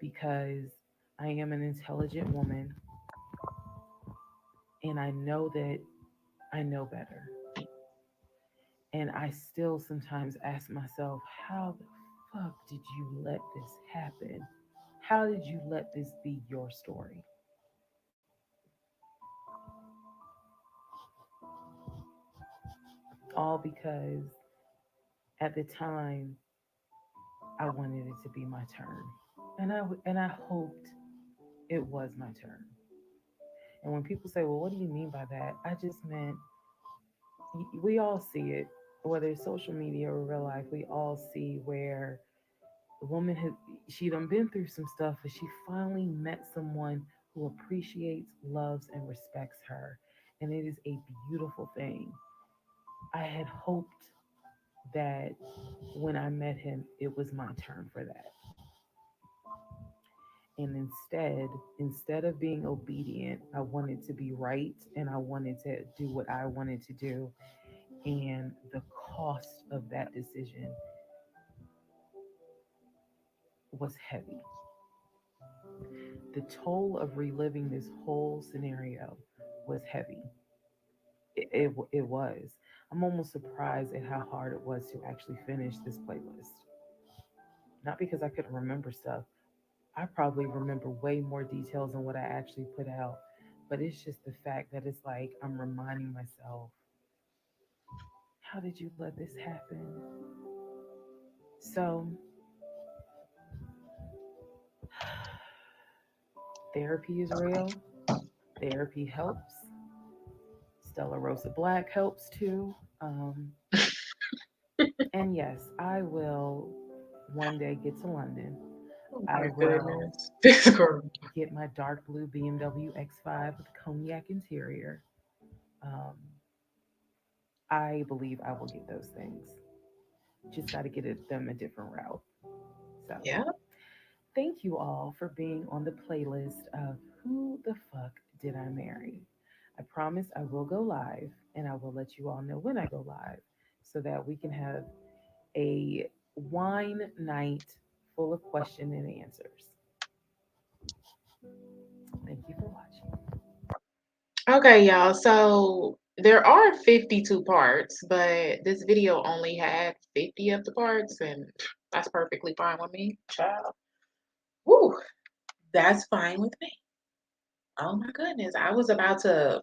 because I am an intelligent woman and I know that I know better. And I still sometimes ask myself, how the fuck did you let this happen? How did you let this be your story? All because at the time I wanted it to be my turn. And I hoped it was my turn. And when people say, "Well, what do you mean by that?" I just meant we all see it, whether it's social media or real life. We all see where the woman has she done been through some stuff, but she finally met someone who appreciates, loves, and respects her, and it is a beautiful thing. I had hoped that when I met him, it was my turn for that. And instead of being obedient, I wanted to be right and I wanted to do what I wanted to do. And the cost of that decision was heavy. The toll of reliving this whole scenario was heavy. It was. I'm almost surprised at how hard it was to actually finish this playlist. Not because I couldn't remember stuff. I probably remember way more details than what I actually put out. But it's just the fact that it's like I'm reminding myself, how did you let this happen? So, therapy is real. Therapy helps. Stella Rosa Black helps too. And yes, I will one day get to London. Oh I my will goodness. This girl. get my dark blue BMW X5 with cognac interior. Um, I believe I will get those things. Just got to get them a different route. So, Yeah. thank you all for being on the playlist of Who the Fuck Did I Marry? I promise I will go live and I will let you all know when I go live so that we can have a wine night full of question and answers. Thank you for watching. Okay, y'all. So there are 52 parts, but this video only had 50 of the parts, and that's perfectly fine with me, child. Woo, that's fine with me. Oh my goodness. I was about to,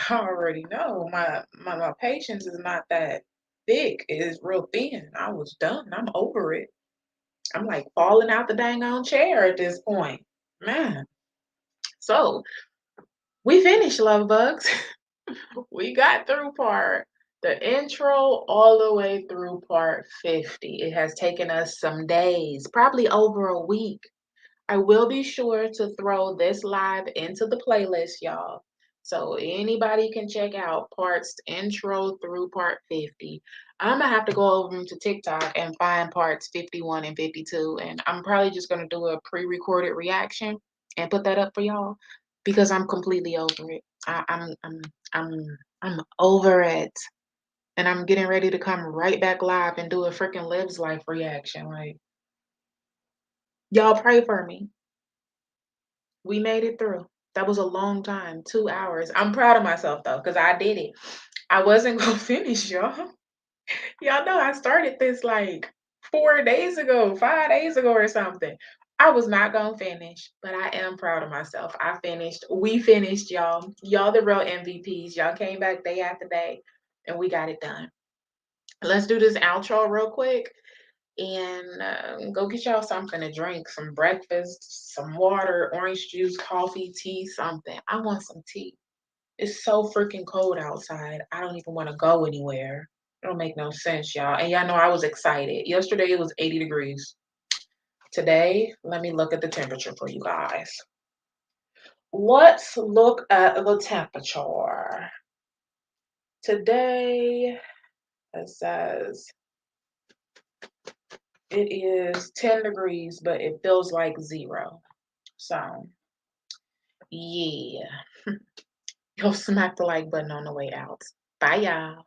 I already know my patience is not that thick. It is real thin. I was done. I'm over it. I'm like falling out the dang on chair at this point. Man. So we finished, love bugs. We got through the intro all the way through part 50. It has taken us some days, probably over a week. I will be sure to throw this live into the playlist, y'all. So anybody can check out parts intro through part 50. I'm gonna have to go over into TikTok and find parts 51 and 52, and I'm probably just gonna do a pre-recorded reaction and put that up for y'all because I'm completely over it. I'm I'm over it, and I'm getting ready to come right back live and do a freaking Lives Life reaction. Like, y'all pray for me. We made it through. That was a long time, 2 hours. I'm proud of myself though, because I did it. I wasn't gonna finish, y'all. Y'all know I started this like 4 days ago, 5 days ago, or something. I was not gonna finish, but I am proud of myself. I finished. We finished, y'all. Y'all the real MVPs. Y'all came back day after day, and we got it done. Let's do this outro real quick and go get y'all something to drink, some breakfast, some water, orange juice, coffee, tea, something. I want some tea. It's so freaking cold outside. I don't even want to go anywhere. It don't make no sense, y'all. And y'all know I was excited. Yesterday it was 80 degrees. Today, let me look at the temperature for you guys. Let's look at the temperature. Today, it says it is 10 degrees, but it feels like 0. So, yeah. You'll smack the like button on the way out. Bye, y'all.